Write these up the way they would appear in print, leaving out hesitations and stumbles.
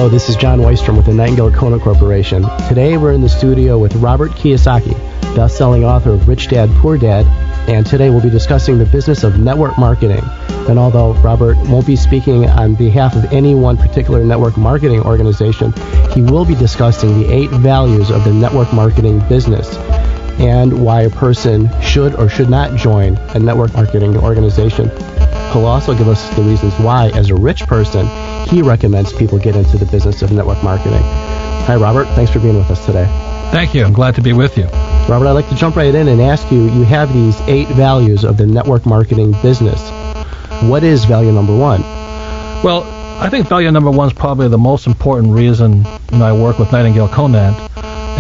Hello, this is John Weistrom with the Nightingale Kona Corporation. Today we're in the studio with Robert Kiyosaki, best-selling author of Rich Dad, Poor Dad, and today we'll be discussing the business of network marketing. And although Robert won't be speaking on behalf of any one particular network marketing organization, he will be discussing the 8 values of the network marketing business and why a person should or should not join a network marketing organization. He'll also give us the reasons why, as a rich person, he recommends people get into the business of network marketing. Hi, Robert. Thanks for being with us today. Thank you. I'm glad to be with you. Robert, I'd like to jump right in and ask you, you have these 8 values of the network marketing business. What is value number 1? Well, I think value number 1 is probably the most important reason I work with Nightingale Conant,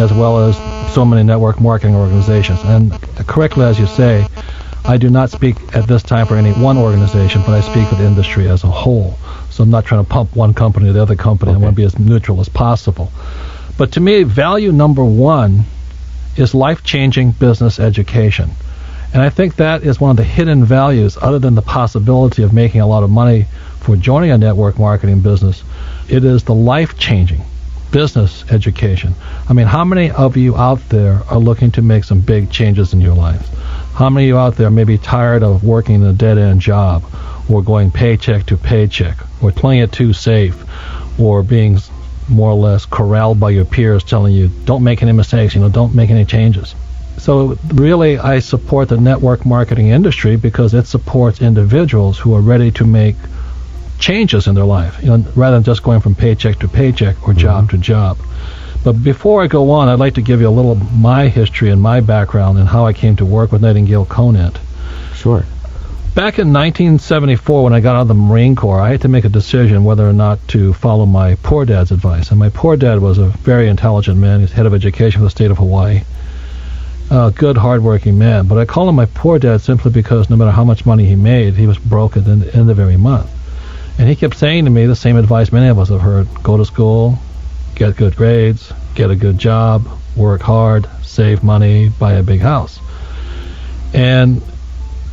as well as so many network marketing organizations. And correctly, as you say, I do not speak at this time for any one organization, but I speak for the industry as a whole. So I'm not trying to pump one company or the other company. Okay. I want to be as neutral as possible. But to me, value number 1 is life-changing business education. And I think that is one of the hidden values, other than the possibility of making a lot of money for joining a network marketing business. It is the life-changing business education. I mean, how many of you out there are looking to make some big changes in your life? How many of you out there may be tired of working a dead-end job, or going paycheck to paycheck, or playing it too safe, or being more or less corralled by your peers telling you, don't make any mistakes, don't make any changes? So really, I support the network marketing industry because it supports individuals who are ready to make changes in their life, rather than just going from paycheck to paycheck or job to job. But before I go on, I'd like to give you a little of my history and my background and how I came to work with Nightingale Conant. Sure. Back in 1974, when I got out of the Marine Corps, I had to make a decision whether or not to follow my poor dad's advice. And my poor dad was a very intelligent man. He's head of education for the state of Hawaii. A good, hardworking man. But I call him my poor dad simply because no matter how much money he made, he was broke at the end of every month. And he kept saying to me the same advice many of us have heard: go to school, get good grades, get a good job, work hard, save money, buy a big house. And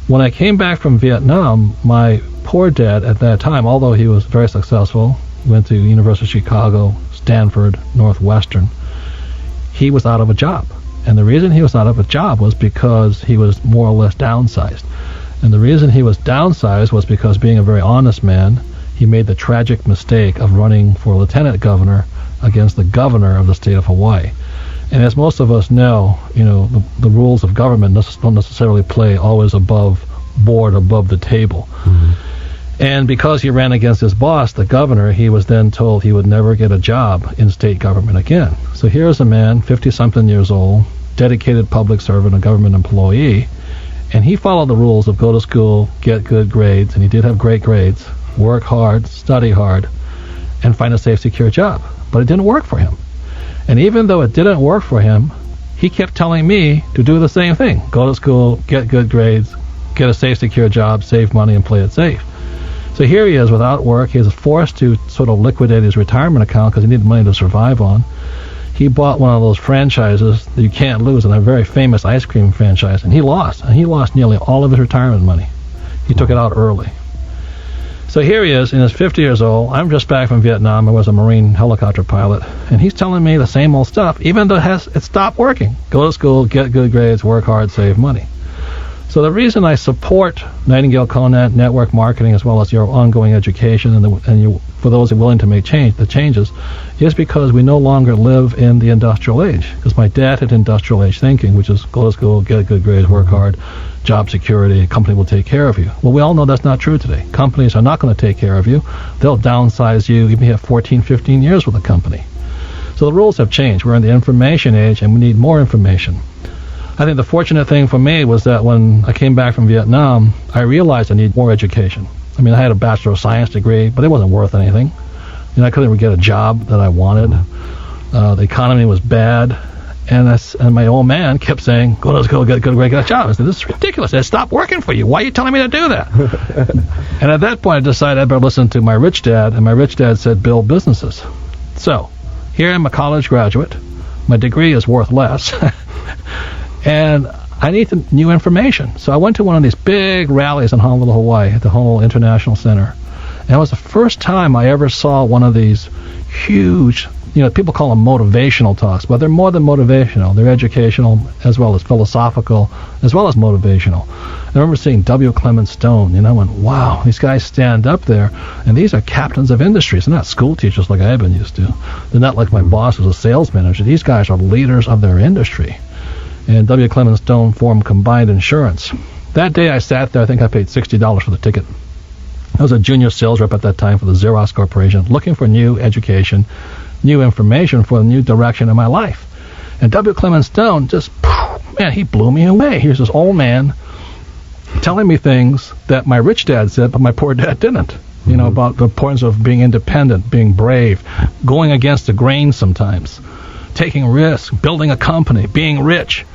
when I came back from Vietnam, my poor dad at that time, although he was very successful, went to University of Chicago, Stanford, Northwestern, he was out of a job. And the reason he was out of a job was because he was more or less downsized. And the reason he was downsized was because, being a very honest man, he made the tragic mistake of running for lieutenant governor against the governor of the state of Hawaii. And as most of us know, the rules of government don't necessarily play always above board, above the table. Mm-hmm. And because he ran against his boss, the governor, he was then told he would never get a job in state government again. So here's a man, 50-something years old, dedicated public servant, a government employee, and he followed the rules of go to school, get good grades, and he did have great grades, work hard, study hard, and find a safe, secure job. But it didn't work for him. And even though it didn't work for him, he kept telling me to do the same thing. Go to school, get good grades, get a safe, secure job, save money, and play it safe. So here he is without work. He was forced to sort of liquidate his retirement account because he needed money to survive on. He bought one of those franchises that you can't lose, and a very famous ice cream franchise, and he lost. And he lost nearly all of his retirement money. He took it out early. So here he is, and he's 50 years old. I'm just back from Vietnam. I was a Marine helicopter pilot. And he's telling me the same old stuff, even though it stopped working. Go to school, get good grades, work hard, save money. So the reason I support Nightingale Conant network marketing, as well as your ongoing education for those who are willing to make the changes, is because we no longer live in the industrial age. Because my dad had industrial age thinking, which is go to school, get good grades, work hard, job security, a company will take care of you. Well, we all know that's not true today. Companies are not going to take care of you. They'll downsize you even if you have 14, 15 years with a company. So the rules have changed. We're in the information age, and we need more information. I think the fortunate thing for me was that when I came back from Vietnam, I realized I need more education. I mean, I had a Bachelor of Science degree, but it wasn't worth anything. I couldn't even get a job that I wanted. The economy was bad. And my old man kept saying, go to school, get a good grade, get a job. I said, this is ridiculous. It stopped working for you. Why are you telling me to do that? And at that point, I decided I'd better listen to my rich dad. And my rich dad said, build businesses. So here I'm a college graduate. My degree is worth less. And I need new information. So I went to one of these big rallies in Honolulu, Hawaii, at the Honolulu International Center. And it was the first time I ever saw one of these huge, people call them motivational talks, but they're more than motivational. They're educational as well as philosophical as well as motivational. I remember seeing W. Clement Stone, and I went, wow, these guys stand up there, and these are captains of industries. They're not school teachers like I've been used to. They're not like my boss was a sales manager. These guys are leaders of their industry. And W. Clement Stone formed Combined Insurance. That day I sat there, I think I paid $60 for the ticket. I was a junior sales rep at that time for the Xerox Corporation, looking for new education, new information for a new direction in my life. And W. Clement Stone he blew me away. Here's this old man telling me things that my rich dad said, but my poor dad didn't. About the importance of being independent, being brave, going against the grain sometimes, taking risks, building a company, being rich.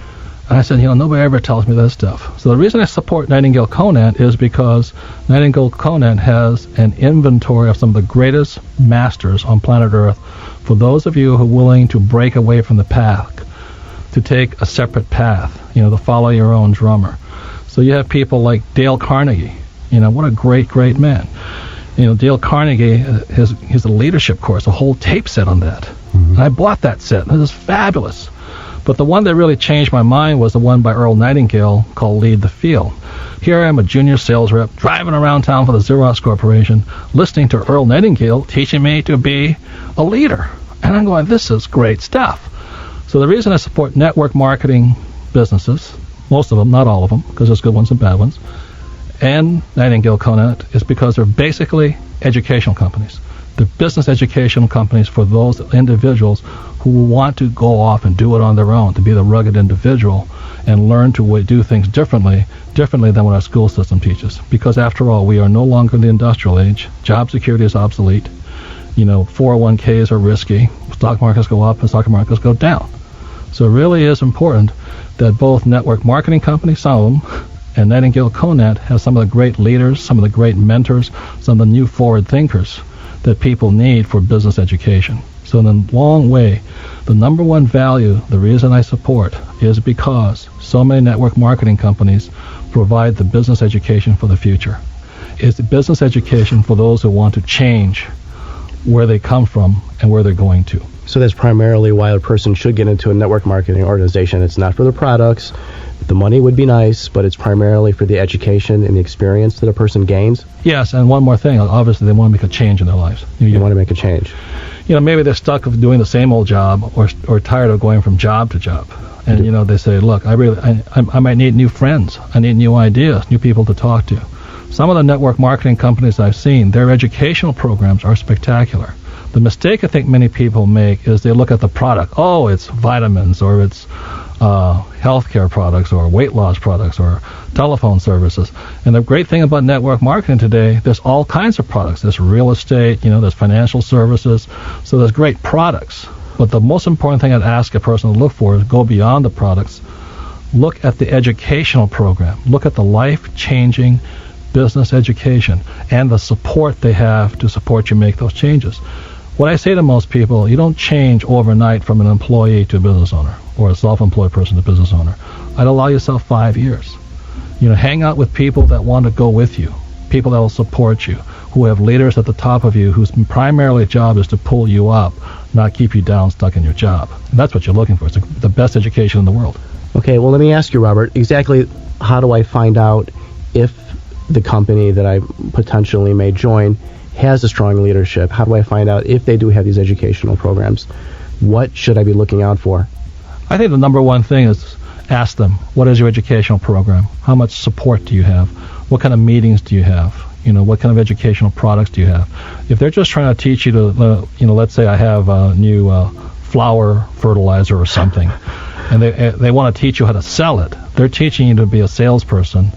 And I said, nobody ever tells me that stuff. So the reason I support Nightingale Conant is because Nightingale Conant has an inventory of some of the greatest masters on planet Earth for those of you who are willing to break away from the path, to take a separate path, to follow your own drummer. So you have people like Dale Carnegie. What a great, great man. Dale Carnegie, his a leadership course, a whole tape set on that. Mm-hmm. And I bought that set. It was fabulous. But the one that really changed my mind was the one by Earl Nightingale called Lead the Field. Here I am, a junior sales rep, driving around town for the Xerox Corporation, listening to Earl Nightingale teaching me to be a leader. And I'm going, this is great stuff. So the reason I support network marketing businesses, most of them, not all of them, because there's good ones and bad ones, and Nightingale Conant is because they're basically educational companies. They're business educational companies for those individuals who want to go off and do it on their own, to be the rugged individual and learn to do things differently than what our school system teaches. Because after all, we are no longer in the industrial age. Job security is obsolete. 401ks are risky. Stock markets go up and stock markets go down. So it really is important that both network marketing companies, some of them, and Nightingale Conant have some of the great leaders, some of the great mentors, some of the new forward thinkers that people need for business education. So in a long way, the number one value, the reason I support, is because so many network marketing companies provide the business education for the future. It's the business education for those who want to change where they come from and where they're going to. So that's primarily why a person should get into a network marketing organization. It's not for the products. The money would be nice, but it's primarily for the education and the experience that a person gains. Yes, and one more thing. Obviously, they want to make a change in their lives. You want to make a change. Maybe they're stuck of doing the same old job or tired of going from job to job. And, they say, look, I might need new friends. I need new ideas, new people to talk to. Some of the network marketing companies I've seen, their educational programs are spectacular. The mistake I think many people make is they look at the product. Oh, it's vitamins, or it's healthcare products, or weight loss products, or telephone services. And the great thing about network marketing today, there's all kinds of products. There's real estate, there's financial services. So there's great products. But the most important thing I'd ask a person to look for is go beyond the products. Look at the educational program. Look at the life-changing business education and the support they have to support you make those changes. What I say to most people, you don't change overnight from an employee to a business owner or a self-employed person to business owner. I'd allow yourself 5 years. Hang out with people that want to go with you, people that will support you, who have leaders at the top of you whose primarily job is to pull you up, not keep you down, stuck in your job. And that's what you're looking for. It's the best education in the world. Okay, well, let me ask you, Robert, exactly how do I find out if the company that I potentially may join has a strong leadership? How do I find out if they do have these educational programs? What should I be looking out for? I think the number one thing is ask them, what is your educational program? How much support do you have? What kind of meetings do you have? What kind of educational products do you have? If they're just trying to teach you to, let's say I have a new flower fertilizer or something, and they want to teach you how to sell it. They're teaching you to be a salesperson,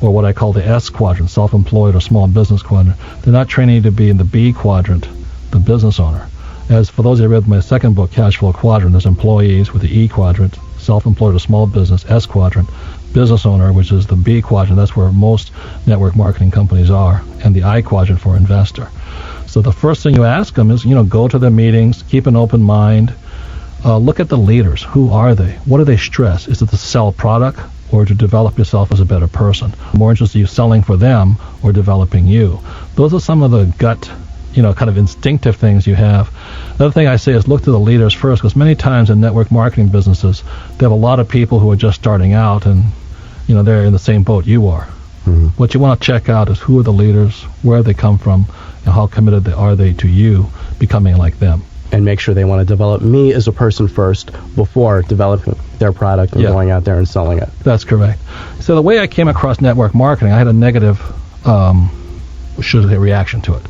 or what I call the S quadrant, self-employed or small business quadrant. They're not training you to be in the B quadrant, the business owner. As for those who read my second book, Cashflow Quadrant, there's employees with the E quadrant, self-employed or small business, S quadrant, business owner, which is the B quadrant. That's where most network marketing companies are, and the I quadrant for investor. So the first thing you ask them is, go to their meetings, keep an open mind, look at the leaders. Who are they? What do they stress? Is it to sell product or to develop yourself as a better person? More interested in you selling for them or developing you. Those are some of the gut, kind of instinctive things you have. Another thing I say is look to the leaders first, because many times in network marketing businesses, they have a lot of people who are just starting out, and they're in the same boat you are. Mm-hmm. What you want to check out is who are the leaders, where they come from, and how committed are they to you becoming like them. And make sure they want to develop me as a person first before developing their product and going out there and selling it. That's correct. So the way I came across network marketing, I had a negative reaction to it.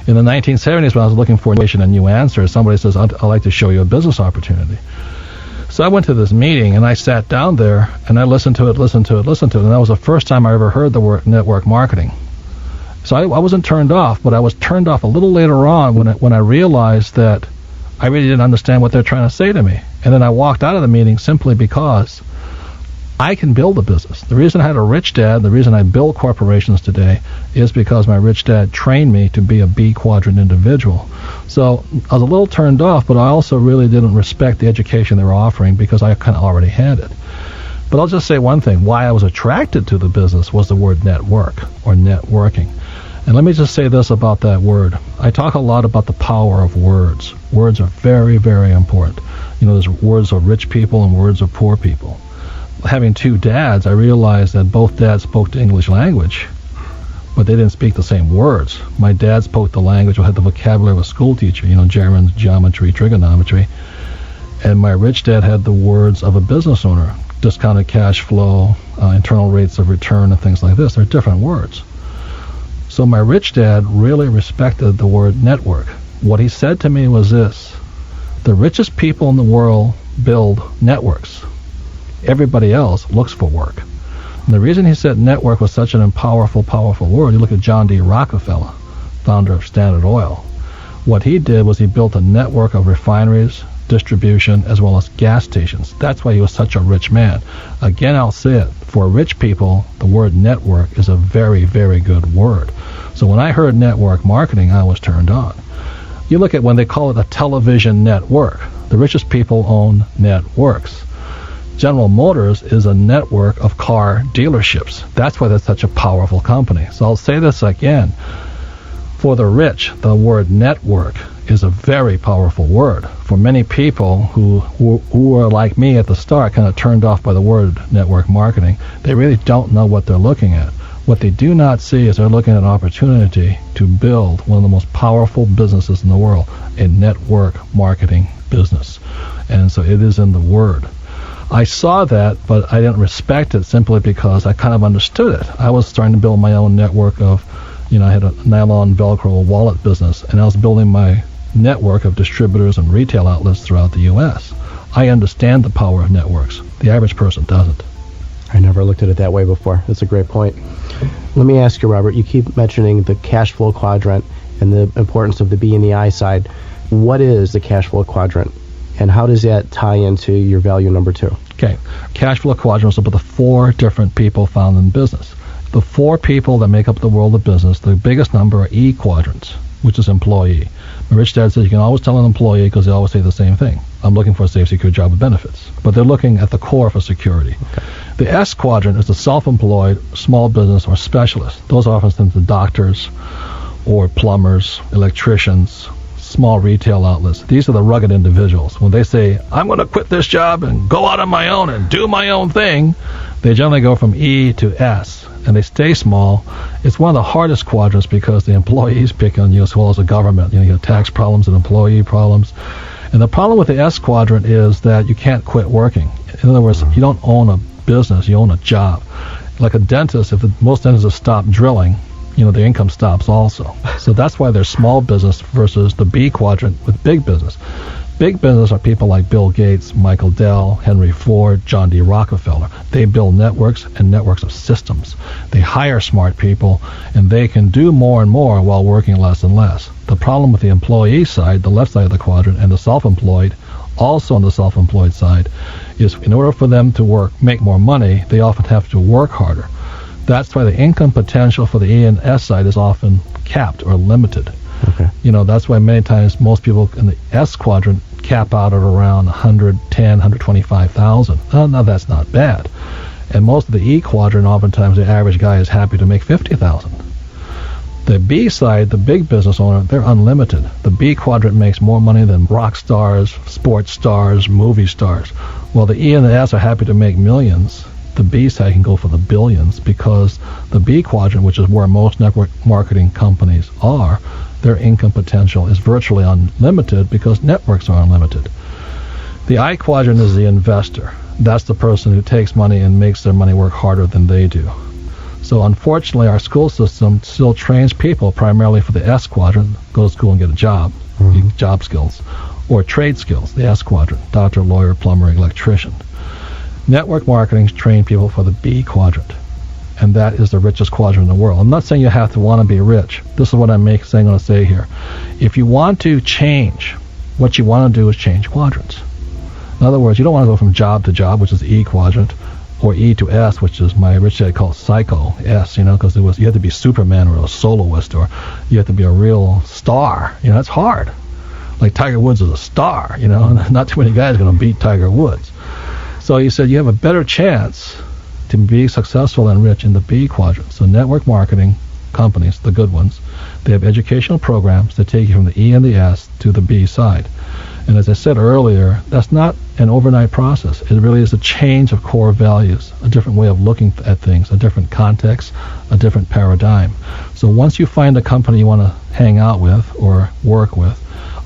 In the 1970s, when I was looking for information and new answers, somebody says, I'd like to show you a business opportunity. So I went to this meeting, and I sat down there, and I listened to it, and that was the first time I ever heard the word network marketing. So I wasn't turned off, but I was turned off a little later on when I realized that I really didn't understand what they're trying to say to me. And then I walked out of the meeting simply because I can build a business. The reason I had a rich dad, the reason I build corporations today, is because my rich dad trained me to be a B quadrant individual. So I was a little turned off, but I also really didn't respect the education they were offering because I kind of already had it. But I'll just say one thing. Why I was attracted to the business was the word network or networking. And let me just say this about that word. I talk a lot about the power of words. Words are very, very important. There's words of rich people and words of poor people. Having two dads, I realized that both dads spoke the English language, but they didn't speak the same words. My dad spoke the language or had the vocabulary of a school teacher, German, geometry, trigonometry. And my rich dad had the words of a business owner, discounted cash flow, internal rates of return, and things like this. They're different words. So my rich dad really respected the word network. What he said to me was this: the richest people in the world build networks. Everybody else looks for work. And the reason he said network was such an powerful word, you look at John D. Rockefeller, founder of Standard Oil. What he did was he built a network of refineries, distribution, as well as gas stations. That's why he was such a rich man. Again, I'll say it, for rich people, the word network is a very, very good word. So when I heard network marketing, I was turned on. You look at when they call it a television network. The richest people own networks. General Motors is a network of car dealerships. That's why that's such a powerful company. So I'll say this again. For the rich, the word network is a very powerful word. For many people who are like me at the start, kind of turned off by the word network marketing, they really don't know what they're looking at. What they do not see is they're looking at an opportunity to build one of the most powerful businesses in the world, a network marketing business. And so it is in the word. I saw that, but I didn't respect it simply because I kind of understood it. I was starting to build my own network of, I had a nylon Velcro wallet business, and I was building my network of distributors and retail outlets throughout the U.S. I understand the power of networks. The average person doesn't. I never looked at it that way before. That's a great point. Let me ask you, Robert, you keep mentioning the cash flow quadrant and the importance of the B and the I side. What is the cash flow quadrant, and how does that tie into your value number 2? Okay. Cash flow quadrant is about the 4 different people found in business. The 4 people that make up the world of business, the biggest number are E quadrants, which is employee. My rich dad says you can always tell an employee because they always say the same thing. I'm looking for a safe, secure job with benefits. But they're looking at the core for security. Okay. The S quadrant is the self-employed, small business, or specialist. Those are often the doctors or plumbers, electricians, small retail outlets. These are the rugged individuals. When they say, I'm going to quit this job and go out on my own and do my own thing, they generally go from E to S, and they stay small. It's one of the hardest quadrants because the employees pick on you as well as the government. You have tax problems and employee problems. And the problem with the S quadrant is that you can't quit working. In other words, you don't own a business, you own a job. Like a dentist, if most dentists have stopped drilling, their income stops also. So that's why there's small business versus the B quadrant with big business. Big business are people like Bill Gates, Michael Dell, Henry Ford, John D. Rockefeller. They build networks and networks of systems. They hire smart people, and they can do more and more while working less and less. The problem with the employee side, the left side of the quadrant, and the self-employed, also on the self-employed side, is in order for them to make more money, they often have to work harder. That's why the income potential for the E and S side is often capped or limited. Okay. That's why many times most people in the S quadrant cap out at around 110, 125,000. Now that's not bad. And most of the E quadrant, oftentimes the average guy is happy to make 50,000. The B side, the big business owner, they're unlimited. The B quadrant makes more money than rock stars, sports stars, movie stars. While the E and the S are happy to make millions, the B side can go for the billions, because the B quadrant, which is where most network marketing companies are, their income potential is virtually unlimited because networks are unlimited. The I quadrant is the investor. That's the person who takes money and makes their money work harder than they do. So unfortunately, our school system still trains people primarily for the S quadrant, go to school and get a job, job skills, or trade skills, the S quadrant, doctor, lawyer, plumber, electrician. Network marketing trains people for the B quadrant, and that is the richest quadrant in the world. I'm not saying you have to want to be rich. This is what I'm going to say here. If you want to change, what you want to do is change quadrants. In other words, you don't want to go from job to job, which is the E quadrant, or E to S, which is my rich dad called psycho S, because you had to be Superman or a soloist, or you have to be a real star. It's hard. Like Tiger Woods is a star, not too many guys are going to beat Tiger Woods. So he said you have a better chance to be successful and rich in the B quadrant. So network marketing companies, the good ones, they have educational programs that take you from the E and the S to the B side. And as I said earlier, that's not an overnight process. It really is a change of core values, a different way of looking at things, a different context, a different paradigm. So once you find a company you want to hang out with or work with,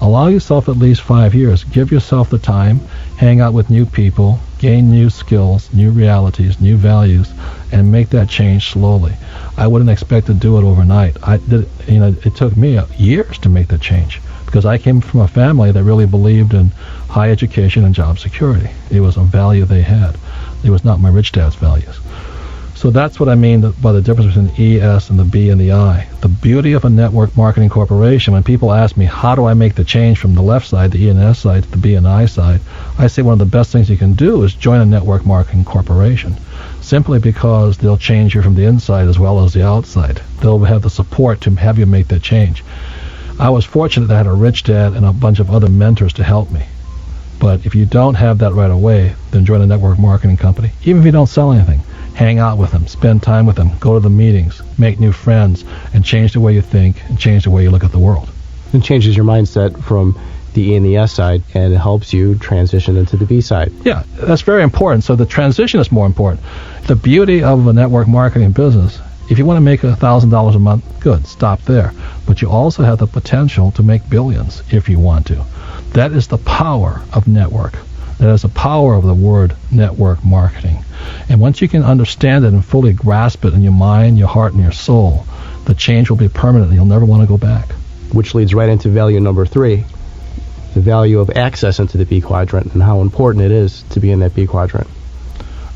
allow yourself at least 5 years. Give yourself the time, hang out with new people, gain new skills, new realities, new values, and make that change slowly. I wouldn't expect to do it overnight. It took me years to make that change, because I came from a family that really believed in high education and job security. It was a value they had. It was not my rich dad's values. So that's what I mean by the difference between the E, S, and the B and the I. The beauty of a network marketing corporation, when people ask me, how do I make the change from the left side, the E and S side, to the B and I side, I say one of the best things you can do is join a network marketing corporation, simply because they'll change you from the inside as well as the outside. They'll have the support to have you make that change. I was fortunate that I had a rich dad and a bunch of other mentors to help me. But if you don't have that right away, then join a network marketing company. Even if you don't sell anything, hang out with them, spend time with them, go to the meetings, make new friends, and change the way you think and change the way you look at the world. It changes your mindset from the E and the S side, and it helps you transition into the B side. Yeah, that's very important. So the transition is more important. The beauty of a network marketing business, if you want to make $1,000 a month, good, stop there. But you also have the potential to make billions if you want to. That is the power of network. That is the power of the word network marketing. And once you can understand it and fully grasp it in your mind, your heart, and your soul, the change will be permanent and you'll never want to go back. Which leads right into value number 3, the value of access into the B quadrant and how important it is to be in that B quadrant.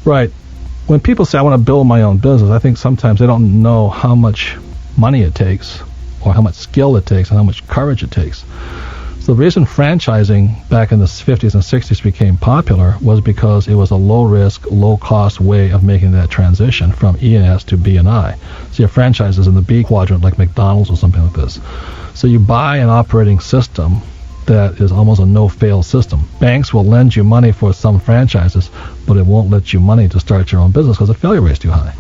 Right. When people say, I want to build my own business, I think sometimes they don't know how much money it takes, or how much skill it takes, and how much courage it takes. So the reason franchising back in the 50s and 60s became popular was because it was a low-risk, low-cost way of making that transition from E and S to B and I. So your franchise is in the B quadrant, like McDonald's or something like this. So you buy an operating system that is almost a no-fail system. Banks will lend you money for some franchises, but it won't let you money to start your own business because the failure rate is too high.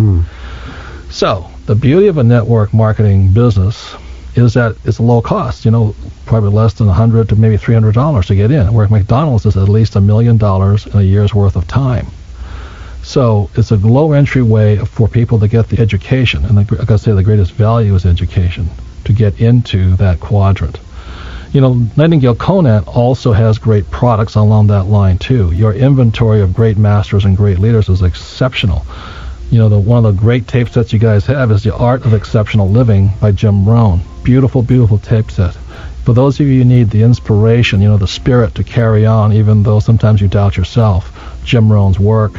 So the beauty of a network marketing business is that it's low cost, probably less than $100 to maybe $300 to get in, where McDonald's is at least $1 million in a year's worth of time. So it's a low entry way for people to get the education, and like I say, the greatest value is education, to get into that quadrant. Nightingale Conant also has great products along that line too. Your inventory of great masters and great leaders is exceptional. One of the great tape sets you guys have is The Art of Exceptional Living by Jim Rohn. Beautiful, beautiful tape set. For those of you who need the inspiration, the spirit to carry on, even though sometimes you doubt yourself, Jim Rohn's work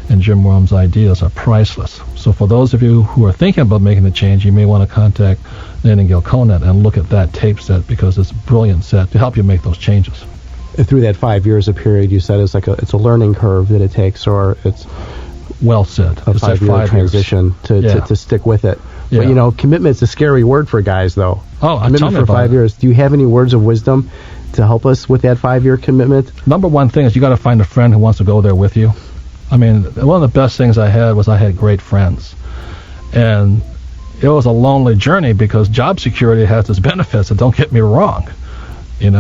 and Jim Rohn's ideas are priceless. So for those of you who are thinking about making the change, you may want to contact Nightingale Conant and look at that tape set, because it's a brilliant set to help you make those changes. Through that 5 years of period, you said it's a learning curve that it takes, or it's well said. A 5-year transition to stick with it. Yeah. But commitment's a scary word for guys, though. Commitment for 5 years. Do you have any words of wisdom to help us with that 5-year commitment? Number one thing is you got to find a friend who wants to go there with you. I mean, one of the best things I had was I had great friends, and it was a lonely journey because job security has its benefits, and don't get me wrong. And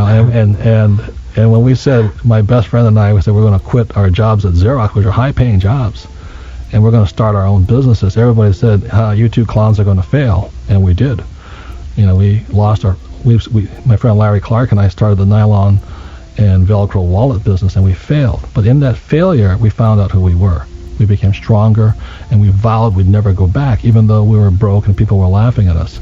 when we said, my best friend and I, we said we're going to quit our jobs at Xerox, which are high-paying jobs, and we're going to start our own businesses. Everybody said, you two clowns are going to fail, and we did. We lost my friend Larry Clark and I started the nylon and Velcro wallet business, and we failed. But in that failure, we found out who we were. We became stronger, and we vowed we'd never go back, even though we were broke and people were laughing at us.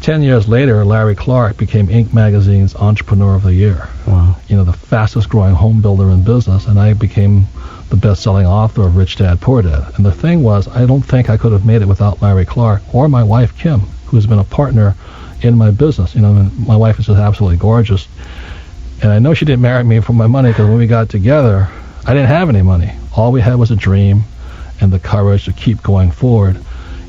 10 years later, Larry Clark became Inc. magazine's Entrepreneur of the Year. Wow. The fastest growing home builder in business, and I became the best-selling author of Rich Dad, Poor Dad. And the thing was, I don't think I could have made it without Larry Clark or my wife, Kim, who has been a partner in my business. My wife is just absolutely gorgeous. And I know she didn't marry me for my money, because when we got together, I didn't have any money. All we had was a dream and the courage to keep going forward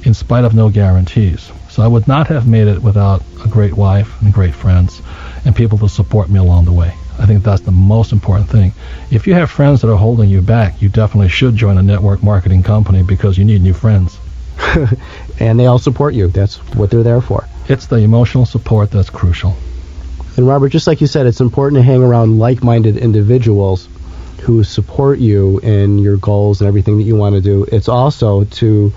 in spite of no guarantees. So I would not have made it without a great wife and great friends and people to support me along the way. I think that's the most important thing. If you have friends that are holding you back, you definitely should join a network marketing company, because you need new friends. And they all support you. That's what they're there for. It's the emotional support that's crucial. And Robert, just like you said, it's important to hang around like-minded individuals who support you in your goals and everything that you want to do. It's also to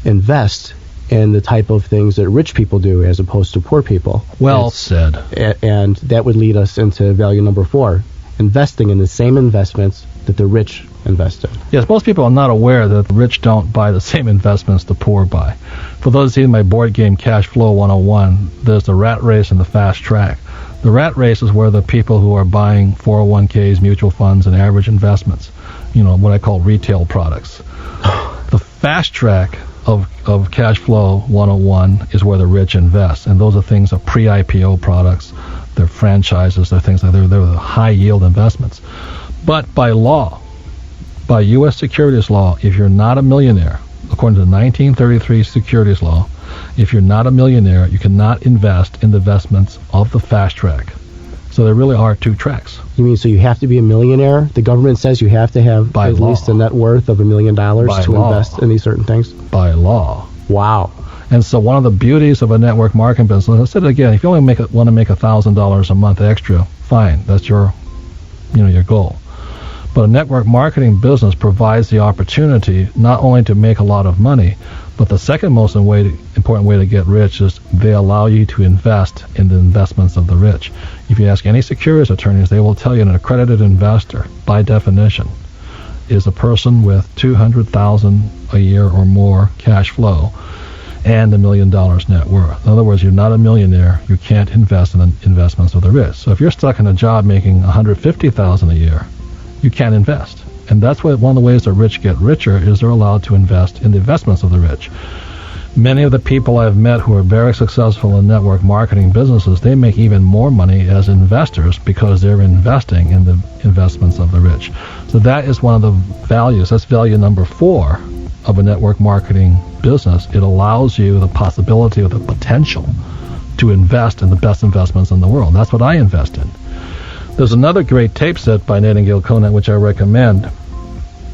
invest in the type of things that rich people do as opposed to poor people. Well said. And that would lead us into value number 4, investing in the same investments that the rich invest in. Yes, most people are not aware that the rich don't buy the same investments the poor buy. For those who see my board game CASHFLOW 101, there's the rat race and the fast track. The rat race is where the people who are buying 401ks, mutual funds, and average investments, what I call retail products. The fast track of CASHFLOW 101 is where the rich invest, and those are things of pre-IPO products. They're franchises. They're things like they're the high-yield investments. But by law, by U.S. securities law, if you're not a millionaire, according to the 1933 securities law, if you're not a millionaire, you cannot invest in the investments of the fast track. So there really are two tracks. You mean so you have to be a millionaire? The government says you have to have by at law. Least a net worth of $1 million to law. invest in these certain things? By law. Wow. And so one of the beauties of a network marketing business, I said it again, if you only want to make $1,000 a month extra, fine, that's your goal. But a network marketing business provides the opportunity not only to make a lot of money, but the second most important way to get rich is they allow you to invest in the investments of the rich. If you ask any securities attorneys, they will tell you an accredited investor, by definition, is a person with $200,000 a year or more cash flow and $1 million net worth. In other words, you're not a millionaire. You can't invest in the investments of the rich. So if you're stuck in a job making $150,000 a year, you can't invest. And that's one of the ways the rich get richer is they're allowed to invest in the investments of the rich. Many of the people I've met who are very successful in network marketing businesses, they make even more money as investors because they're investing in the investments of the rich. So that is one of the values. That's value number 4 of a network marketing business. It allows you the possibility or the potential to invest in the best investments in the world. That's what I invest in. There's another great tape set by Nightingale Conant which I recommend.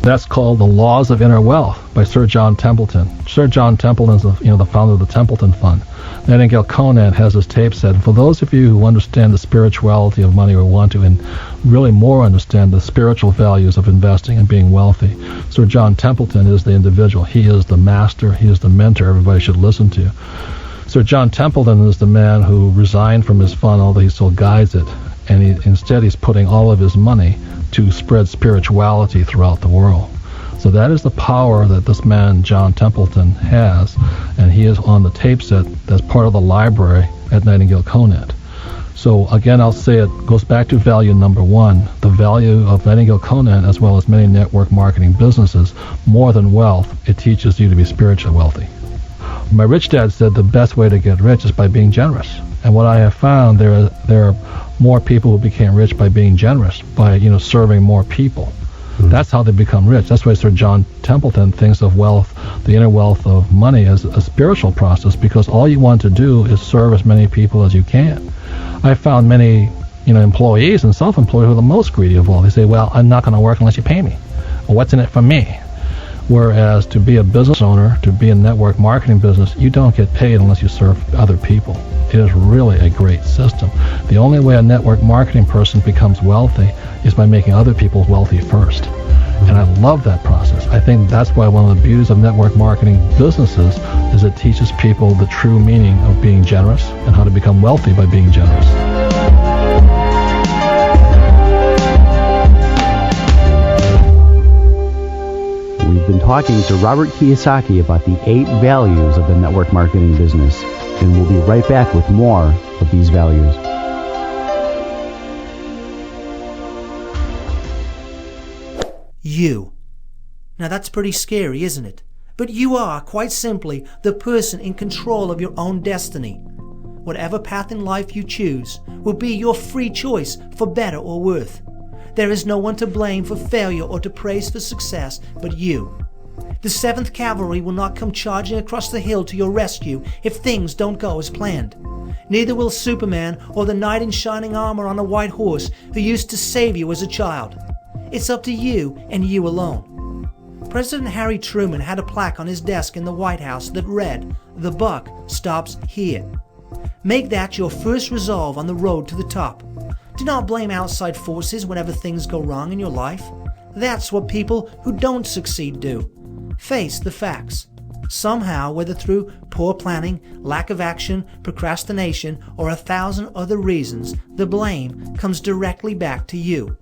That's called The Laws of Inner Wealth by Sir John Templeton. Sir John Templeton is the founder of the Templeton Fund. Nightingale Conant has this tape set. For those of you who understand the spirituality of money or want to and really more understand the spiritual values of investing and being wealthy, Sir John Templeton is the individual. He is the master. He is the mentor everybody should listen to. Sir John Templeton is the man who resigned from his fund, although he still guides it. And instead he's putting all of his money to spread spirituality throughout the world. So that is the power that this man, John Templeton, has, and he is on the tape set that's part of the library at Nightingale Conant. So again, I'll say it goes back to value number 1, the value of Nightingale Conant as well as many network marketing businesses, more than wealth, it teaches you to be spiritually wealthy. My rich dad said the best way to get rich is by being generous. And what I have found, there are more people who became rich by being generous, by serving more people. Mm-hmm. That's how they become rich. That's why Sir John Templeton thinks of wealth, the inner wealth of money, as a spiritual process, because all you want to do is serve as many people as you can. I found many employees and self-employed who are the most greedy of all. They say, well, I'm not going to work unless you pay me. Well, what's in it for me? Whereas to be a business owner, to be in network marketing business, you don't get paid unless you serve other people. It is really a great system. The only way a network marketing person becomes wealthy is by making other people wealthy first. And I love that process. I think that's why one of the beauties of network marketing businesses is it teaches people the true meaning of being generous and how to become wealthy by being generous. We've been talking to Robert Kiyosaki about the 8 values of the network marketing business, and we'll be right back with more of these values. You. Now that's pretty scary, isn't it? But you are, quite simply, the person in control of your own destiny. Whatever path in life you choose will be your free choice for better or worse. There is no one to blame for failure or to praise for success but you. The 7th Cavalry will not come charging across the hill to your rescue if things don't go as planned. Neither will Superman or the knight in shining armor on a white horse who used to save you as a child. It's up to you and you alone. President Harry Truman had a plaque on his desk in the White House that read, "The buck stops here." Make that your first resolve on the road to the top. Do not blame outside forces whenever things go wrong in your life. That's what people who don't succeed do. Face the facts. Somehow, whether through poor planning, lack of action, procrastination, or 1,000 other reasons, the blame comes directly back to you.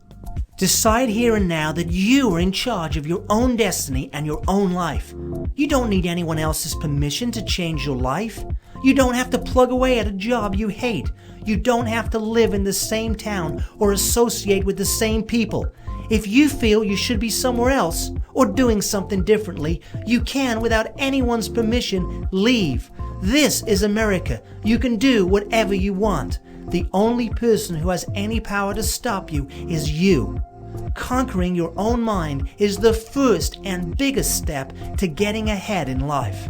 Decide here and now that you are in charge of your own destiny and your own life. You don't need anyone else's permission to change your life. You don't have to plug away at a job you hate. You don't have to live in the same town or associate with the same people. If you feel you should be somewhere else or doing something differently, you can, without anyone's permission, leave. This is America. You can do whatever you want. The only person who has any power to stop you is you. Conquering your own mind is the first and biggest step to getting ahead in life.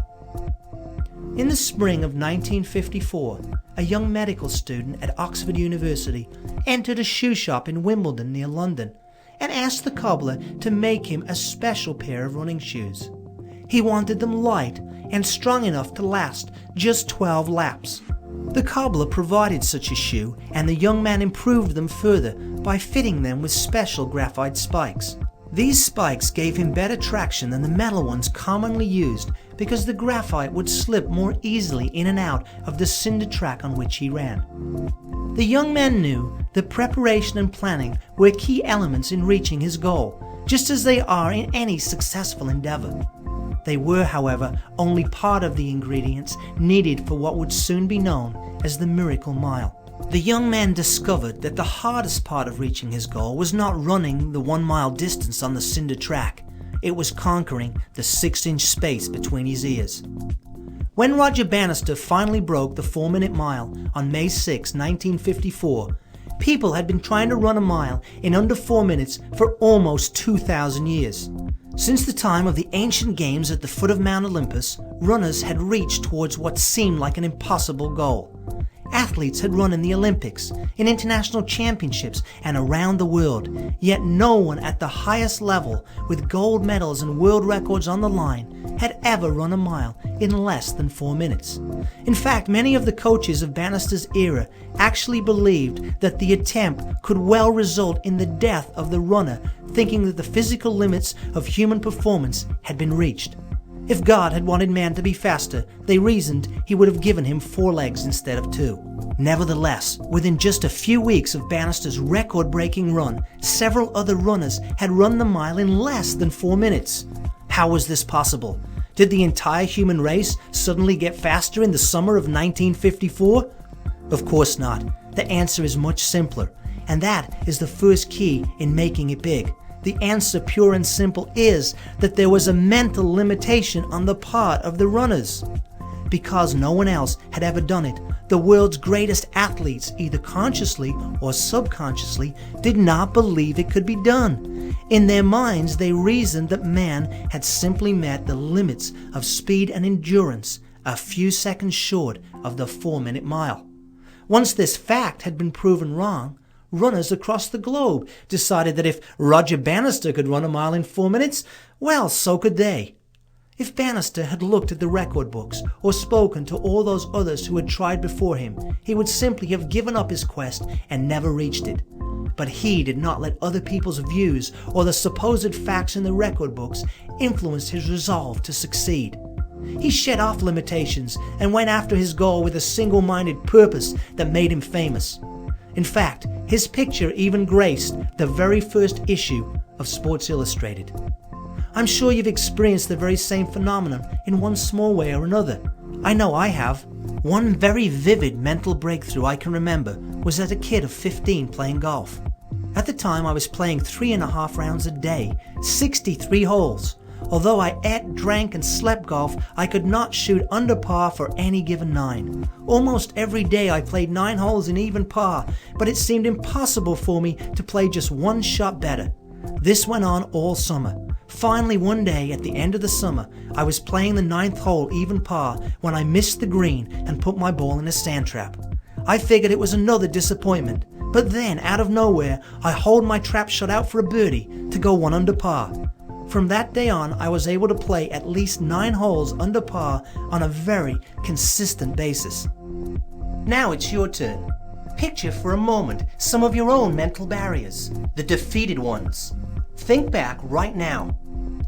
In the spring of 1954, a young medical student at Oxford University entered a shoe shop in Wimbledon near London and asked the cobbler to make him a special pair of running shoes. He wanted them light and strong enough to last just 12 laps. The cobbler provided such a shoe, and the young man improved them further by fitting them with special graphite spikes. These spikes gave him better traction than the metal ones commonly used because the graphite would slip more easily in and out of the cinder track on which he ran. The young man knew that preparation and planning were key elements in reaching his goal, just as they are in any successful endeavor. They were, however, only part of the ingredients needed for what would soon be known as the Miracle Mile. The young man discovered that the hardest part of reaching his goal was not running the 1-mile distance on the cinder track. It was conquering the 6-inch space between his ears. When Roger Bannister finally broke the 4-minute mile on May 6, 1954, people had been trying to run a mile in under 4 minutes for almost 2,000 years. Since the time of the ancient games at the foot of Mount Olympus, runners had reached towards what seemed like an impossible goal. Athletes had run in the Olympics, in international championships, and around the world, yet no one at the highest level, with gold medals and world records on the line, had ever run a mile in less than 4 minutes. In fact, many of the coaches of Bannister's era actually believed that the attempt could well result in the death of the runner, thinking that the physical limits of human performance had been reached. If God had wanted man to be faster, they reasoned he would have given him 4 legs instead of 2. Nevertheless, within just a few weeks of Bannister's record-breaking run, several other runners had run the mile in less than 4 minutes. How was this possible? Did the entire human race suddenly get faster in the summer of 1954? Of course not. The answer is much simpler, and that is the first key in making it big. The answer, pure and simple, is that there was a mental limitation on the part of the runners. Because no one else had ever done it, the world's greatest athletes, either consciously or subconsciously, did not believe it could be done. In their minds, they reasoned that man had simply met the limits of speed and endurance, a few seconds short of the 4-minute mile. Once this fact had been proven wrong, runners across the globe decided that if Roger Bannister could run a mile in 4 minutes, well, so could they. If Bannister had looked at the record books or spoken to all those others who had tried before him, he would simply have given up his quest and never reached it. But he did not let other people's views or the supposed facts in the record books influence his resolve to succeed. He shed off limitations and went after his goal with a single-minded purpose that made him famous. In fact, his picture even graced the very first issue of Sports Illustrated. I'm sure you've experienced the very same phenomenon in one small way or another. I know I have. One very vivid mental breakthrough I can remember was as a kid of 15 playing golf. At the time I was playing 3.5 rounds a day, 63 holes. Although I ate, drank and slept golf, I could not shoot under par for any given 9. Almost every day I played 9 holes in even par, but it seemed impossible for me to play just one shot better. This went on all summer. Finally, one day at the end of the summer, I was playing the 9th hole even par when I missed the green and put my ball in a sand trap. I figured it was another disappointment, but then, out of nowhere, I holed my trap shot out for a birdie to go 1 under par. From that day on, I was able to play at least 9 holes under par on a very consistent basis. Now it's your turn. Picture for a moment some of your own mental barriers, the defeated ones. Think back right now.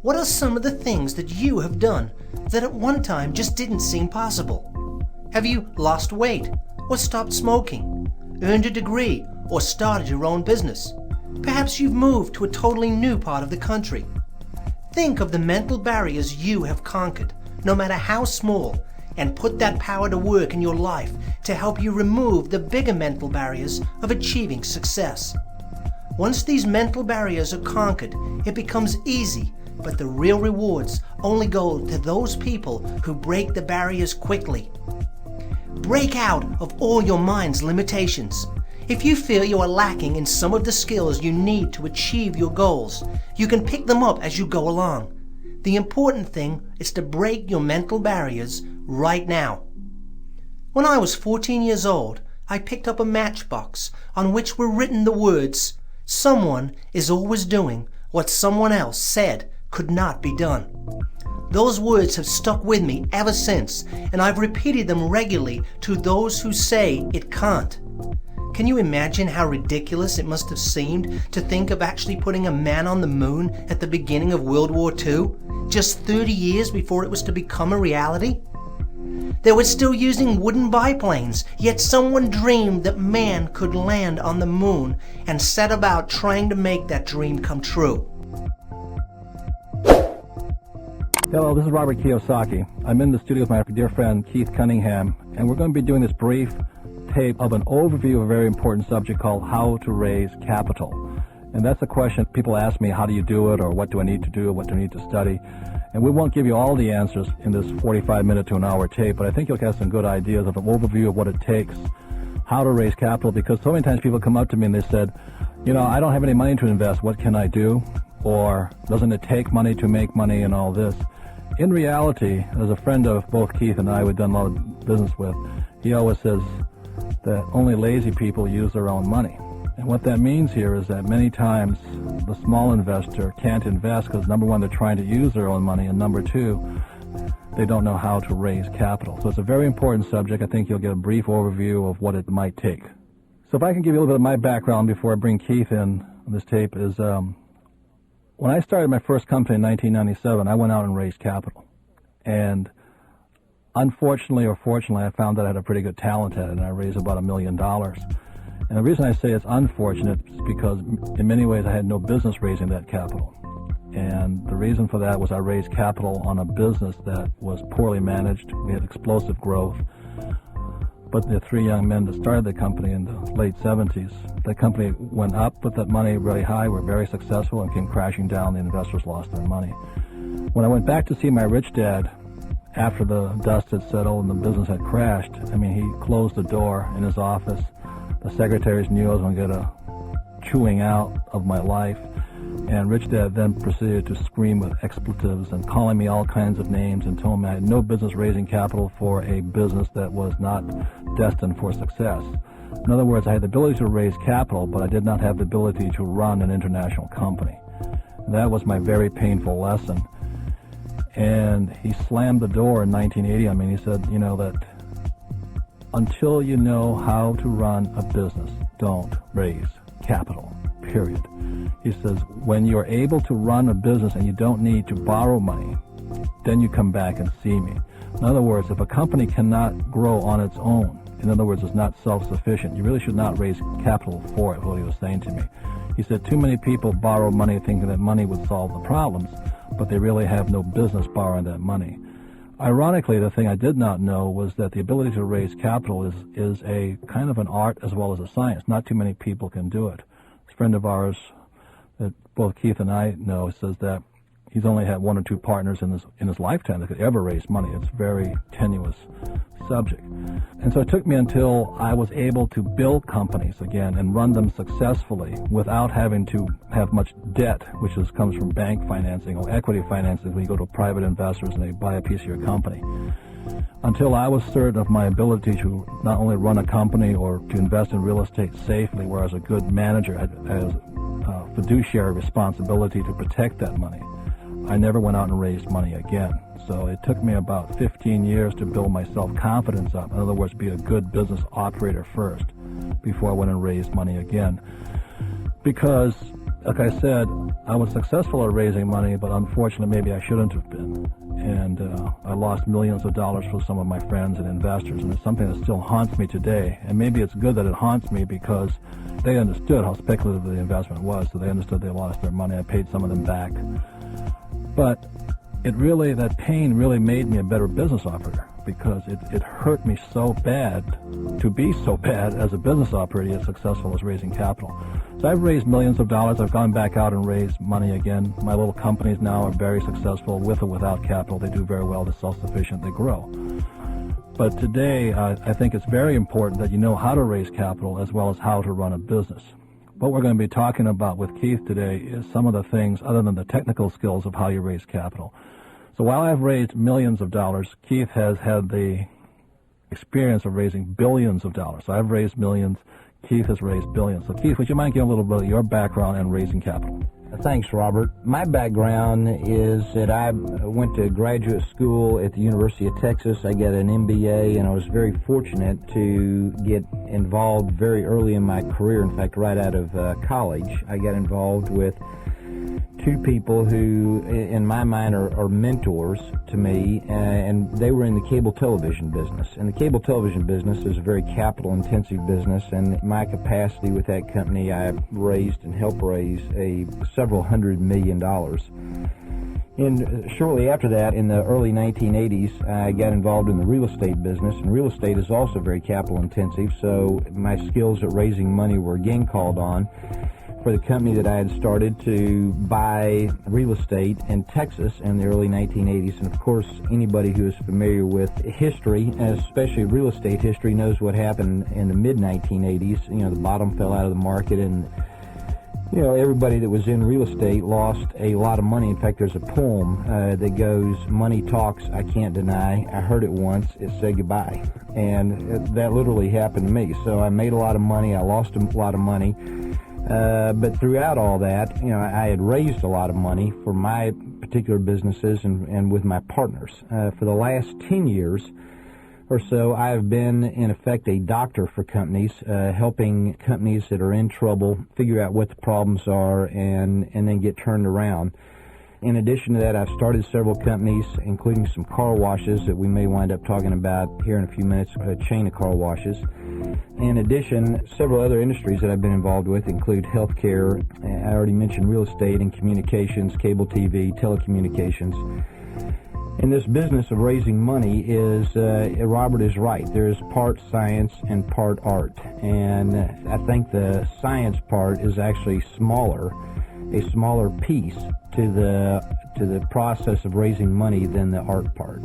What are some of the things that you have done that at one time just didn't seem possible? Have you lost weight, or stopped smoking, earned a degree, or started your own business? Perhaps you've moved to a totally new part of the country. Think of the mental barriers you have conquered, no matter how small, and put that power to work in your life to help you remove the bigger mental barriers of achieving success. Once these mental barriers are conquered, it becomes easy, but the real rewards only go to those people who break the barriers quickly. Break out of all your mind's limitations. If you feel you are lacking in some of the skills you need to achieve your goals, you can pick them up as you go along. The important thing is to break your mental barriers right now. When I was 14 years old, I picked up a matchbox on which were written the words, "Someone is always doing what someone else said could not be done." Those words have stuck with me ever since, and I've repeated them regularly to those who say it can't. Can you imagine how ridiculous it must have seemed to think of actually putting a man on the moon at the beginning of World War II, just 30 years before it was to become a reality? They were still using wooden biplanes, yet someone dreamed that man could land on the moon and set about trying to make that dream come true. Hello, this is Robert Kiyosaki. I'm in the studio with my dear friend Keith Cunningham, and we're going to be doing this brief tape of an overview of a very important subject called how to raise capital. And that's a question people ask me, how do you do it, or what do I need to do, what do I need to study? And we won't give you all the answers in this 45-minute to an hour tape, but I think you'll get some good ideas of an overview of what it takes, how to raise capital, because so many times people come up to me and they said, I don't have any money to invest, what can I do? Or doesn't it take money to make money and all this? In reality, as a friend of both Keith and I, we've done a lot of business with, he always says that only lazy people use their own money. And what that means here is that many times the small investor can't invest because, number one, they're trying to use their own money, and number two, they don't know how to raise capital. So it's a very important subject. I think you'll get a brief overview of what it might take. So if I can give you a little bit of my background before I bring Keith in on this tape is, when I started my first company in 1997, I went out and raised capital. And unfortunately or fortunately, I found that I had a pretty good talent at it, and I raised about $1 million. And the reason I say it's unfortunate is because in many ways I had no business raising that capital. And the reason for that was I raised capital on a business that was poorly managed. We had explosive growth. But the 3 young men that started the company in the late 70s, the company went up with that money really high, were very successful, and came crashing down. The investors lost their money. When I went back to see my rich dad after the dust had settled and the business had crashed, he closed the door in his office. The secretaries knew I was going to get a chewing out of my life. And Rich Dad then proceeded to scream with expletives and calling me all kinds of names and told me I had no business raising capital for a business that was not destined for success. In other words, I had the ability to raise capital, but I did not have the ability to run an international company. That was my very painful lesson. And he slammed the door in 1980 on me, and he said, you know, that until you know how to run a business, don't raise capital, period. He says, when you're able to run a business and you don't need to borrow money, then you come back and see me. In other words, if a company cannot grow on its own, in other words, it's not self-sufficient, you really should not raise capital for it, what he was saying to me. He said, too many people borrow money thinking that money would solve the problems, but they really have no business borrowing that money. Ironically, the thing I did not know was that the ability to raise capital is a kind of an art as well as a science. Not too many people can do it. A friend of ours that both Keith and I know says that he's only had one or two partners in his lifetime that could ever raise money. It's a very tenuous subject. And so it took me until I was able to build companies again and run them successfully without having to have much debt, which comes from bank financing or equity financing when you go to private investors and they buy a piece of your company. Until I was certain of my ability to not only run a company or to invest in real estate safely, whereas a good manager has fiduciary responsibility to protect that money, I never went out and raised money again. So it took me about 15 years to build my self-confidence up. In other words, be a good business operator first before I went and raised money again. Because, like I said, I was successful at raising money, but unfortunately maybe I shouldn't have been. And I lost millions of dollars for some of my friends and investors, and it's something that still haunts me today. And maybe it's good that it haunts me because they understood how speculative the investment was, so they understood they lost their money. I paid some of them back. But that pain really made me a better business operator because it hurt me so bad to be so bad as a business operator yet successful as raising capital. So I've raised millions of dollars. I've gone back out and raised money again. My little companies now are very successful with or without capital. They do very well. They're self-sufficient. They grow. But today, I think it's very important that you know how to raise capital as well as how to run a business. What we're going to be talking about with Keith today is some of the things other than the technical skills of how you raise capital. So while I've raised millions of dollars, Keith has had the experience of raising billions of dollars. So I've raised millions, Keith has raised billions. So Keith, would you mind giving a little bit of your background in raising capital? Thanks, Robert. My background is that I went to graduate school at the University of Texas. I got an MBA, and I was very fortunate to get involved very early in my career. In fact, right out of college, I got involved with two people who, in my mind, are mentors to me, and they were in the cable television business. And the cable television business is a very capital-intensive business, and in my capacity with that company, I raised and helped raise several $100 million. And shortly after that, in the early 1980s, I got involved in the real estate business, and real estate is also very capital-intensive, so my skills at raising money were again called on for the company that I had started to buy real estate in Texas in the early 1980s. And of course, anybody who is familiar with history, especially real estate history, knows what happened in the mid-1980s. You know, the bottom fell out of the market, and you know, everybody that was in real estate lost a lot of money. In fact, there's a poem that goes, "Money talks, I can't deny. I heard it once, it said goodbye." And that literally happened to me. So I made a lot of money, I lost a lot of money. But throughout all that, you know, I had raised a lot of money for my particular businesses and with my partners. For the last 10 years or so, I have been, in effect, a doctor for companies, helping companies that are in trouble figure out what the problems are and then get turned around. In addition to that, I've started several companies, including some car washes that we may wind up talking about here in a few minutes, a chain of car washes. In addition, several other industries that I've been involved with include healthcare. I already mentioned real estate and communications, cable TV, telecommunications. And this business of raising money is, Robert is right, there is part science and part art. And I think the science part is actually a smaller piece to the process of raising money than the art part.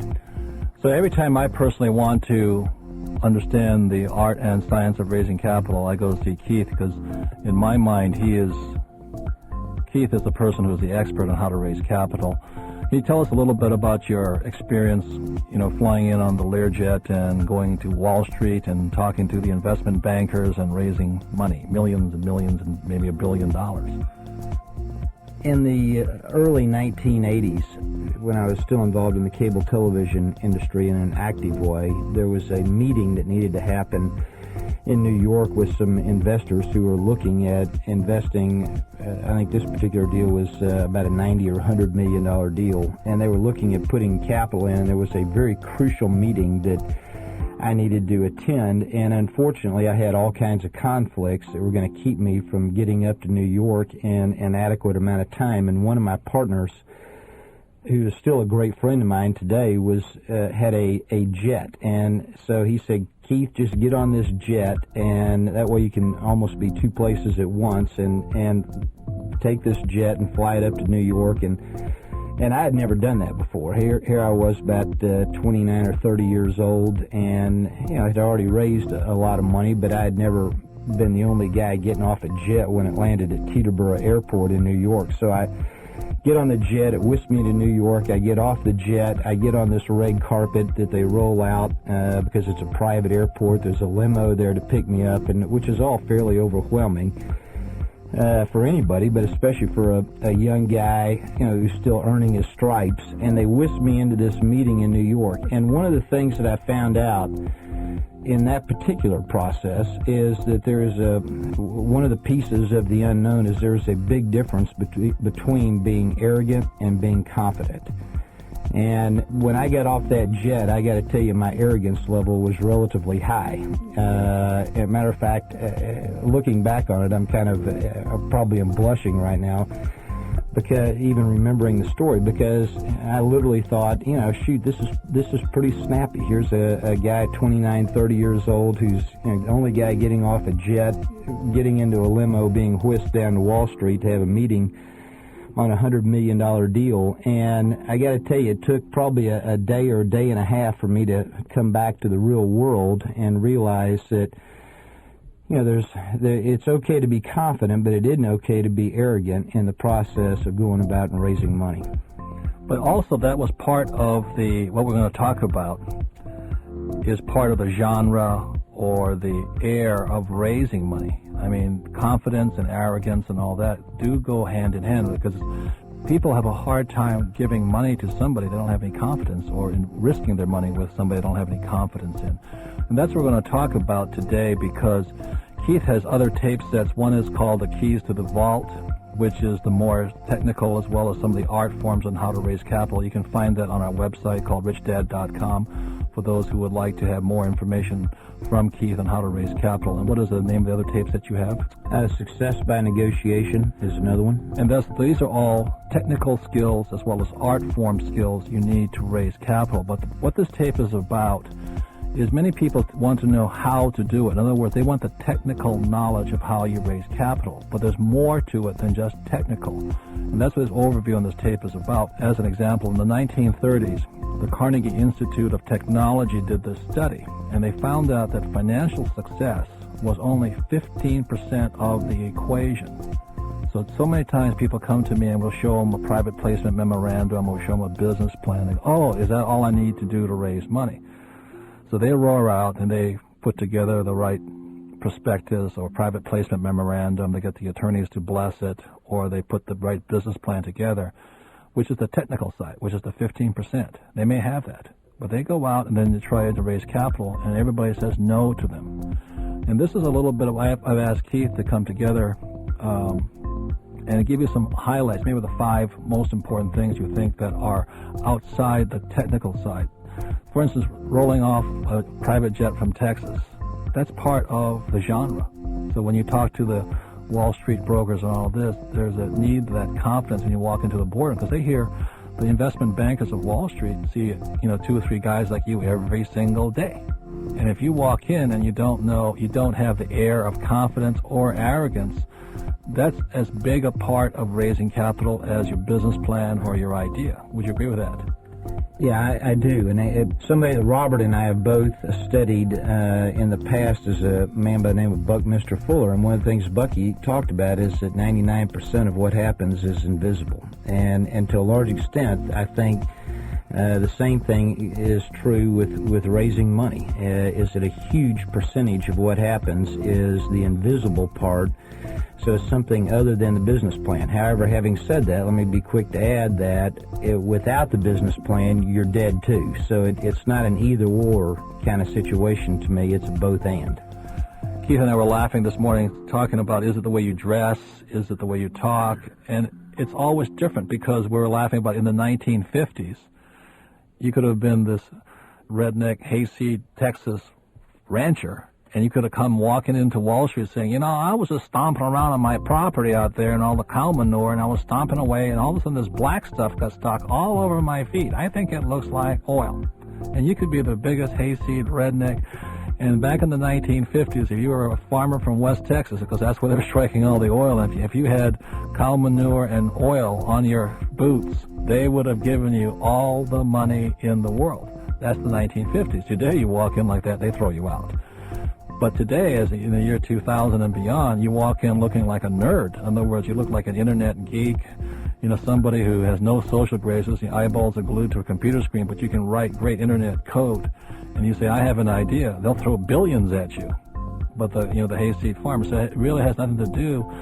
So every time I personally want to understand the art and science of raising capital, I go to see Keith, because in my mind Keith is the person who is the expert on how to raise capital. Can you tell us a little bit about your experience, flying in on the Learjet and going to Wall Street and talking to the investment bankers and raising money, millions and millions and maybe $1 billion? In the early 1980s, when I was still involved in the cable television industry in an active way, there was a meeting that needed to happen in New York with some investors who were looking at investing. I think this particular deal was about a $90 or $100 million deal, and they were looking at putting capital in. There was a very crucial meeting that I needed to attend, and unfortunately I had all kinds of conflicts that were going to keep me from getting up to New York in an adequate amount of time. And one of my partners, who is still a great friend of mine today, had a jet, and so he said, "Keith, just get on this jet, and that way you can almost be two places at once, and take this jet and fly it up to New York." And I had never done that before. Here I was, about 29 or 30 years old, and I had already raised a lot of money, but I had never been the only guy getting off a jet when it landed at Teterboro Airport in New York. So I get on the jet, it whisks me to New York, I get off the jet, I get on this red carpet that they roll out because it's a private airport. There's a limo there to pick me up, and which is all fairly overwhelming for anybody, but especially for a young guy, who's still earning his stripes. And they whisked me into this meeting in New York. And one of the things that I found out in that particular process is that there is one of the pieces of the unknown is there's a big difference between being arrogant and being confident. And when I got off that jet, I got to tell you, my arrogance level was relatively high. As a matter of fact, looking back on it, I'm probably blushing right now, because even remembering the story, because I literally thought, shoot, this is pretty snappy. Here's a guy 29, 30 years old who's the only guy getting off a jet, getting into a limo, being whisked down to Wall Street to have a meeting on a $100 million deal. And I got to tell you, it took probably a day or a day and a half for me to come back to the real world and realize that it's okay to be confident, but it isn't okay to be arrogant in the process of going about and raising money. But also that was part of what we're going to talk about is part of the genre or the air of raising money. I mean, confidence and arrogance and all that do go hand in hand, because people have a hard time giving money to somebody they don't have any confidence, or in risking their money with somebody they don't have any confidence in. And that's what we're going to talk about today, because Keith has other tape sets. One is called The Keys to the Vault, which is the more technical, as well as some of the art forms on how to raise capital. You can find that on our website called richdad.com for those who would like to have more information from Keith on how to raise capital. And what is the name of the other tapes that you have? Success by Negotiation is another one. And these are all technical skills as well as art form skills you need to raise capital. But what this tape is about is many people want to know how to do it. In other words, they want the technical knowledge of how you raise capital. But there's more to it than just technical. And that's what this overview on this tape is about. As an example, in the 1930s, the Carnegie Institute of Technology did this study, and they found out that financial success was only 15% of the equation. So many times people come to me and we'll show them a private placement memorandum, or we'll show them a business plan. They go, "Oh, is that all I need to do to raise money?" So they roar out and they put together the right prospectus or private placement memorandum. They get the attorneys to bless it, or they put the right business plan together, which is the technical side, which is the 15%. They may have that, but they go out and then they try to raise capital, and everybody says no to them. And this is a little bit of, I've asked Keith to come together and give you some highlights, maybe the 5 most important things you think that are outside the technical side. For instance, rolling off a private jet from Texas, that's part of the genre. So when you talk to the Wall Street brokers and all this, there's a need for that confidence when you walk into the boardroom, because they hear the investment bankers of Wall Street see 2 or 3 guys like you every single day. And if you walk in and you don't have the air of confidence or arrogance, that's as big a part of raising capital as your business plan or your idea. Would you agree with that? Yeah, I do. And somebody that Robert and I have both studied in the past is a man by the name of Buckminster Fuller. And one of the things Bucky talked about is that 99% of what happens is invisible. And to a large extent, I think the same thing is true with raising money, is that a huge percentage of what happens is the invisible part. So it's something other than the business plan. However, having said that, let me be quick to add that without the business plan, you're dead too. So it's not an either-or kind of situation to me. It's a both-and. Keith and I were laughing this morning talking about, is it the way you dress? Is it the way you talk? And it's always different, because we were laughing about in the 1950s, you could have been this redneck, hayseed Texas rancher, and you could have come walking into Wall Street saying, you know, I was just stomping around on my property out there and all the cow manure, and I was stomping away, and all of a sudden this black stuff got stuck all over my feet. I think it looks like oil. And you could be the biggest hayseed redneck. And back in the 1950s, if you were a farmer from West Texas, because that's where they were striking all the oil, if you had cow manure and oil on your boots, they would have given you all the money in the world. That's the 1950s. Today, you walk in like that, they throw you out. But today, as in the year 2000 and beyond, you walk in looking like a nerd. In other words, you look like an internet geek, you know, somebody who has no social graces. Your eyeballs are glued to a computer screen, but you can write great internet code. And you say, I have an idea. They'll throw billions at you. But the hayseed farmer. So it really has nothing to do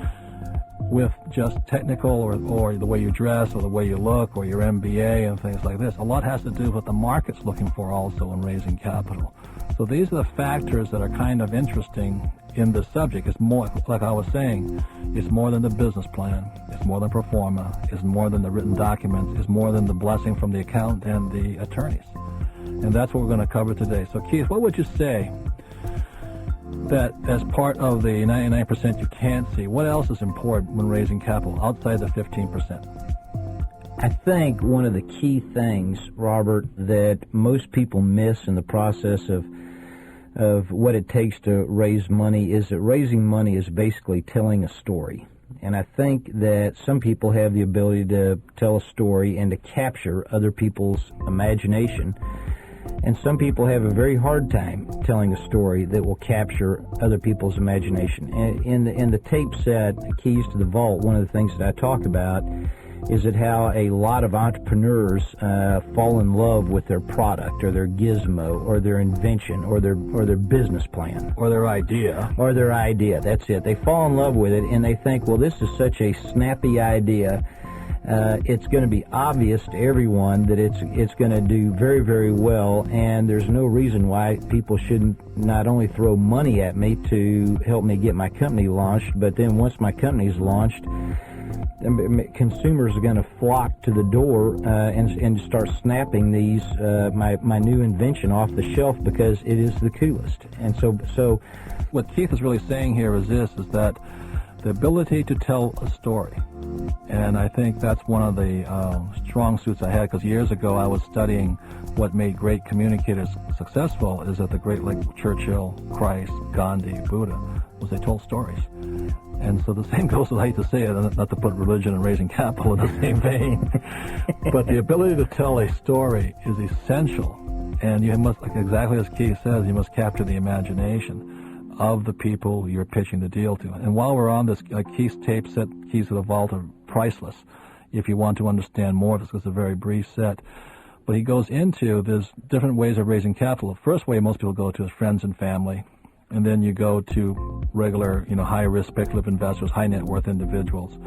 with just technical or the way you dress or the way you look or your MBA and things like this. A lot has to do with what the market's looking for also in raising capital. So these are the factors that are kind of interesting in this subject. It's more, like I was saying, it's more than the business plan. It's more than pro forma. It's more than the written documents. It's more than the blessing from the accountant and the attorneys. And that's what we're going to cover today. So Keith, what would you say that as part of the 99% you can't see, what else is important when raising capital outside the 15%? I think one of the key things, Robert, that most people miss in the process of what it takes to raise money is that raising money is basically telling a story. And I think that some people have the ability to tell a story and to capture other people's imagination. And some people have a very hard time telling a story that will capture other people's imagination. And in the tape set, Keys to the Vault, one of the things that I talk about is that how a lot of entrepreneurs fall in love with their product or their gizmo or their invention or their business plan. Or their idea. Or their idea, that's it. They fall in love with it and they think, well, this is such a snappy idea. It's going to be obvious to everyone that it's going to do very, very well, and there's no reason why people shouldn't not only throw money at me to help me get my company launched, but then once my company's launched, consumers are going to flock to the door and start snapping these my new invention off the shelf because it is the coolest. And so what Keith is really saying here is that the ability to tell a story. And I think that's one of the strong suits I had, because years ago I was studying what made great communicators successful is that the great, like Churchill, Christ, Gandhi, Buddha, was they told stories. And so the same goes, I hate to say it, not to put religion and raising capital in the same vein, but the ability to tell a story is essential. And you must, like exactly as Keith says, you must capture the imagination of the people you're pitching the deal to. And while we're on this, Keith's tape set, Keys to the Vault, are priceless if you want to understand more of this, because it's a very brief set. But he goes into, there's different ways of raising capital. The first way most people go to is friends and family. And then you go to regular, high-risk speculative investors, high-net-worth individuals.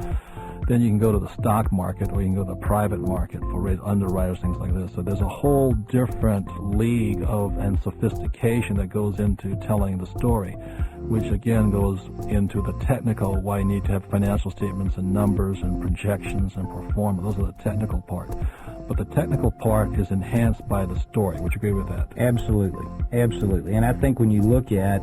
Then you can go to the stock market, or you can go to the private market for underwriters, things like this. So there's a whole different league and sophistication that goes into telling the story, which again goes into the technical, why you need to have financial statements and numbers and projections and performance. Those are the technical part. But the technical part is enhanced by the story. Would you agree with that? Absolutely. Absolutely. And I think when you look at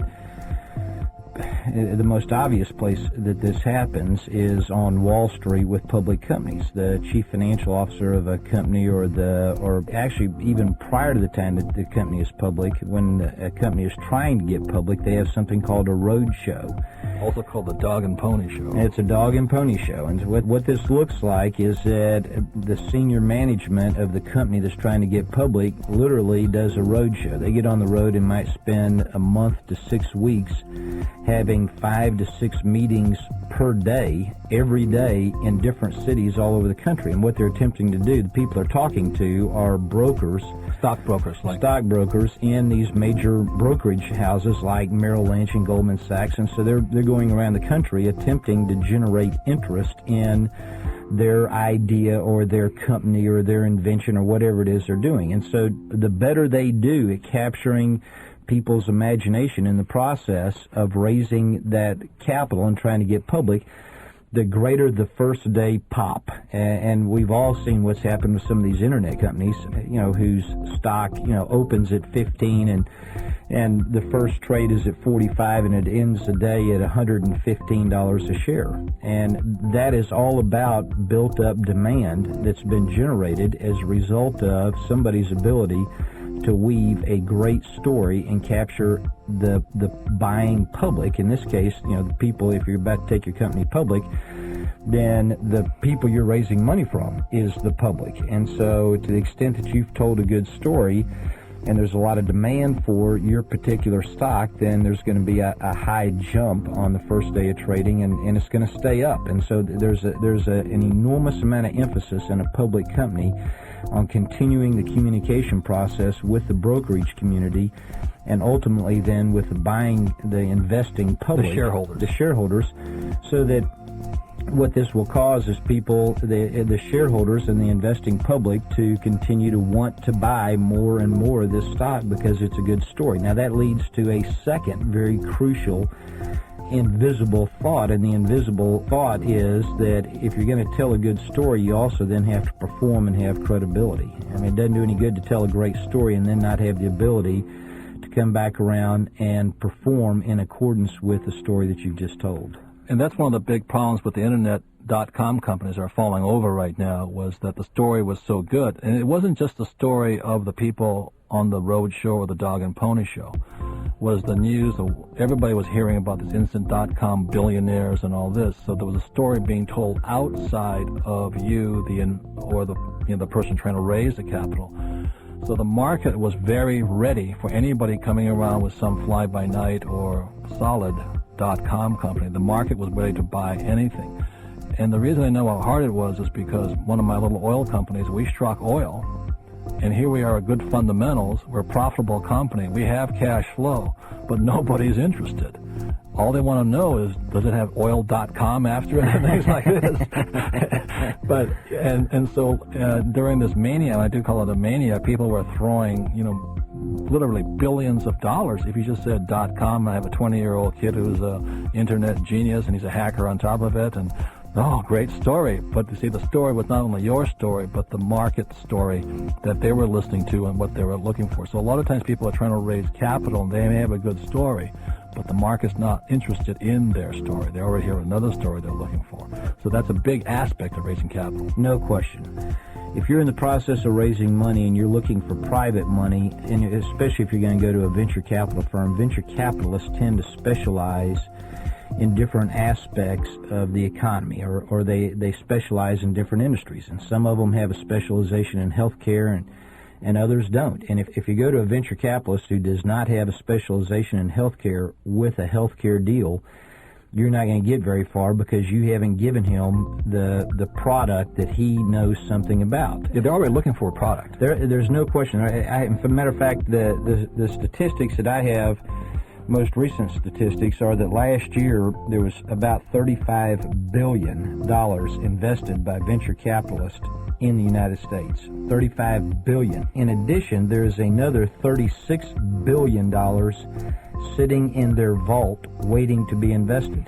the most obvious place that this happens is on Wall Street with public companies. The chief financial officer of a company, or actually even prior to the time that the company is public, when a company is trying to get public, they have something called a road show. Also called the dog and pony show. It's a dog and pony show. And what this looks like is that the senior management of the company that's trying to get public literally does a road show. They get on the road and might spend a month to 6 weeks having 5 to 6 meetings per day, every day, in different cities all over the country. And what they're attempting to do, the people they're talking to are brokers, Stockbrokers. stockbrokers in these major brokerage houses like Merrill Lynch and Goldman Sachs. And so they're going around the country attempting to generate interest in their idea or their company or their invention or whatever it is they're doing. And so the better they do at capturing people's imagination in the process of raising that capital and trying to get public, the greater the first day pop. And we've all seen what's happened with some of these internet companies, whose stock, opens at 15 and the first trade is at 45 and it ends the day at $115 a share. And that is all about built up demand that's been generated as a result of somebody's ability to weave a great story and capture the buying public. In this case, the people, if you're about to take your company public, then the people you're raising money from is the public. And so to the extent that you've told a good story and there's a lot of demand for your particular stock, then there's going to be a high jump on the first day of trading, and it's going to stay up. And so there's an enormous amount of emphasis in a public company on continuing the communication process with the brokerage community, and ultimately then with the investing public, the shareholders, so that what this will cause is people, the shareholders and the investing public, to continue to want to buy more and more of this stock because it's a good story. Now that leads to a second very crucial invisible thought, and the invisible thought is that if you're going to tell a good story, you also then have to perform and have credibility. I mean, it doesn't do any good to tell a great story and then not have the ability to come back around and perform in accordance with the story that you've just told. And that's one of the big problems with the internet.com companies that are falling over right now, was that the story was so good. And it wasn't just the story of the people on the road show or the dog and pony show. Was the news, everybody was hearing about this instant.com billionaires and all this. So there was a story being told outside of the person trying to raise the capital. So the market was very ready for anybody coming around with some fly-by-night or solid.com company. The market was ready to buy anything. And the reason I know how hard it was is because one of my little oil companies, we struck oil. And here we are at good fundamentals. We're a profitable company. We have cash flow, but nobody's interested. All they want to know is, does it have oil.com after it and things like this? But so during this mania, and I do call it a mania, people were throwing, literally billions of dollars. If you just said .com, I have a 20-year-old kid who's an internet genius and he's a hacker on top of it, and oh, great story. But you see, the story was not only your story, but the market story that they were listening to and what they were looking for. So a lot of times people are trying to raise capital and they may have a good story, but the market's not interested in their story. They already hear another story they're looking for. So that's a big aspect of raising capital. No question. If you're in the process of raising money and you're looking for private money, and especially if you're going to go to a venture capital firm, venture capitalists tend to specialize in different aspects of the economy, or they specialize in different industries. And some of them have a specialization in healthcare and others don't. And if you go to a venture capitalist who does not have a specialization in healthcare with a healthcare deal, you're not going to get very far because you haven't given him the product that he knows something about. Yeah, they're already looking for a product. There's no question. As a matter of fact, the statistics that I have, most recent statistics, are that last year there was about $35 billion invested by venture capitalists in the United States. $35 billion. In addition, there is another $36 billion sitting in their vault waiting to be invested.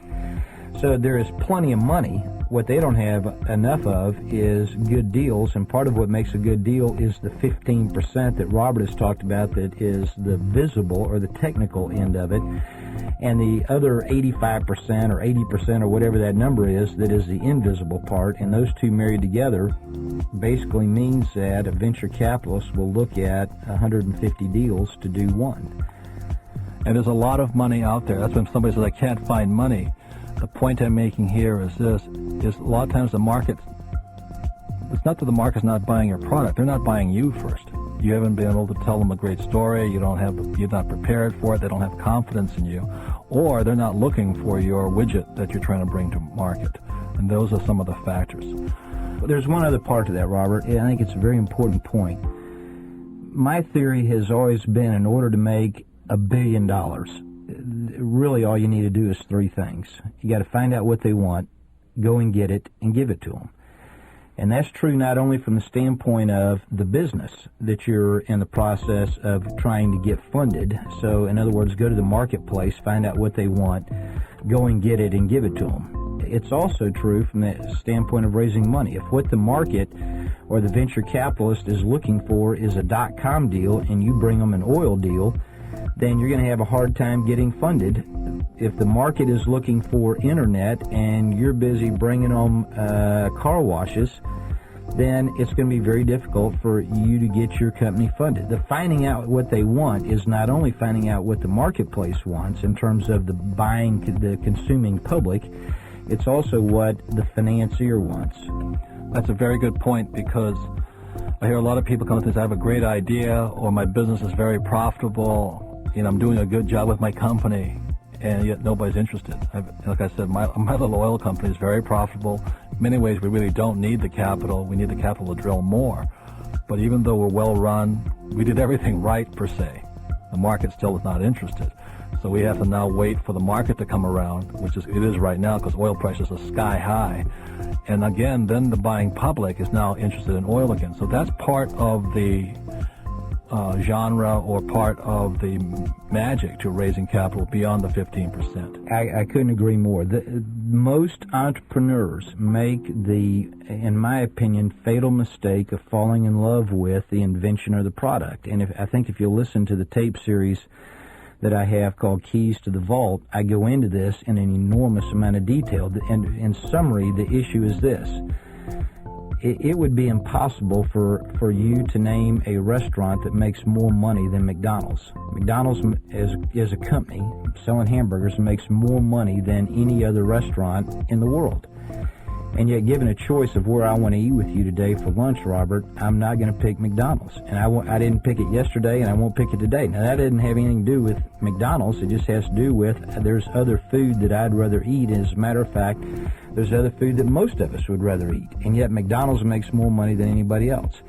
So there is plenty of money. What they don't have enough of is good deals, and part of what makes a good deal is the 15% that Robert has talked about that is the visible or the technical end of it, and the other 85% or 80% or whatever that number is that is the invisible part, and those two married together basically means that a venture capitalist will look at 150 deals to do one. And there's a lot of money out there. That's when somebody says, I can't find money. the point I'm making here is this, is a lot of times the market, it's not that the market's not buying your product, they're not buying you first. You haven't been able to tell them a great story, you're not prepared for it, they don't have confidence in you, or they're not looking for your widget that you're trying to bring to market. And those are some of the factors. There's one other part to that, Robert. I think it's a very important point. My theory has always been, in order to make $1 billion, really all you need to do is three things. You got to find out what they want, go and get it, and give it to them. And that's true not only from the standpoint of the business that you're in the process of trying to get funded. So, in other words, go to the marketplace, find out what they want, go and get it, and give it to them. It's also true from the standpoint of raising money. If what the market or the venture capitalist is looking for is a .com deal and you bring them an oil deal, then you're going to have a hard time getting funded. If the market is looking for internet and you're busy bringing them car washes, then it's going to be very difficult for you to get your company funded. The finding out what they want is not only finding out what the marketplace wants in terms of the consuming public, it's also what the financier wants. That's a very good point, because I hear a lot of people come and say, I have a great idea, or my business is very profitable, I'm doing a good job with my company, and yet nobody's interested. Like I said, my little oil company is very profitable. In many ways, we really don't need the capital. We need the capital to drill more. But even though we're well run, we did everything right, per se. The market still is not interested. So we have to now wait for the market to come around, which it is right now, because oil prices are sky high. And again, then the buying public is now interested in oil again. So that's part of the genre, or part of the magic to raising capital beyond the 15%. I couldn't agree more. Most entrepreneurs make the, in my opinion, fatal mistake of falling in love with the invention or the product. And I think if you listen to the tape series that I have called Keys to the Vault, I go into this in an enormous amount of detail. And in summary, the issue is this. It would be impossible for you to name a restaurant that makes more money than McDonald's. McDonald's is a company selling hamburgers and makes more money than any other restaurant in the world. And yet, given a choice of where I want to eat with you today for lunch, Robert, I'm not going to pick McDonald's. And I didn't pick it yesterday, and I won't pick it today. Now, that didn't have anything to do with McDonald's. It just has to do with there's other food that I'd rather eat. As a matter of fact, there's other food that most of us would rather eat. And yet, McDonald's makes more money than anybody else.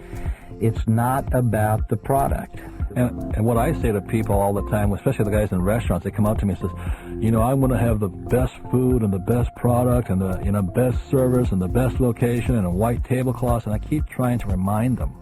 It's not about the product. And what I say to people all the time, especially the guys in restaurants, they come up to me and says, I'm going to have the best food and the best product and the best service and the best location and a white tablecloth. And I keep trying to remind them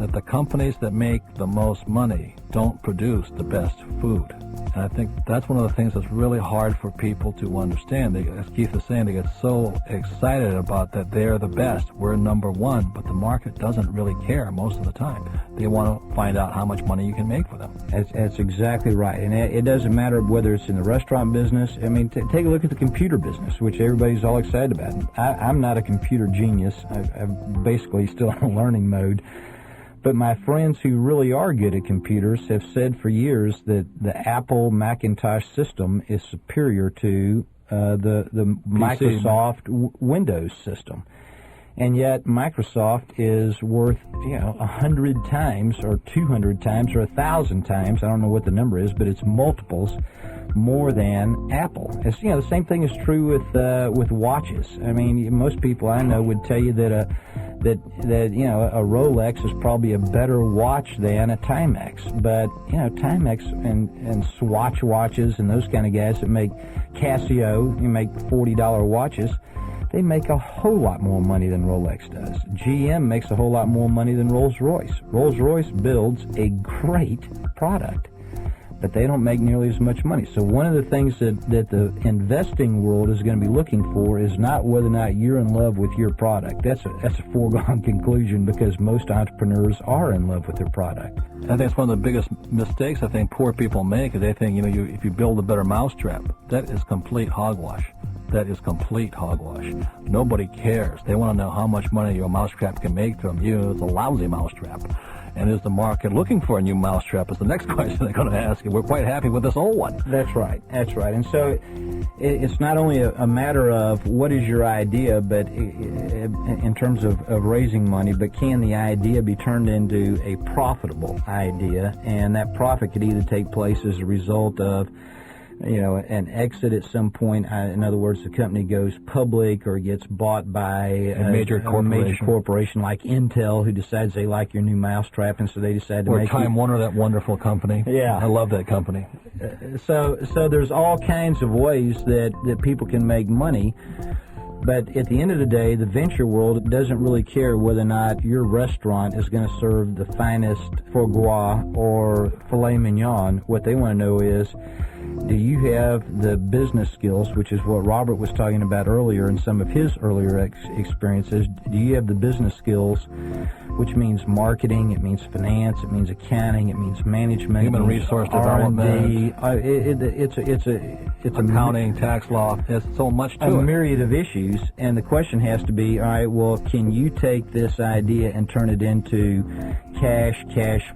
that the companies that make the most money don't produce the best food. And I think that's one of the things that's really hard for people to understand. As Keith is saying, they get so excited about that they're the best, we're number one, but the market doesn't really care most of the time. They want to find out how much money you can make for them. That's exactly right. And it doesn't matter whether it's in the restaurant business. I mean, take a look at the computer business, which everybody's all excited about. I'm not a computer genius. I'm basically still in learning mode. But my friends who really are good at computers have said for years that the Apple Macintosh system is superior to the Microsoft Windows system. And yet Microsoft is worth, 100 times or 200 times or 1,000 times, I don't know what the number is, but it's multiples more than Apple. It's, the same thing is true with watches. I mean, most people I know would tell you that a Rolex is probably a better watch than a Timex. But, Timex and Swatch watches and those kind of guys that make Casio, you make $40 watches, they make a whole lot more money than Rolex does. GM makes a whole lot more money than Rolls-Royce. Rolls-Royce builds a great product, but they don't make nearly as much money. So one of the things that the investing world is going to be looking for is not whether or not you're in love with your product. That's a foregone conclusion, because most entrepreneurs are in love with their product. I think it's one of the biggest mistakes I think poor people make is they think, if you build a better mousetrap, that is complete hogwash. That is complete hogwash. Nobody cares. They want to know how much money your mousetrap can make from you. It's a lousy mousetrap. And is the market looking for a new mousetrap is the next question they're going to ask you. We're quite happy with this old one. That's right. That's right. And so it's not only a matter of what is your idea, but in terms of raising money, but can the idea be turned into a profitable idea? And that profit could either take place as a result of an exit at some point. In other words, the company goes public or gets bought by a major corporation like Intel, who decides they like your new mousetrap, and so they decide to make Time Warner, that wonderful company. Yeah. I love that company. So there's all kinds of ways that people can make money. But at the end of the day, the venture world doesn't really care whether or not your restaurant is going to serve the finest foie gras or filet mignon. What they want to know is, do you have the business skills, which is what Robert was talking about earlier in some of his earlier experiences. Do you have the business skills, which means marketing, it means finance, it means accounting, it means management, human resource development, it's accounting, tax law. There's so much to it. A myriad of issues, and the question has to be, all right, well, can you take this idea and turn it into cash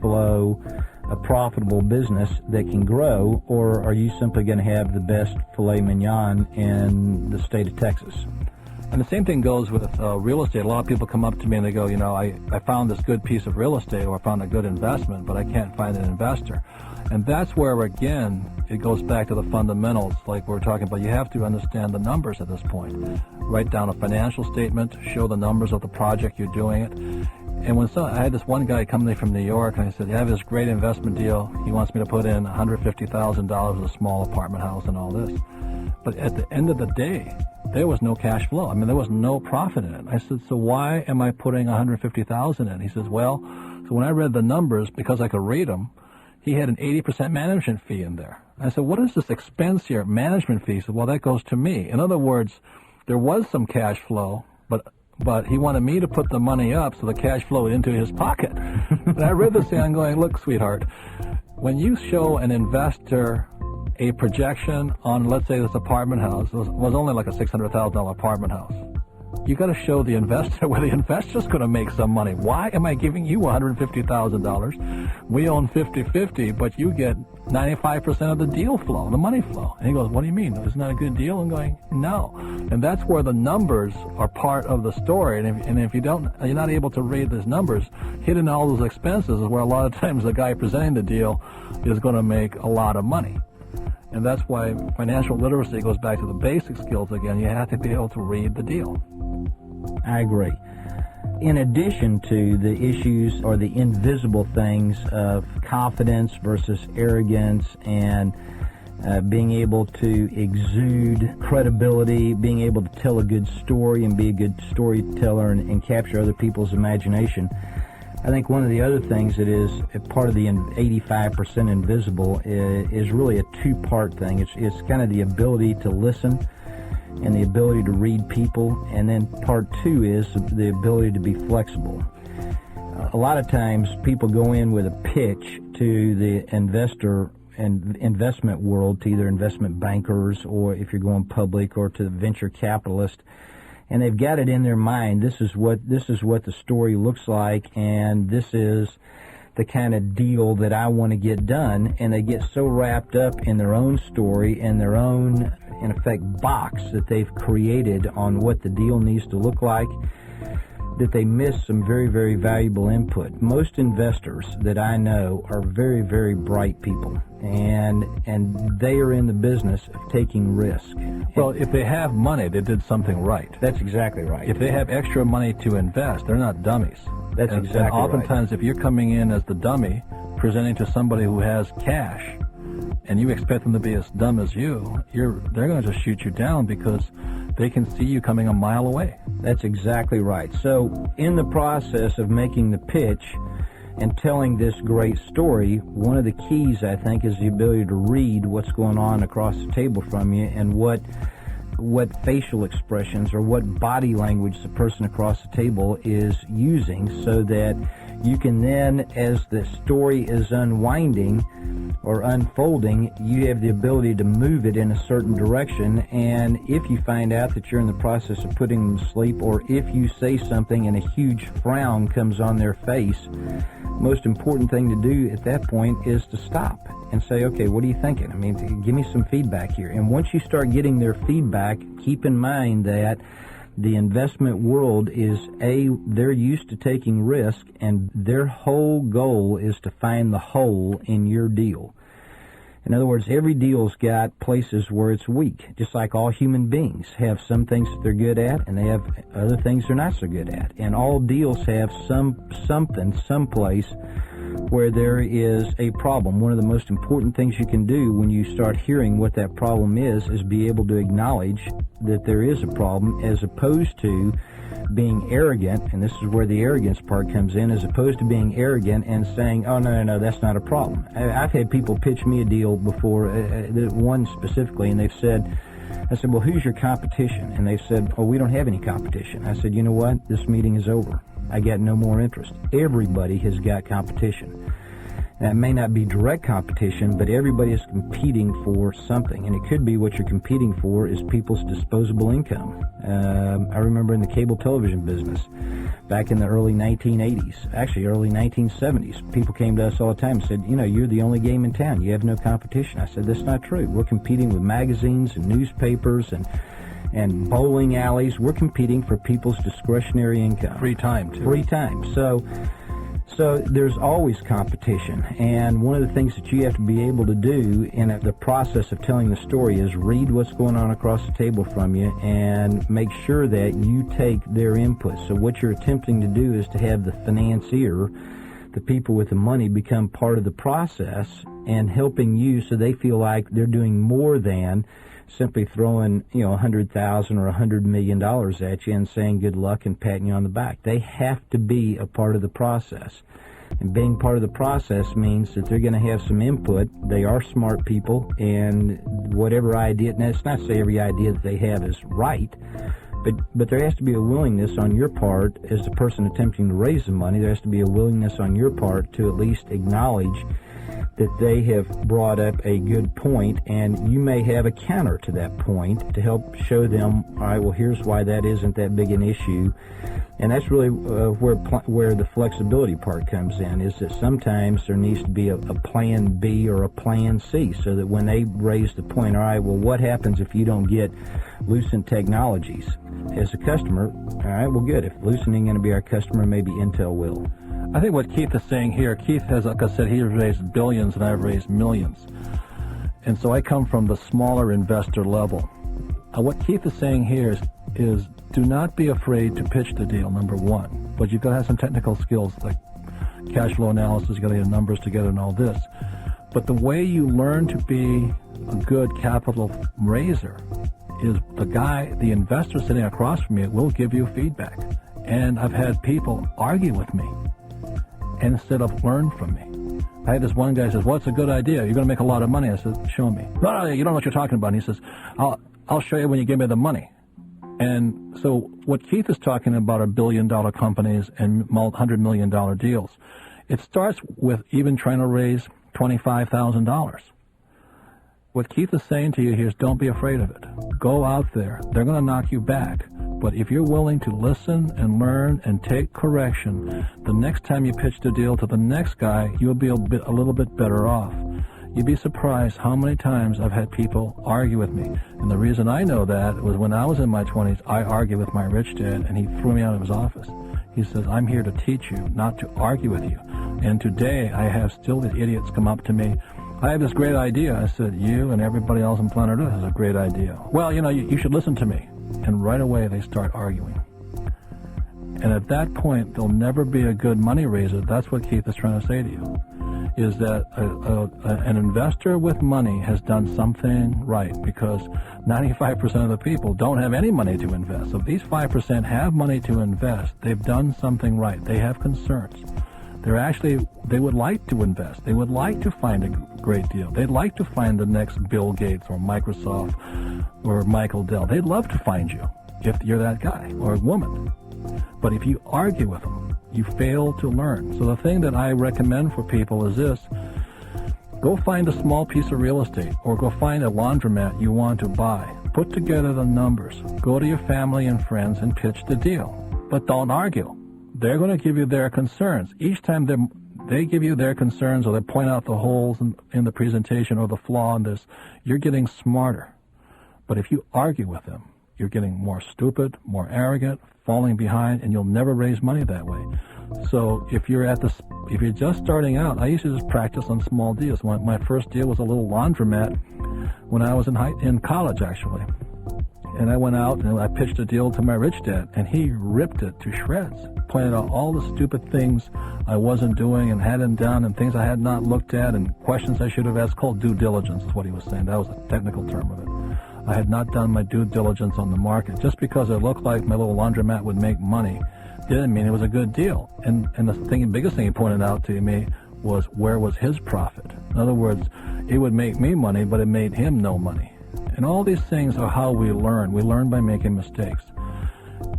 flow, a profitable business that can grow, or are you simply going to have the best filet mignon in the state of Texas? And the same thing goes with real estate. A lot of people come up to me and they go, I found this good piece of real estate, or I found a good investment, but I can't find an investor. And that's where, again, it goes back to the fundamentals, like we're talking about. You have to understand the numbers at this point. Write down a financial statement, show the numbers of the project you're doing it. And I had this one guy come to me from New York, and I said, you have this great investment deal. He wants me to put in $150,000 in a small apartment house and all this. But at the end of the day, there was no cash flow. I mean, there was no profit in it. I said, so why am I putting $150,000 in? He says, well, so when I read the numbers, because I could read them, he had an 80% management fee in there. I said, what is this expense here, management fee? He said, well, that goes to me. In other words, there was some cash flow, but he wanted me to put the money up so the cash flowed into his pocket. And I read this thing, I'm going, look, sweetheart, when you show an investor a projection on, let's say, this apartment house, was only like a $600,000 apartment house, you got to show the investor where the investor's going to make some money. Why am I giving you $150,000? We own 50-50, but you get 95% of the deal flow, the money flow. And he goes, what do you mean? Isn't that a good deal? I'm going, no. And that's where the numbers are part of the story. And if you're not able to read those numbers, hidden all those expenses is where a lot of times the guy presenting the deal is going to make a lot of money. And that's why financial literacy goes back to the basic skills again. You have to be able to read the deal. I agree. In addition to the issues or the invisible things of confidence versus arrogance and being able to exude credibility, being able to tell a good story and be a good storyteller and capture other people's imagination, I think one of the other things that is part of the 85% invisible is really a two-part thing. It's kind of the ability to listen and the ability to read people, and then part two is the ability to be flexible. A lot of times people go in with a pitch to the investor and investment world, to either investment bankers or if you're going public or to the venture capitalist, and they've got it in their mind, this is what the story looks like, and this is the kind of deal that I want to get done, and they get so wrapped up in their own story and their own, in effect, box that they've created on what the deal needs to look like, that they miss some very, very valuable input. Most investors that I know are very, very bright people, and they are in the business of taking risk. Well, if they have money, they did something right. That's exactly right. If they have extra money to invest, they're not dummies. That's exactly right. And oftentimes, right. If you're coming in as the dummy, presenting to somebody who has cash, and you expect them to be as dumb as you, they're going to just shoot you down because they can see you coming a mile away. That's exactly right. So in the process of making the pitch and telling this great story, one of the keys, I think, is the ability to read what's going on across the table from you and what facial expressions or what body language the person across the table is using, so that You can then, as the story is unwinding or unfolding, you have the ability to move it in a certain direction. And if you find out that you're in the process of putting them to sleep, or if you say something and a huge frown comes on their face, most important thing to do at that point is to stop and say, okay, what are you thinking? I mean, give me some feedback here. And once you start getting their feedback, keep in mind that the investment world is they're used to taking risk, and their whole goal is to find the hole in your deal. In other words, every deal's got places where it's weak, just like all human beings have some things that they're good at, and they have other things they're not so good at. And all deals have some place where there is a problem. One of the most important things you can do when you start hearing what that problem is be able to acknowledge that there is a problem, as opposed to being arrogant, and this is where the arrogance part comes in, as opposed to being arrogant and saying, oh, no, that's not a problem. I've had people pitch me a deal before, one specifically, and they've said, I said, well, who's your competition? And they've said, oh, we don't have any competition. I said, you know what? This meeting is over. I got no more interest. Everybody has got competition. That may not be direct competition, but everybody is competing for something. And it could be what you're competing for is people's disposable income. I remember in the cable television business, back in the early 1980s, actually early 1970s, people came to us all the time and said, you know, you're the only game in town. You have no competition. I said, that's not true. We're competing with magazines and newspapers and bowling alleys. We're competing for people's discretionary income. Free time, too. Free time. So there's always competition, and one of the things that you have to be able to do in the process of telling the story is read what's going on across the table from you and make sure that you take their input. So what you're attempting to do is to have the financier, the people with the money, become part of the process and helping you, so they feel like they're doing more than simply throwing, you know, $100,000 or $100 million at you and saying good luck and patting you on the back. They have to be a part of the process. And being part of the process means that they're going to have some input. They are smart people, and whatever idea, now it's not to say every idea that they have is right, but there has to be a willingness on your part as the person attempting to raise the money. There has to be a willingness on your part to at least acknowledge that they have brought up a good point, and you may have a counter to that point to help show them, all right, well, here's why that isn't that big an issue. And that's really where the flexibility part comes in, is that sometimes there needs to be a plan B or a plan C, so that when they raise the point, all right, well, what happens if you don't get Lucent Technologies as a customer? All right, well, good. If Lucent ain't going to be our customer, maybe Intel will. I think what Keith is saying here, Keith has, like I said, he's raised billions and I've raised millions. And so I come from the smaller investor level. What Keith is saying here is do not be afraid to pitch the deal, number one. But you've got to have some technical skills like cash flow analysis, you've got to get numbers together and all this. But the way you learn to be a good capital raiser is the investor sitting across from you will give you feedback. And I've had people argue with me instead of learn from me. I had this one guy says, what's a good idea? You're going to make a lot of money. I said, show me. No, you don't know what you're talking about. And he says, I'll show you when you give me the money. And so what Keith is talking about are billion-dollar companies and $100 million deals. It starts with even trying to raise $25,000. What Keith is saying to you here is don't be afraid of it. Go out there. They're going to knock you back. But if you're willing to listen and learn and take correction, the next time you pitch the deal to the next guy, you'll be a little bit better off. You'd be surprised how many times I've had people argue with me. And the reason I know that was when I was in my 20s, I argued with my rich dad, and he threw me out of his office. He says, I'm here to teach you, not to argue with you. And today, I have still the idiots come up to me. I have this great idea. I said, you and everybody else on planet Earth has a great idea. Well, you should listen to me. And right away, they start arguing. And at that point, they'll never be a good money raiser. That's what Keith is trying to say to you, is that an investor with money has done something right, because 95% of the people don't have any money to invest. So if these 5% have money to invest, they've done something right. They have concerns. They would like to invest. They would like to find a great deal. They'd like to find the next Bill Gates or Microsoft or Michael Dell. They'd love to find you if you're that guy or woman. But if you argue with them You fail to learn. So the thing that I recommend for people is this. Go find a small piece of real estate or go find a laundromat you want to buy. Put together the numbers. Go to your family and friends and pitch the deal. But don't argue. They're going to give you their concerns. Each time they give you their concerns or they point out the holes in the presentation or the flaw in this, you're getting smarter. But if you argue with them, you're getting more stupid, more arrogant, falling behind, and you'll never raise money that way. So if you're just starting out, I used to just practice on small deals. My first deal was a little laundromat when I was in college, actually. And I went out and I pitched a deal to my rich dad, and he ripped it to shreds, pointed out all the stupid things I wasn't doing and hadn't done and things I had not looked at and questions I should have asked, called due diligence is what he was saying. That was a technical term of it. I had not done my due diligence on the market. Just because it looked like my little laundromat would make money didn't mean it was a good deal. And the biggest thing he pointed out to me was where was his profit. In other words, it would make me money, but it made him no money. And all these things are how we learn. We learn by making mistakes.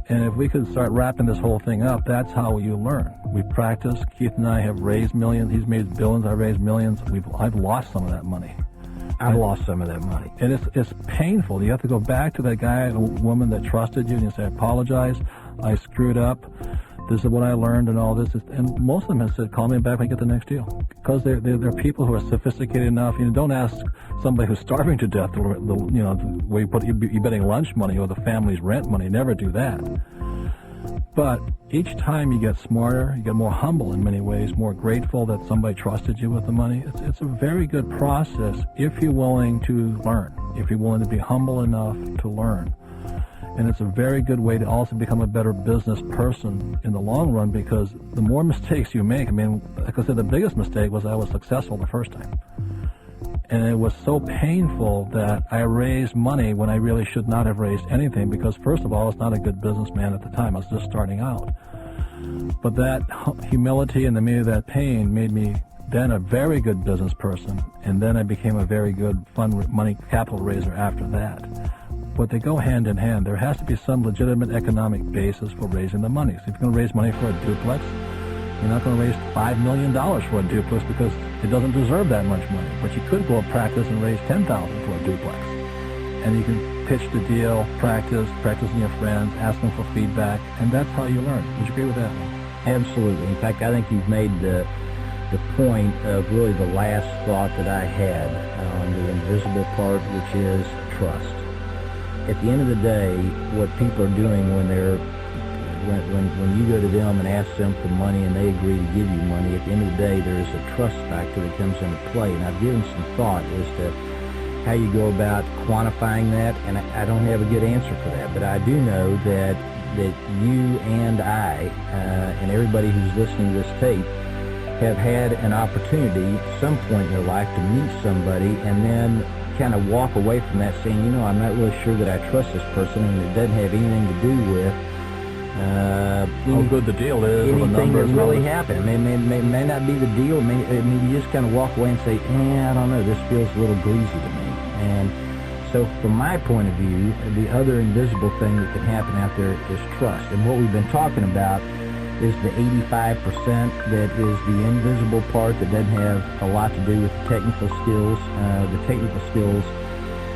And if we could start wrapping this whole thing up, that's how you learn. We practice. Keith and I have raised millions. He's made billions. I've raised millions. I've lost some of that money. I've lost some of that money. And it's painful. You have to go back to that guy or woman that trusted you and you say, I apologize. I screwed up. This is what I learned and all this. And most of them have said, call me back when I get the next deal. Because they're people who are sophisticated enough. Don't ask somebody who's starving to death, where you're betting lunch money or the family's rent money. Never do that. But each time you get smarter, you get more humble in many ways, more grateful that somebody trusted you with the money. It's a very good process if you're willing to learn, if you're willing to be humble enough to learn. And it's a very good way to also become a better business person in the long run, because the more mistakes you make, like I said, the biggest mistake was I was successful the first time. And it was so painful that I raised money when I really should not have raised anything, because first of all, I was not a good businessman at the time. I was just starting out. But that humility and maybe that pain made me then a very good business person, and then I became a very good money capital raiser after that. But they go hand in hand. There has to be some legitimate economic basis for raising the money. So if you're going to raise money for a duplex, you're not going to raise $5 million for a duplex because it doesn't deserve that much money. But you could go and practice and raise $10,000 for a duplex. And you can pitch the deal, practicing your friends, ask them for feedback, and that's how you learn. Would you agree with that one? Absolutely. In fact, I think you've made the point of really the last thought that I had on the invisible part, which is trust. At the end of the day, what people are doing when you go to them and ask them for money and they agree to give you money, at the end of the day, there is a trust factor that comes into play. And I've given some thought as to how you go about quantifying that, and I don't have a good answer for that. But I do know that you and I, and everybody who's listening to this tape, have had an opportunity at some point in their life to meet somebody and then kind of walk away from that saying, I'm not really sure that I trust this person, and it doesn't have anything to do with how good the deal is, or the anything that numbers really happened. It may not be the deal. Maybe you just kind of walk away and say, I don't know, this feels a little greasy to me. And so from my point of view, the other invisible thing that can happen out there is trust. And what we've been talking about is the 85% that is the invisible part that doesn't have a lot to do with the technical skills. The technical skills,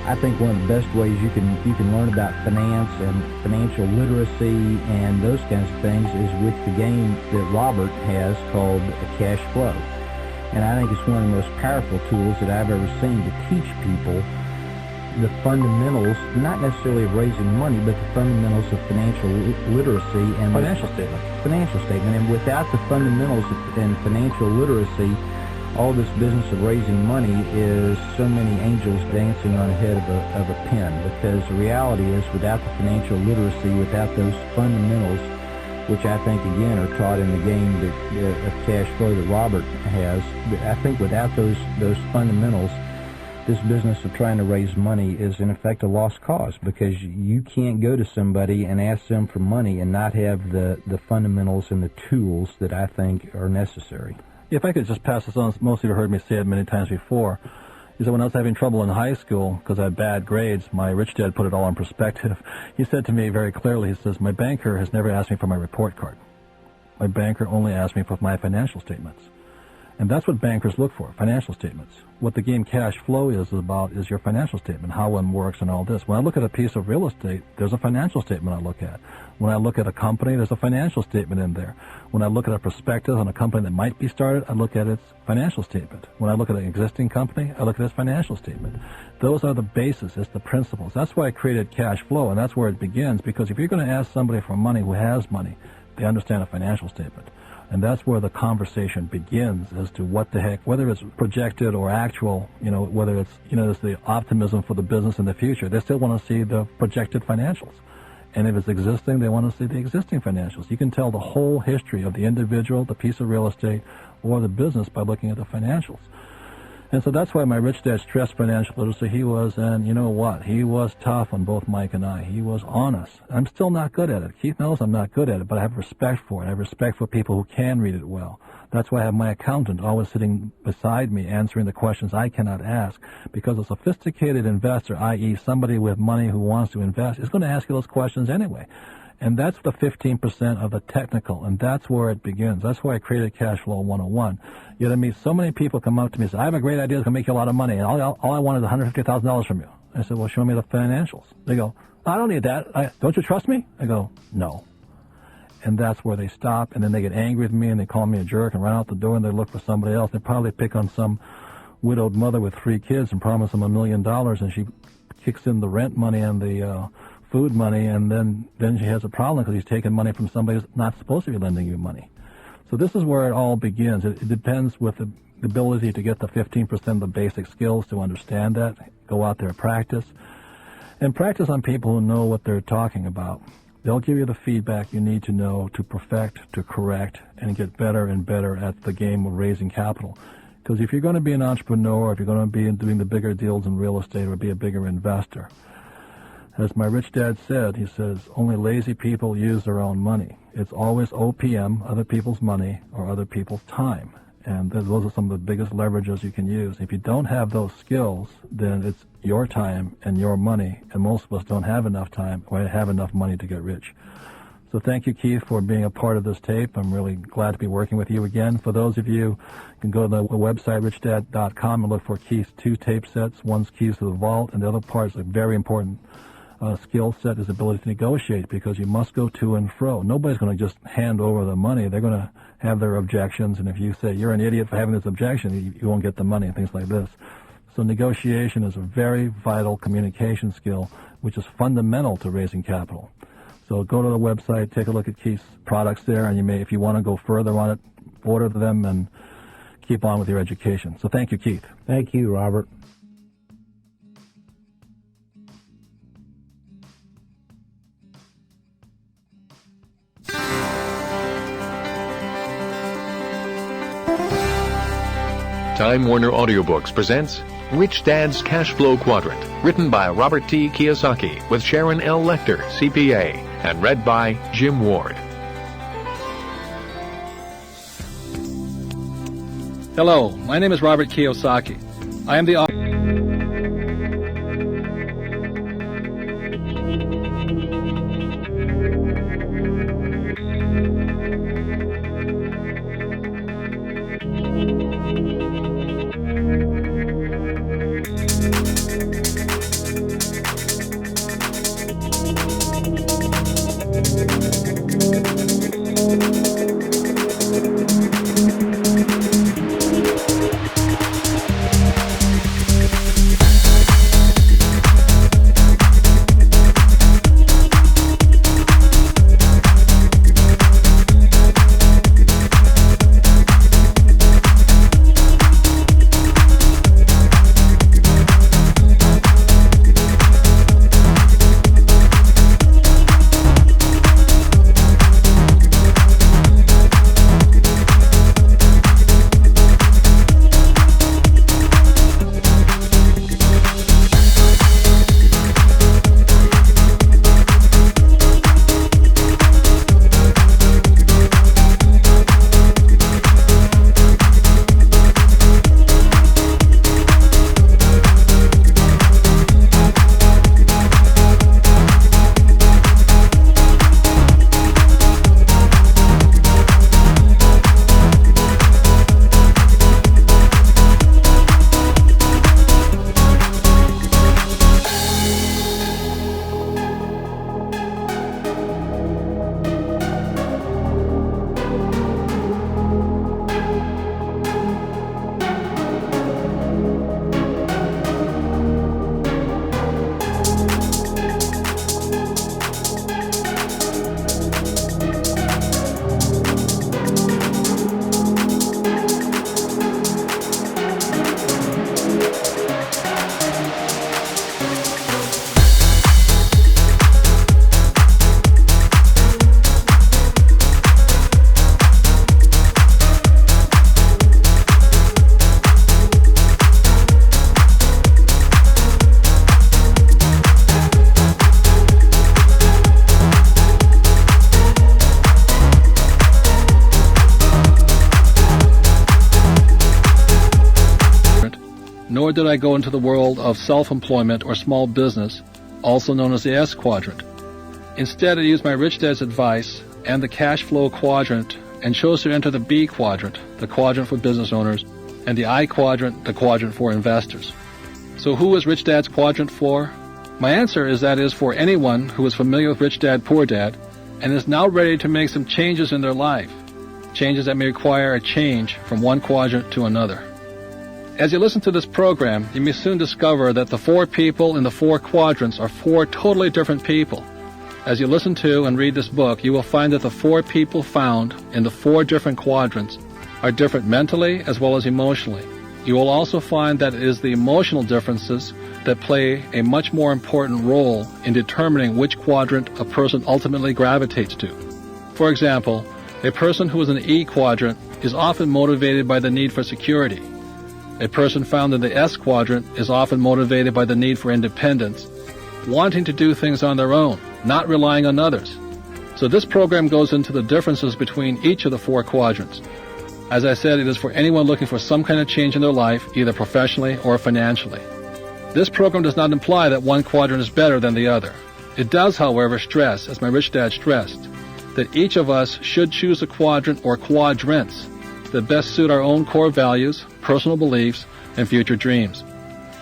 I think one of the best ways you can learn about finance and financial literacy and those kinds of things is with the game that Robert has called Cash Flow. And I think it's one of the most powerful tools that I've ever seen to teach people the fundamentals, not necessarily of raising money, but the fundamentals of financial literacy and Financial statement. And without the fundamentals and financial literacy, all this business of raising money is so many angels dancing on the head of a pin. Because the reality is, without the financial literacy, without those fundamentals, which I think again are taught in the game of cash flow that Robert has, I think without those fundamentals, this business of trying to raise money is in effect a lost cause, because you can't go to somebody and ask them for money and not have the fundamentals and the tools that I think are necessary. If I could just pass this on, most of you have heard me say it many times before, is that when I was having trouble in high school because I had bad grades, my rich dad put it all in perspective. He said to me very clearly, he says, my banker has never asked me for my report card. my banker only asked me for my financial statements. And that's what bankers look for, financial statements. What the game cash flow is about is your financial statement, how one works and all this. When I look at a piece of real estate, there's a financial statement I look at. When I look at a company, there's a financial statement in there. When I look at a prospectus on a company that might be started, I look at its financial statement. When I look at an existing company, I look at its financial statement. Those are the basis, it's the principles. That's why I created cash flow, and that's where it begins, because if you're going to ask somebody for money who has money, they understand a financial statement. And that's where the conversation begins as to what the heck, whether it's projected or actual, whether it's, it's the optimism for the business in the future. They still want to see the projected financials. And if it's existing, they want to see the existing financials. You can tell the whole history of the individual, the piece of real estate, or the business by looking at the financials. And so that's why my rich dad stressed financial literacy. He was, and you know what? He was tough on both Mike and I. He was honest. I'm still not good at it. Keith knows I'm not good at it, but I have respect for it. I have respect for people who can read it well. That's why I have my accountant always sitting beside me answering the questions I cannot ask, because a sophisticated investor, i.e. somebody with money who wants to invest, is going to ask you those questions anyway. And that's the 15% of the technical, and that's where it begins. That's why I created Cash Flow 101. You're going to meet so many people come up to me and say, I have a great idea that's going to make you a lot of money, and all I want is $150,000 from you. I said, well, show me the financials. They go, I don't need that. Don't you trust me? I go, no. And that's where they stop, and then they get angry with me, and they call me a jerk and run out the door, and they look for somebody else. They probably pick on some widowed mother with 3 kids and promise them $1 million, and she kicks in the rent money and the food money, and then she has a problem because he's taking money from somebody who's not supposed to be lending you money. So this is where it all begins. It depends with the ability to get the 15% of the basic skills to understand that, go out there, practice, and practice on people who know what they're talking about. They'll give you the feedback you need to know to perfect, to correct, and get better and better at the game of raising capital. Because if you're going to be an entrepreneur, if you're going to be doing the bigger deals in real estate or be a bigger investor, as my rich dad said, he says, only lazy people use their own money. It's always OPM, other people's money, or other people's time. And those are some of the biggest leverages you can use. If you don't have those skills, then it's your time and your money, and most of us don't have enough time or have enough money to get rich. So thank you, Keith, for being a part of this tape. I'm really glad to be working with you again. For those of you, you can go to the website, richdad.com, and look for Keith's 2 tape sets. One's Keys to the Vault, and the other part is a very important skill set is ability to negotiate, because you must go to and fro. Nobody's going to just hand over the money. They're going to have their objections, and if you say you're an idiot for having this objection, you won't get the money and things like this. So negotiation is a very vital communication skill, which is fundamental to raising capital. So go to the website, take a look at Keith's products there, and you may, if you want to go further on it, order them and keep on with your education. So thank you, Keith. Thank you, Robert. Time Warner Audiobooks presents Rich Dad's Cash Flow Quadrant, written by Robert T. Kiyosaki with Sharon L. Lecter, CPA, and read by Jim Ward. Hello, my name is Robert Kiyosaki. I am the author. nor did I go into the world of self-employment or small business, also known as the S quadrant. Instead, I used my rich dad's advice and the cash flow quadrant and chose to enter the B quadrant, the quadrant for business owners, and the I quadrant, the quadrant for investors. So who is Rich Dad's quadrant for? My answer is that it is for anyone who is familiar with Rich Dad, Poor Dad and is now ready to make some changes in their life, changes that may require a change from one quadrant to another. As you listen to this program, you may soon discover that the four people in the four quadrants are four totally different people. As you listen to and read this book, you will find that the four people found in the four different quadrants are different mentally as well as emotionally. You will also find that it is the emotional differences that play a much more important role in determining which quadrant a person ultimately gravitates to. For example, a person who is in the E quadrant is often motivated by the need for security. A person found in the S quadrant is often motivated by the need for independence, wanting to do things on their own, not relying on others. So this program goes into the differences between each of the four quadrants. As I said, it is for anyone looking for some kind of change in their life, either professionally or financially. This program does not imply that one quadrant is better than the other. It does, however, stress, as my rich dad stressed, that each of us should choose a quadrant or quadrants that best suit our own core values, personal beliefs, and future dreams.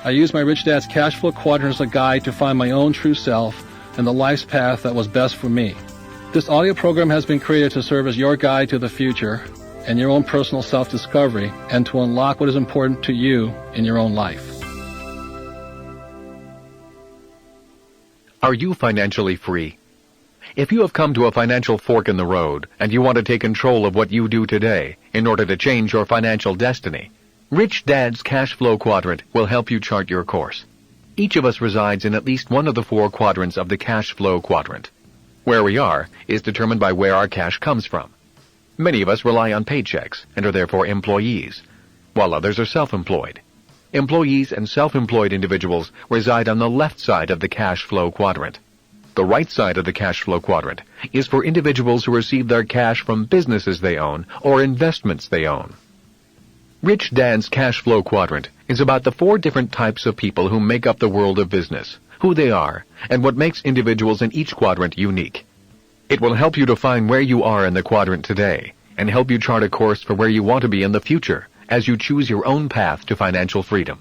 I use my rich dad's cash flow quadrant as a guide to find my own true self and the life's path that was best for me. This audio program has been created to serve as your guide to the future and your own personal self-discovery and to unlock what is important to you in your own life. Are you financially free? If you have come to a financial fork in the road and you want to take control of what you do today in order to change your financial destiny, Rich Dad's Cash Flow Quadrant will help you chart your course. Each of us resides in at least one of the four quadrants of the Cash Flow Quadrant. Where we are is determined by where our cash comes from. Many of us rely on paychecks and are therefore employees, while others are self-employed. Employees and self-employed individuals reside on the left side of the cash flow quadrant. The right side of the cash flow quadrant is for individuals who receive their cash from businesses they own or investments they own. Rich Dad's Cash Flow Quadrant is about the four different types of people who make up the world of business, who they are, and what makes individuals in each quadrant unique. It will help you to find where you are in the quadrant today and help you chart a course for where you want to be in the future as you choose your own path to financial freedom.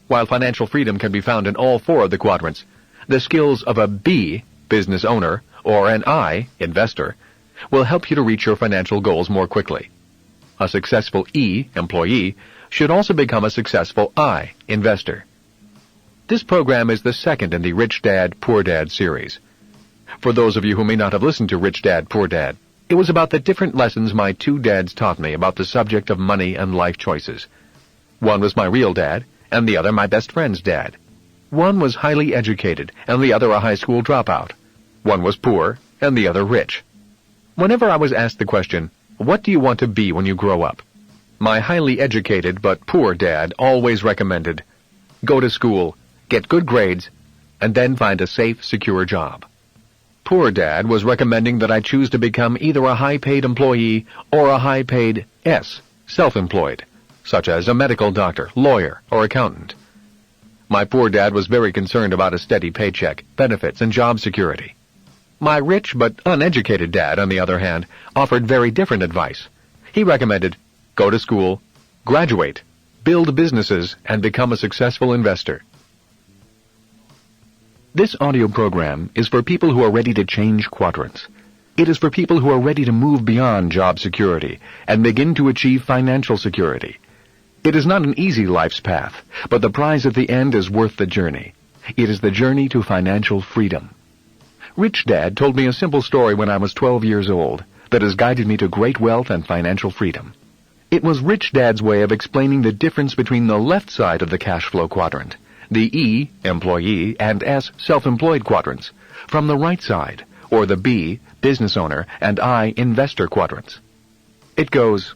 While financial freedom can be found in all four of the quadrants, the skills of a B, business owner, or an I, investor, will help you to reach your financial goals more quickly. A successful E, employee, should also become a successful I, investor. This program is the second in the Rich Dad, Poor Dad series. For those of you who may not have listened to Rich Dad, Poor Dad, it was about the different lessons my two dads taught me about the subject of money and life choices. One was my real dad, and the other my best friend's dad. One was highly educated, and the other a high school dropout. One was poor, and the other rich. Whenever I was asked the question, "What do you want to be when you grow up?" my highly educated but poor dad always recommended, "Go to school, get good grades, and then find a safe, secure job." Poor Dad was recommending that I choose to become either a high-paid employee or a high-paid S, self-employed, such as a medical doctor, lawyer, or accountant. My poor dad was very concerned about a steady paycheck, benefits, and job security. My rich but uneducated dad, on the other hand, offered very different advice. He recommended, go to school, graduate, build businesses, and become a successful investor. This audio program is for people who are ready to change quadrants. It is for people who are ready to move beyond job security and begin to achieve financial security. It is not an easy life's path, but the prize at the end is worth the journey. It is the journey to financial freedom. Rich Dad told me a simple story when I was 12 years old that has guided me to great wealth and financial freedom. It was Rich Dad's way of explaining the difference between the left side of the cash flow quadrant, the E, employee, and S, self-employed quadrants, from the right side, or the B, business owner, and I, investor quadrants. It goes,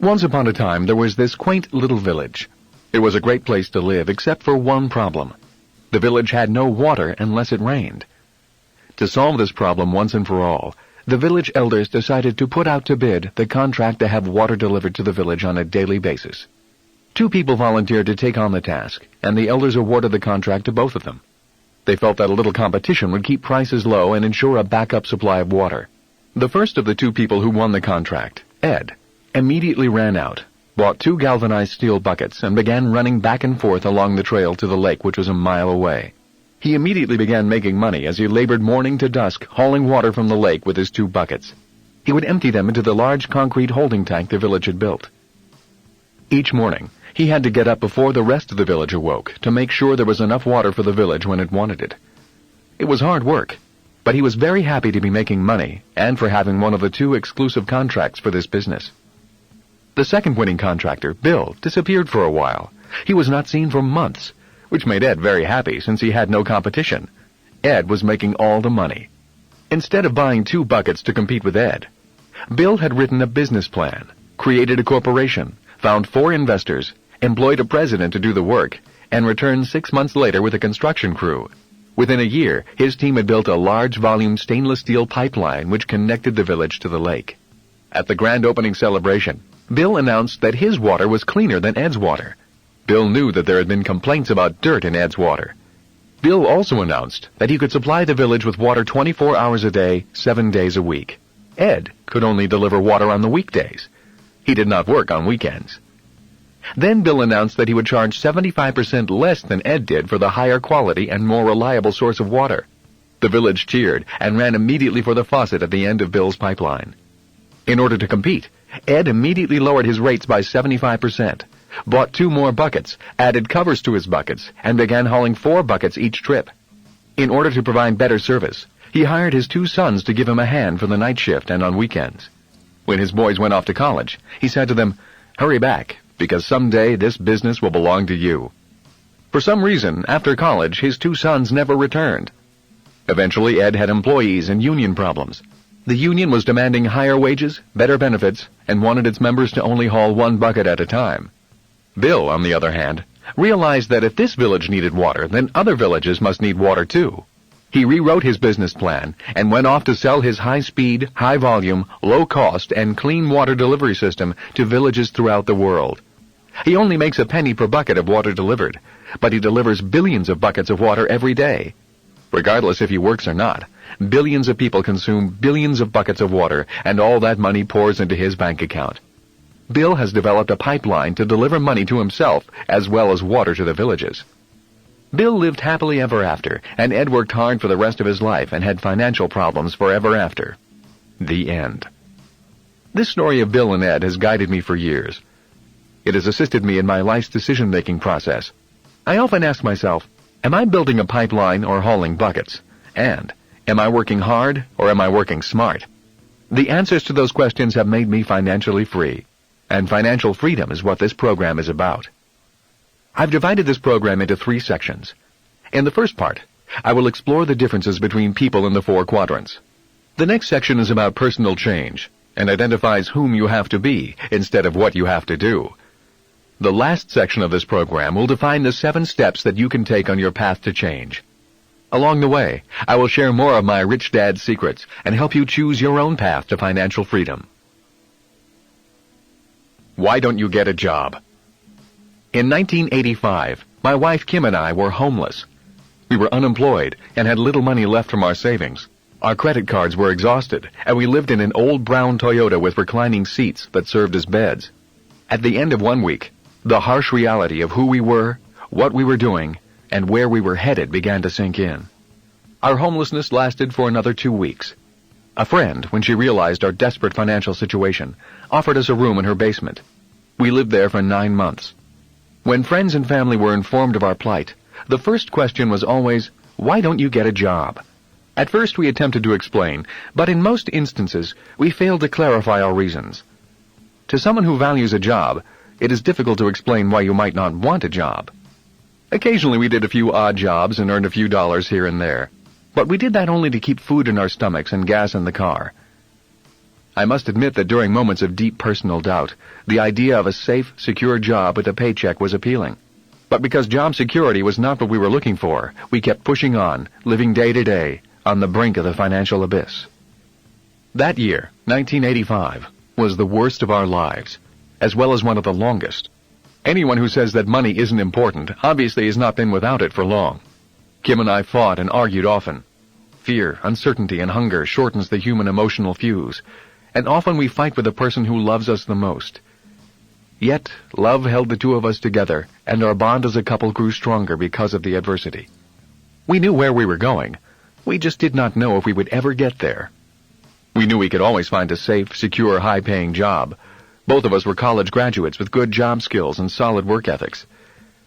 once upon a time there was this quaint little village. It was a great place to live except for one problem. The village had no water unless it rained. To solve this problem once and for all, the village elders decided to put out to bid the contract to have water delivered to the village on a daily basis. 2 people volunteered to take on the task, and the elders awarded the contract to both of them. They felt that a little competition would keep prices low and ensure a backup supply of water. The first of the 2 people who won the contract, Ed, immediately ran out, bought 2 galvanized steel buckets, and began running back and forth along the trail to the lake, which was a mile away. He immediately began making money as he labored morning to dusk, hauling water from the lake with his 2 buckets. He would empty them into the large concrete holding tank the village had built. Each morning, he had to get up before the rest of the village awoke to make sure there was enough water for the village when it wanted it. It was hard work, but he was very happy to be making money and for having one of the 2 exclusive contracts for this business. The second winning contractor, Bill, disappeared for a while. He was not seen for months, which made Ed very happy since he had no competition. Ed was making all the money. Instead of buying 2 buckets to compete with Ed, Bill had written a business plan, created a corporation, found 4 investors, employed a president to do the work, and returned 6 months later with a construction crew. Within a year, his team had built a large volume stainless steel pipeline which connected the village to the lake. At the grand opening celebration, Bill announced that his water was cleaner than Ed's water. Bill knew that there had been complaints about dirt in Ed's water. Bill also announced that he could supply the village with water 24 hours a day, 7 days a week. Ed could only deliver water on the weekdays. He did not work on weekends. Then Bill announced that he would charge 75% less than Ed did for the higher quality and more reliable source of water. The village cheered and ran immediately for the faucet at the end of Bill's pipeline. In order to compete, Ed immediately lowered his rates by 75%, bought 2 more buckets, added covers to his buckets, and began hauling 4 buckets each trip. In order to provide better service, he hired his 2 sons to give him a hand for the night shift and on weekends. When his boys went off to college, he said to them, "Hurry back, because someday this business will belong to you." For some reason, after college, his 2 sons never returned. Eventually, Ed had employees and union problems. The union was demanding higher wages, better benefits, and wanted its members to only haul 1 bucket at a time. Bill, on the other hand, realized that if this village needed water, then other villages must need water too. He rewrote his business plan and went off to sell his high-speed, high-volume, low-cost, and clean water delivery system to villages throughout the world. He only makes a penny per bucket of water delivered, but he delivers billions of buckets of water every day. Regardless if he works or not, billions of people consume billions of buckets of water, and all that money pours into his bank account. Bill has developed a pipeline to deliver money to himself as well as water to the villages. Bill lived happily ever after, and Ed worked hard for the rest of his life and had financial problems forever after. The end. This story of Bill and Ed has guided me for years. It has assisted me in my life's decision-making process. I often ask myself, am I building a pipeline or hauling buckets? And, am I working hard or am I working smart? The answers to those questions have made me financially free, and financial freedom is what this program is about. I've divided this program into 3 sections. In the first part, I will explore the differences between people in the 4 quadrants. The next section is about personal change, and identifies whom you have to be instead of what you have to do. The last section of this program will define the 7 steps that you can take on your path to change. Along the way, I will share more of my rich dad's secrets and help you choose your own path to financial freedom. Why don't you get a job? In 1985, my wife Kim and I were homeless. We were unemployed and had little money left from our savings. Our credit cards were exhausted, and we lived in an old brown Toyota with reclining seats that served as beds. At the end of 1 week, the harsh reality of who we were, what we were doing, and where we were headed began to sink in. Our homelessness lasted for another 2 weeks. A friend, when she realized our desperate financial situation, offered us a room in her basement. We lived there for 9 months. When friends and family were informed of our plight, the first question was always, "Why don't you get a job?" At first we attempted to explain, but in most instances we failed to clarify our reasons. To someone who values a job, it is difficult to explain why you might not want a job. Occasionally we did a few odd jobs and earned a few dollars here and there, but we did that only to keep food in our stomachs and gas in the car. I must admit that during moments of deep personal doubt, the idea of a safe, secure job with a paycheck was appealing. But because job security was not what we were looking for, we kept pushing on, living day to day, on the brink of the financial abyss. That year, 1985, was the worst of our lives, as well as one of the longest. Anyone who says that money isn't important obviously has not been without it for long. Kim and I fought and argued often. Fear, uncertainty, and hunger shortens the human emotional fuse, and often we fight with the person who loves us the most. Yet, love held the two of us together, and our bond as a couple grew stronger because of the adversity. We knew where we were going. We just did not know if we would ever get there. We knew we could always find a safe, secure, high-paying job. Both of us were college graduates with good job skills and solid work ethics.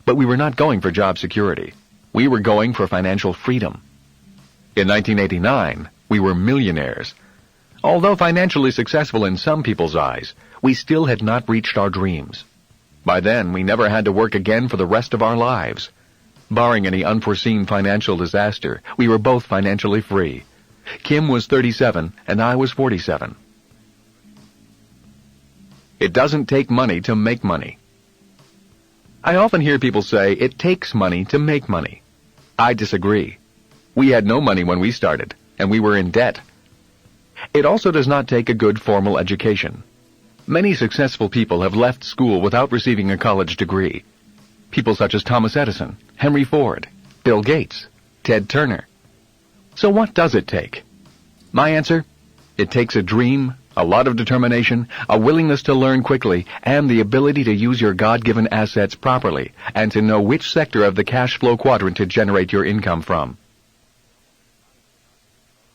But we were not going for job security. We were going for financial freedom. In 1989, we were millionaires. Although financially successful in some people's eyes, we still had not reached our dreams. By then, we never had to work again for the rest of our lives. Barring any unforeseen financial disaster, we were both financially free. Kim was 37 and I was 47. It doesn't take money to make money. I often hear people say it takes money to make money. I disagree. We had no money when we started, and we were in debt. It also does not take a good formal education. Many successful people have left school without receiving a college degree. People such as Thomas Edison, Henry Ford, Bill Gates, Ted Turner. So what does it take? My answer? It takes a dream, a lot of determination, a willingness to learn quickly, and the ability to use your God-given assets properly, and to know which sector of the cash flow quadrant to generate your income from.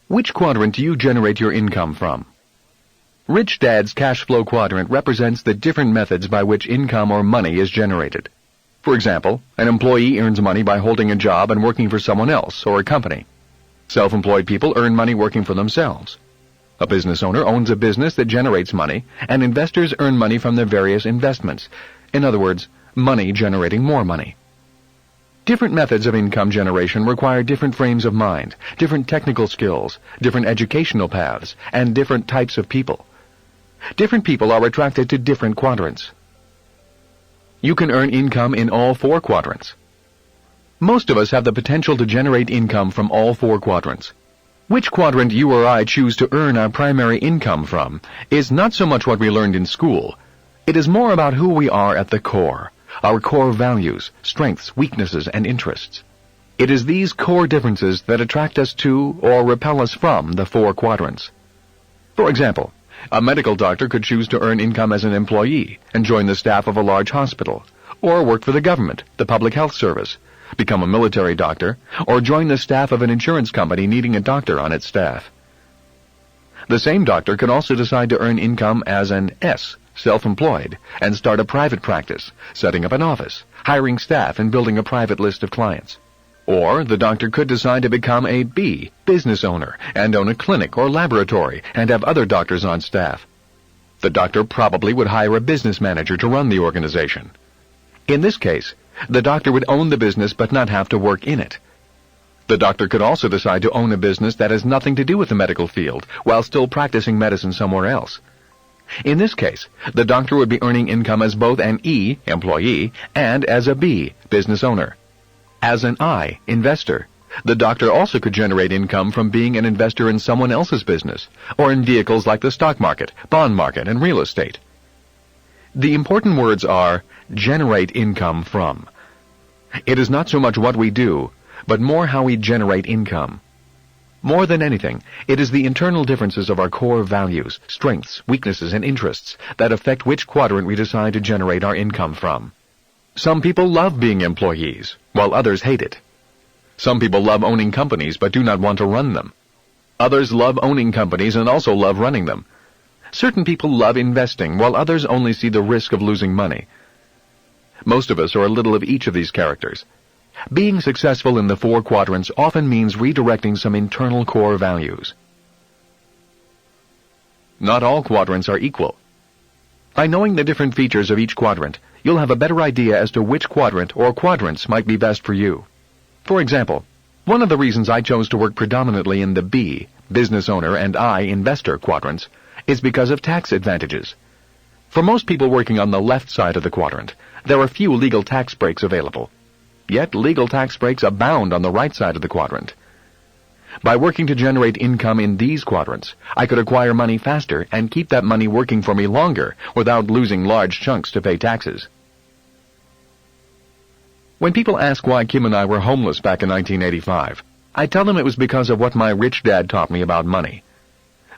Which quadrant do you generate your income from? Rich Dad's cash flow quadrant represents the different methods by which income or money is generated. For example, an employee earns money by holding a job and working for someone else or a company. Self-employed people earn money working for themselves. A business owner owns a business that generates money, and investors earn money from their various investments. In other words, money generating more money. Different methods of income generation require different frames of mind, different technical skills, different educational paths, and different types of people. Different people are attracted to different quadrants. You can earn income in all four quadrants. Most of us have the potential to generate income from all four quadrants. Which quadrant you or I choose to earn our primary income from is not so much what we learned in school. It is more about who we are at the core, our core values, strengths, weaknesses, and interests. It is these core differences that attract us to or repel us from the four quadrants. For example, a medical doctor could choose to earn income as an employee and join the staff of a large hospital, or work for the government, the public health service, become a military doctor, or join the staff of an insurance company needing a doctor on its staff. The same doctor could also decide to earn income as an S, self-employed, and start a private practice, setting up an office, hiring staff, and building a private list of clients. Or the doctor could decide to become a B, business owner, and own a clinic or laboratory, and have other doctors on staff. The doctor probably would hire a business manager to run the organization. In this case, the doctor would own the business but not have to work in it. The doctor could also decide to own a business that has nothing to do with the medical field, while still practicing medicine somewhere else. In this case, the doctor would be earning income as both an E, employee, and as a B, business owner. As an I, investor, the doctor also could generate income from being an investor in someone else's business, or in vehicles like the stock market, bond market, and real estate. The important words are generate income from. It is not so much what we do, but more how we generate income. More than anything, it is the internal differences of our core values, strengths, weaknesses, and interests that affect which quadrant we decide to generate our income from. Some people love being employees, while others hate it. Some people love owning companies but do not want to run them. Others love owning companies and also love running them. Certain people love investing, while others only see the risk of losing money. Most of us are a little of each of these characters. Being successful in the four quadrants often means redirecting some internal core values. Not all quadrants are equal. By knowing the different features of each quadrant, you'll have a better idea as to which quadrant or quadrants might be best for you. For example, one of the reasons I chose to work predominantly in the B, business owner, and I, investor quadrants, is because of tax advantages. For most people working on the left side of the quadrant, there are few legal tax breaks available. Yet legal tax breaks abound on the right side of the quadrant. By working to generate income in these quadrants, I could acquire money faster and keep that money working for me longer without losing large chunks to pay taxes. When people ask why Kim and I were homeless back in 1985, I tell them it was because of what my rich dad taught me about money.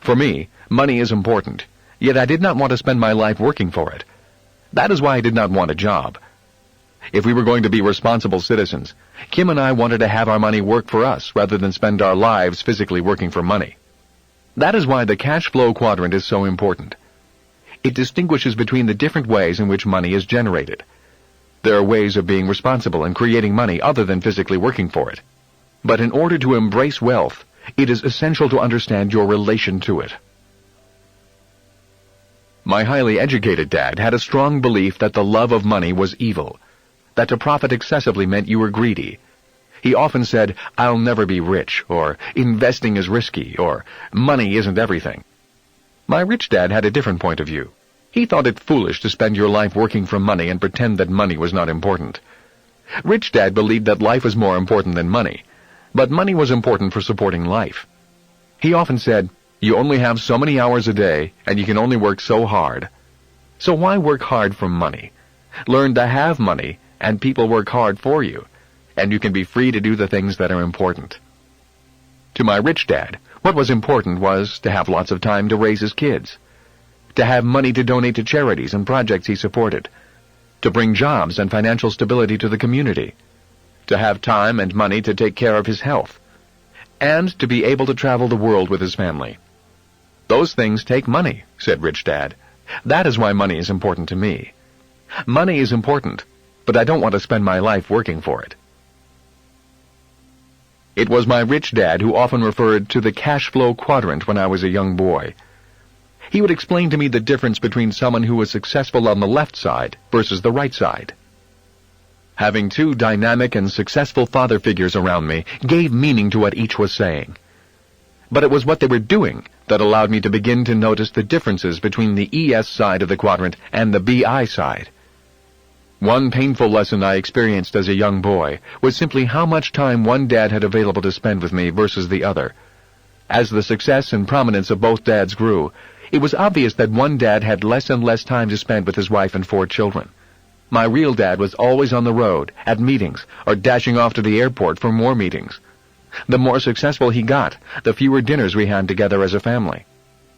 For me, money is important, yet I did not want to spend my life working for it. That is why I did not want a job. If we were going to be responsible citizens, Kim and I wanted to have our money work for us rather than spend our lives physically working for money. That is why the cash flow quadrant is so important. It distinguishes between the different ways in which money is generated. There are ways of being responsible and creating money other than physically working for it. But in order to embrace wealth, it is essential to understand your relation to it. My highly educated dad had a strong belief that the love of money was evil, that to profit excessively meant you were greedy. He often said, "I'll never be rich," or "investing is risky," or "money isn't everything." My rich dad had a different point of view. He thought it foolish to spend your life working for money and pretend that money was not important. Rich dad believed that life was more important than money, but money was important for supporting life. He often said, "You only have so many hours a day, and you can only work so hard. So why work hard for money? Learn to have money, and people work hard for you, and you can be free to do the things that are important." To my rich dad, what was important was to have lots of time to raise his kids, to have money to donate to charities and projects he supported, to bring jobs and financial stability to the community, to have time and money to take care of his health, and to be able to travel the world with his family. "Those things take money," said Rich Dad. "That is why money is important to me. Money is important, but I don't want to spend my life working for it." It was my rich dad who often referred to the cash flow quadrant when I was a young boy. He would explain to me the difference between someone who was successful on the left side versus the right side. Having two dynamic and successful father figures around me gave meaning to what each was saying. But it was what they were doing that allowed me to begin to notice the differences between the ES side of the quadrant and the BI side. One painful lesson I experienced as a young boy was simply how much time one dad had available to spend with me versus the other. As the success and prominence of both dads grew, it was obvious that one dad had less and less time to spend with his wife and 4 children. My real dad was always on the road, at meetings, or dashing off to the airport for more meetings. The more successful he got, the fewer dinners we had together as a family.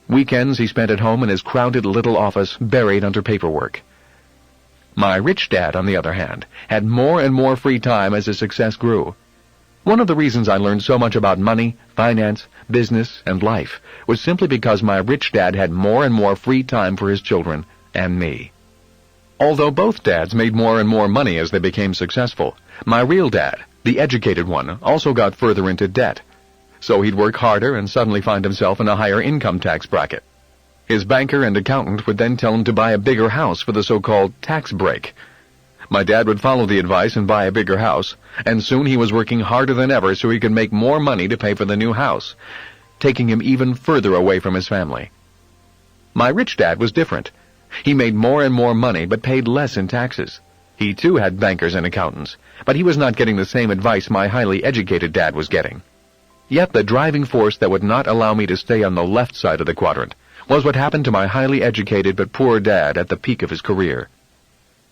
Weekends he spent at home in his crowded little office, buried under paperwork. My rich dad, on the other hand, had more and more free time as his success grew. One of the reasons I learned so much about money, finance, business, and life was simply because my rich dad had more and more free time for his children and me. Although both dads made more and more money as they became successful, my real dad, the educated one, also got further into debt. So he'd work harder and suddenly find himself in a higher income tax bracket. His banker and accountant would then tell him to buy a bigger house for the so-called tax break. My dad would follow the advice and buy a bigger house, and soon he was working harder than ever so he could make more money to pay for the new house, taking him even further away from his family. My rich dad was different. He made more and more money but paid less in taxes. He too had bankers and accountants, but he was not getting the same advice my highly educated dad was getting. Yet the driving force that would not allow me to stay on the left side of the quadrant was what happened to my highly educated but poor dad at the peak of his career.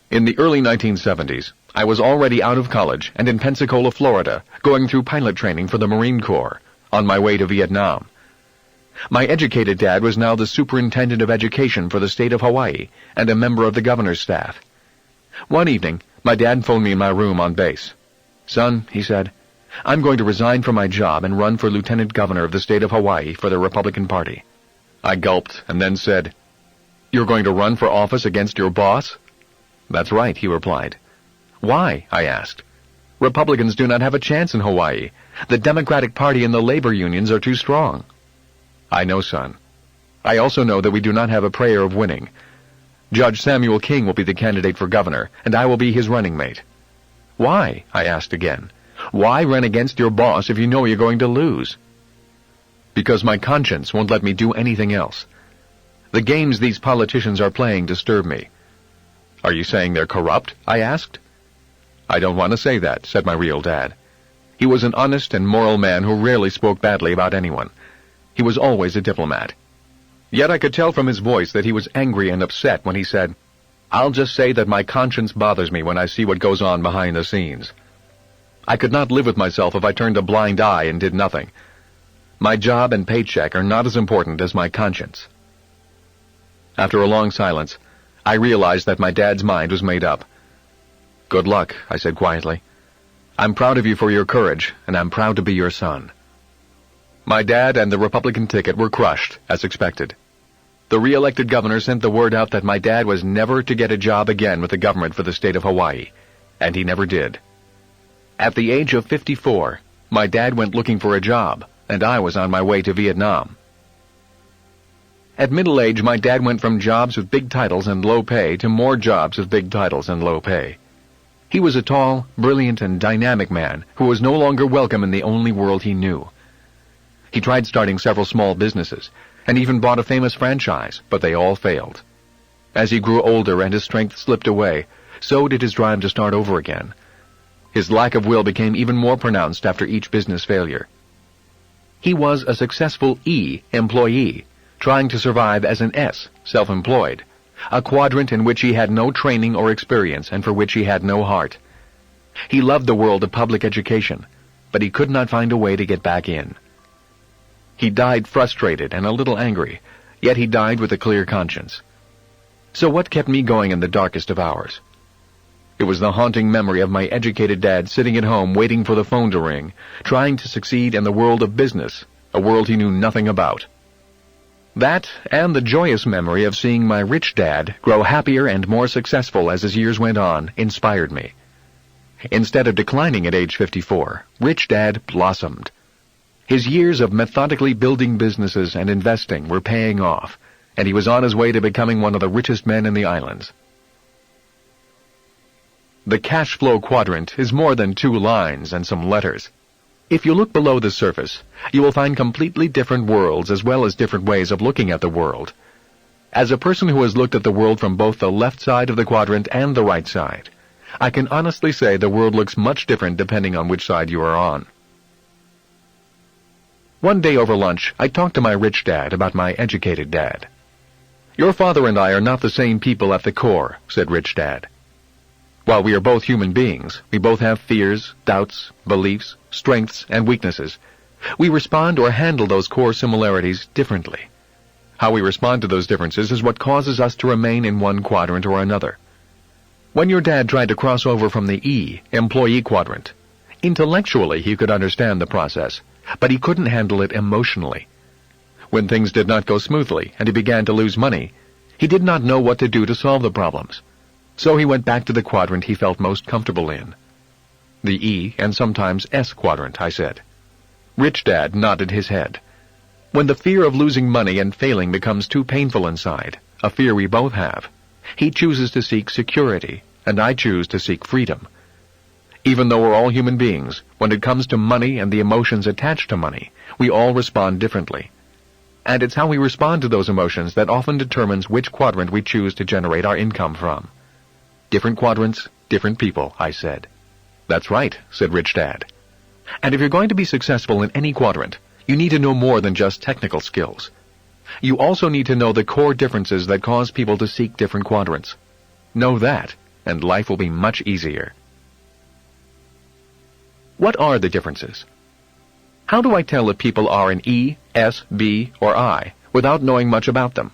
In the early 1970s, I was already out of college and in Pensacola, Florida, going through pilot training for the Marine Corps, on my way to Vietnam. My educated dad was now the superintendent of education for the state of Hawaii and a member of the governor's staff. One evening, my dad phoned me in my room on base. "Son," he said, "I'm going to resign from my job and run for lieutenant governor of the state of Hawaii for the Republican Party." I gulped and then said, "You're going to run for office against your boss?" "That's right," he replied. "Why?" I asked. "Republicans do not have a chance in Hawaii. The Democratic Party and the labor unions are too strong." "I know, son. I also know that we do not have a prayer of winning. Judge Samuel King will be the candidate for governor, and I will be his running mate." "Why?" I asked again. "Why run against your boss if you know you're going to lose?" "Because my conscience won't let me do anything else. The games these politicians are playing disturb me." "Are you saying they're corrupt?" I asked. "I don't want to say that," said my real dad. He was an honest and moral man who rarely spoke badly about anyone. He was always a diplomat. Yet I could tell from his voice that he was angry and upset when he said, I'll just say that my conscience bothers me when I see what goes on behind the scenes. I could not live with myself if I turned a blind eye and did nothing. My job and paycheck are not as important as my conscience." After a long silence, I realized that my dad's mind was made up. "Good luck," I said quietly. "I'm proud of you for your courage, and I'm proud to be your son." My dad and the Republican ticket were crushed, as expected. The re-elected governor sent the word out that my dad was never to get a job again with the government for the state of Hawaii, and he never did. At the age of 54, my dad went looking for a job, and I was on my way to Vietnam. At middle age, my dad went from jobs with big titles and low pay to more jobs with big titles and low pay. He was a tall, brilliant, and dynamic man who was no longer welcome in the only world he knew. He tried starting several small businesses, and even bought a famous franchise, but they all failed. As he grew older and his strength slipped away, so did his drive to start over again. His lack of will became even more pronounced after each business failure. He was a successful E employee, trying to survive as an S, self-employed, a quadrant in which he had no training or experience and for which he had no heart. He loved the world of public education, but he could not find a way to get back in. He died frustrated and a little angry, yet he died with a clear conscience. So what kept me going in the darkest of hours? It was the haunting memory of my educated dad sitting at home waiting for the phone to ring, trying to succeed in the world of business, a world he knew nothing about. That, and the joyous memory of seeing my rich dad grow happier and more successful as his years went on, inspired me. Instead of declining at age 54, rich dad blossomed. His years of methodically building businesses and investing were paying off, and he was on his way to becoming one of the richest men in the islands. The cash flow quadrant is more than 2 lines and some letters. If you look below the surface, you will find completely different worlds as well as different ways of looking at the world. As a person who has looked at the world from both the left side of the quadrant and the right side, I can honestly say the world looks much different depending on which side you are on. One day over lunch, I talked to my rich dad about my educated dad. "Your father and I are not the same people at the core," said rich dad. "While we are both human beings, we both have fears, doubts, beliefs, strengths, and weaknesses. We respond or handle those core similarities differently. How we respond to those differences is what causes us to remain in one quadrant or another. When your dad tried to cross over from the E, employee quadrant, intellectually he could understand the process, but he couldn't handle it emotionally. When things did not go smoothly and he began to lose money, he did not know what to do to solve the problems. So he went back to the quadrant he felt most comfortable in. The E and sometimes S quadrant, I said. Rich Dad nodded his head. When the fear of losing money and failing becomes too painful inside, a fear we both have, he chooses to seek security, and I choose to seek freedom. Even though we're all human beings, when it comes to money and the emotions attached to money, we all respond differently. And it's how we respond to those emotions that often determines which quadrant we choose to generate our income from. Different quadrants, different people, I said. That's right, said Rich Dad. And if you're going to be successful in any quadrant, you need to know more than just technical skills. You also need to know the core differences that cause people to seek different quadrants. Know that, and life will be much easier. What are the differences? How do I tell if people are in E, S, B, or I without knowing much about them?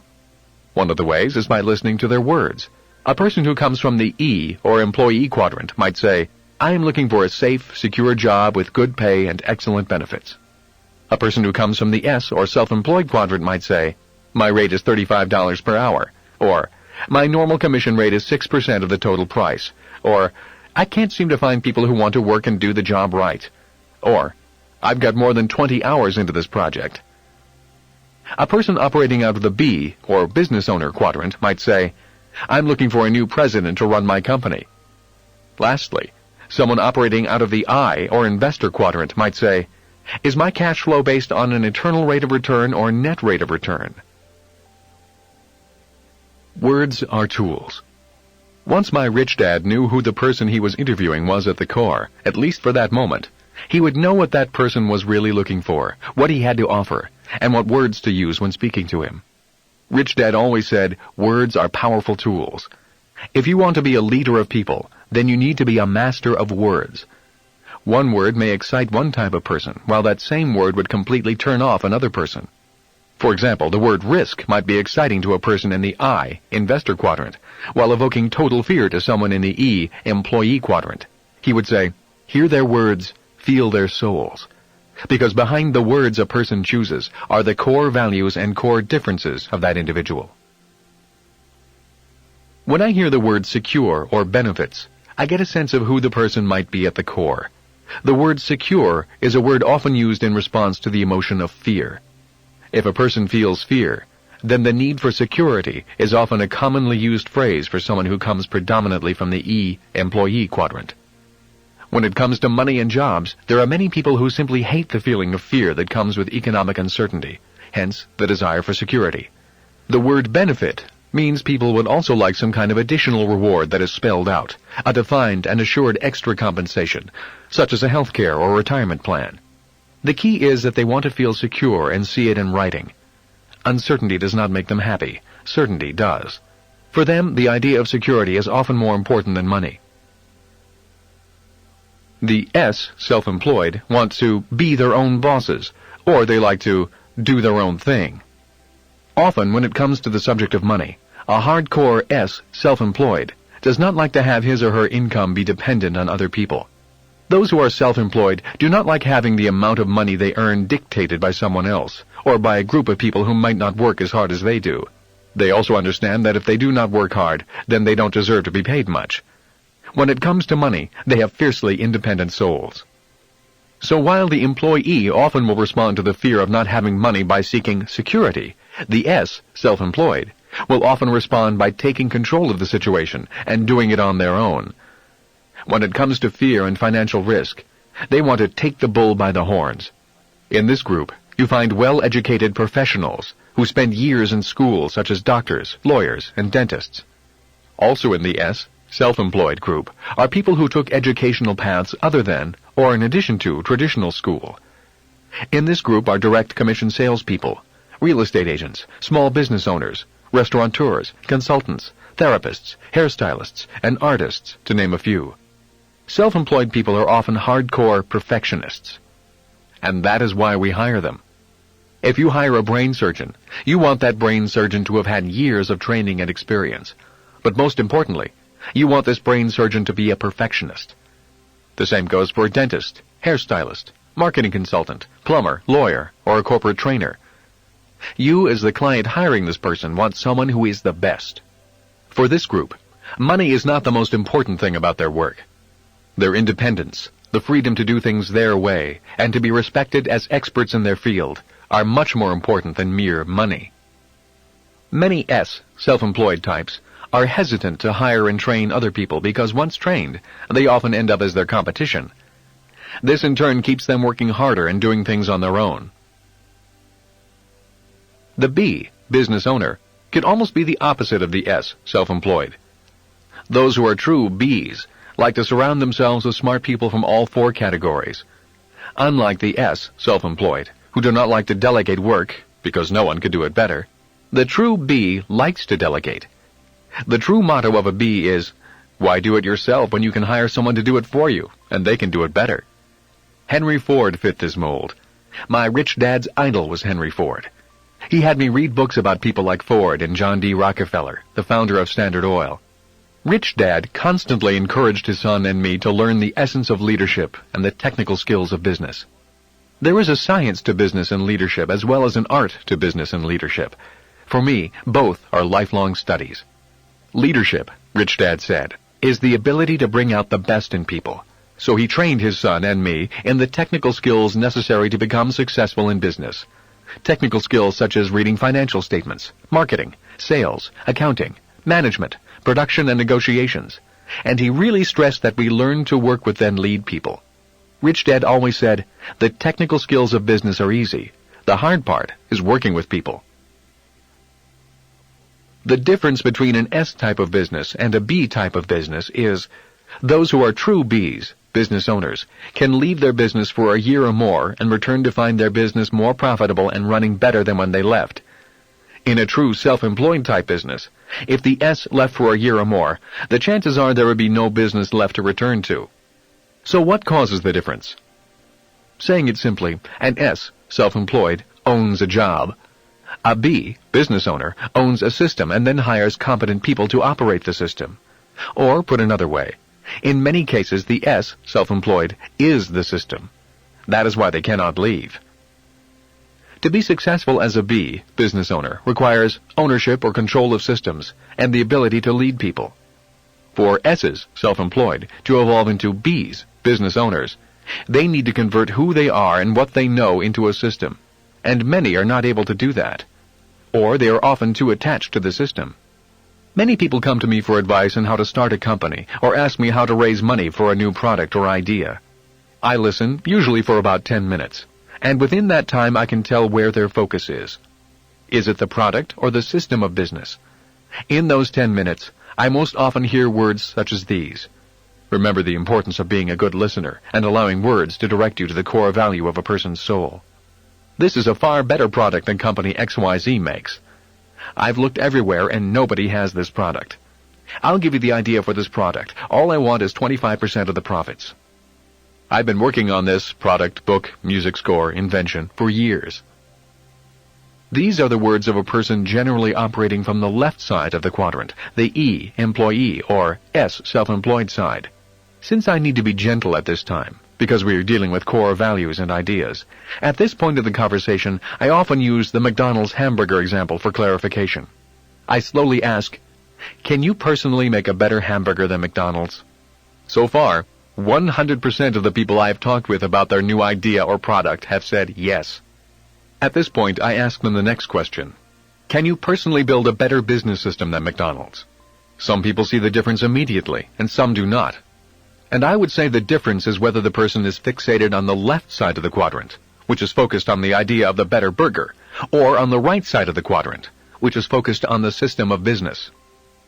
One of the ways is by listening to their words. A person who comes from the E, or employee quadrant, might say, I am looking for a safe, secure job with good pay and excellent benefits. A person who comes from the S, or self-employed quadrant, might say, my rate is $35 per hour, or my normal commission rate is 6% of the total price, or I can't seem to find people who want to work and do the job right, or I've got more than 20 hours into this project. A person operating out of the B, or business owner quadrant, might say, I'm looking for a new president to run my company. Lastly, someone operating out of the I, or investor quadrant, might say, is my cash flow based on an internal rate of return or net rate of return? Words are tools. Once my rich dad knew who the person he was interviewing was at the core, at least for that moment, he would know what that person was really looking for, what he had to offer, and what words to use when speaking to him. Rich Dad always said, words are powerful tools. If you want to be a leader of people, then you need to be a master of words. One word may excite one type of person, while that same word would completely turn off another person. For example, the word risk might be exciting to a person in the I, investor quadrant, while evoking total fear to someone in the E, employee quadrant. He would say, hear their words, feel their souls. Because behind the words a person chooses are the core values and core differences of that individual. When I hear the word secure or benefits, I get a sense of who the person might be at the core. The word secure is a word often used in response to the emotion of fear. If a person feels fear, then the need for security is often a commonly used phrase for someone who comes predominantly from the E, employee quadrant. When it comes to money and jobs, there are many people who simply hate the feeling of fear that comes with economic uncertainty, hence the desire for security. The word benefit means people would also like some kind of additional reward that is spelled out, a defined and assured extra compensation, such as a health care or retirement plan. The key is that they want to feel secure and see it in writing. Uncertainty does not make them happy. Certainty does. For them, the idea of security is often more important than money. The S, self-employed, want to be their own bosses, or they like to do their own thing. Often, when it comes to the subject of money, a hardcore S, self-employed, does not like to have his or her income be dependent on other people. Those who are self-employed do not like having the amount of money they earn dictated by someone else, or by a group of people who might not work as hard as they do. They also understand that if they do not work hard, then they don't deserve to be paid much. When it comes to money, they have fiercely independent souls. So while the employee often will respond to the fear of not having money by seeking security, the S, self-employed, will often respond by taking control of the situation and doing it on their own. When it comes to fear and financial risk, they want to take the bull by the horns. In this group, you find well-educated professionals who spend years in school, such as doctors, lawyers, and dentists. Also in the S, self-employed group, are people who took educational paths other than, or in addition to, traditional school. In this group are direct commission salespeople, real estate agents, small business owners, restaurateurs, consultants, therapists, hairstylists, and artists, to name a few. Self-employed people are often hardcore perfectionists. And that is why we hire them. If you hire a brain surgeon, you want that brain surgeon to have had years of training and experience. But most importantly, you want this brain surgeon to be a perfectionist. The same goes for a dentist, hairstylist, marketing consultant, plumber, lawyer, or a corporate trainer. You, as the client hiring this person, want someone who is the best. For this group, money is not the most important thing about their work. Their independence, the freedom to do things their way, and to be respected as experts in their field, are much more important than mere money. Many S, self-employed types, are hesitant to hire and train other people because once trained, they often end up as their competition. This in turn keeps them working harder and doing things on their own. The B, business owner, can almost be the opposite of the S, self-employed. Those who are true Bs like to surround themselves with smart people from all four categories. Unlike the S, self-employed, who do not like to delegate work because no one could do it better, the true B likes to delegate. The true motto of a B is, why do it yourself when you can hire someone to do it for you, and they can do it better? Henry Ford fit this mold. My rich dad's idol was Henry Ford. He had me read books about people like Ford and John D. Rockefeller, the founder of Standard Oil. Rich Dad constantly encouraged his son and me to learn the essence of leadership and the technical skills of business. There is a science to business and leadership as well as an art to business and leadership. For me, both are lifelong studies. Leadership, Rich Dad said, is the ability to bring out the best in people. So he trained his son and me in the technical skills necessary to become successful in business. Technical skills such as reading financial statements, marketing, sales, accounting, management, production, and negotiations. And he really stressed that we learn to work with and lead people. Rich Dad always said, the technical skills of business are easy. The hard part is working with people. The difference between an S type of business and a B type of business is, those who are true Bs, business owners, can leave their business for a year or more and return to find their business more profitable and running better than when they left. In a true self-employed type business, if the S left for a year or more, the chances are there would be no business left to return to. So what causes the difference? Saying it simply, an S, self-employed, owns a job. A B, business owner, owns a system and then hires competent people to operate the system. Or, put another way, in many cases the S, self-employed, is the system. That is why they cannot leave. To be successful as a B, business owner, requires ownership or control of systems and the ability to lead people. For S's, self-employed, to evolve into B's, business owners, they need to convert who they are and what they know into a system, and many are not able to do that. Or they are often too attached to the system. Many people come to me for advice on how to start a company or ask me how to raise money for a new product or idea. I listen, usually for about 10 minutes. And within that time I can tell where their focus is. Is it the product or the system of business? In those 10 minutes, I most often hear words such as these. Remember the importance of being a good listener and allowing words to direct you to the core value of a person's soul. This is a far better product than company XYZ makes. I've looked everywhere and nobody has this product. I'll give you the idea for this product. All I want is 25% of the profits. I've been working on this product, book, music score, invention for years. These are the words of a person generally operating from the left side of the quadrant, the E, employee, or S, self-employed side. Since I need to be gentle at this time, because we are dealing with core values and ideas, at this point of the conversation, I often use the McDonald's hamburger example for clarification. I slowly ask, can you personally make a better hamburger than McDonald's? So far, 100% of the people I have talked with about their new idea or product have said yes. At this point, I ask them the next question. Can you personally build a better business system than McDonald's? Some people see the difference immediately, and some do not. And I would say the difference is whether the person is fixated on the left side of the quadrant, which is focused on the idea of the better burger, or on the right side of the quadrant, which is focused on the system of business.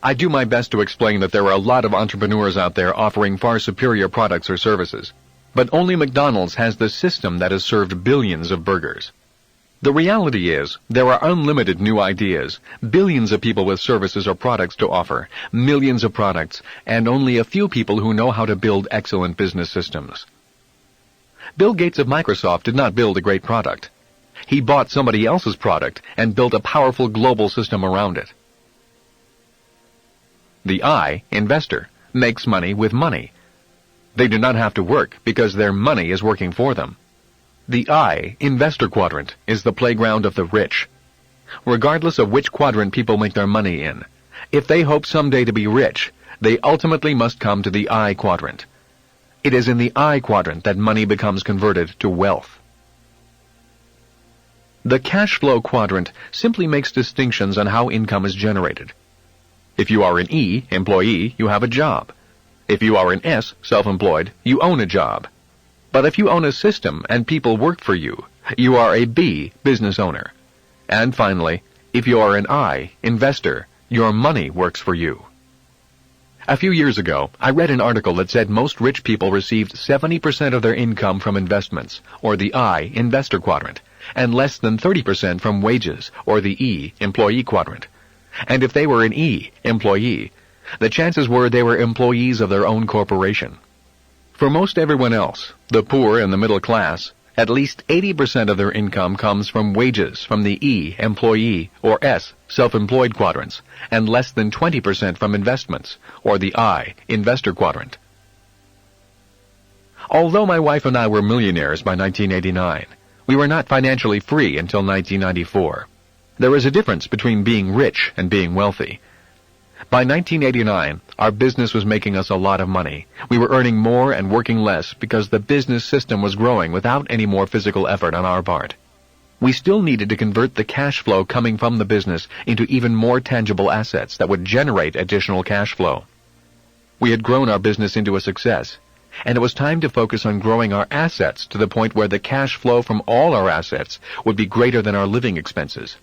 I do my best to explain that there are a lot of entrepreneurs out there offering far superior products or services, but only McDonald's has the system that has served billions of burgers. The reality is, there are unlimited new ideas, billions of people with services or products to offer, millions of products, and only a few people who know how to build excellent business systems. Bill Gates of Microsoft did not build a great product. He bought somebody else's product and built a powerful global system around it. The I, investor, makes money with money. They do not have to work because their money is working for them. The I, investor quadrant, is the playground of the rich. Regardless of which quadrant people make their money in, if they hope someday to be rich, they ultimately must come to the I quadrant. It is in the I quadrant that money becomes converted to wealth. The cash flow quadrant simply makes distinctions on how income is generated. If you are an E, employee, you have a job. If you are an S, self-employed, you own a job. But if you own a system and people work for you, you are a B, business owner. And finally, if you are an I, investor, your money works for you. A few years ago, I read an article that said most rich people received 70% of their income from investments, or the I, investor quadrant, and less than 30% from wages, or the E, employee quadrant. And if they were an E, employee, the chances were they were employees of their own corporation. For most everyone else, the poor and the middle class, at least 80% of their income comes from wages from the E, employee, or S, self-employed quadrants, and less than 20% from investments, or the I, investor quadrant. Although my wife and I were millionaires by 1989, we were not financially free until 1994. There is a difference between being rich and being wealthy. By 1989, our business was making us a lot of money. We were earning more and working less because the business system was growing without any more physical effort on our part. We still needed to convert the cash flow coming from the business into even more tangible assets that would generate additional cash flow. We had grown our business into a success, and it was time to focus on growing our assets to the point where the cash flow from all our assets would be greater than our living expenses.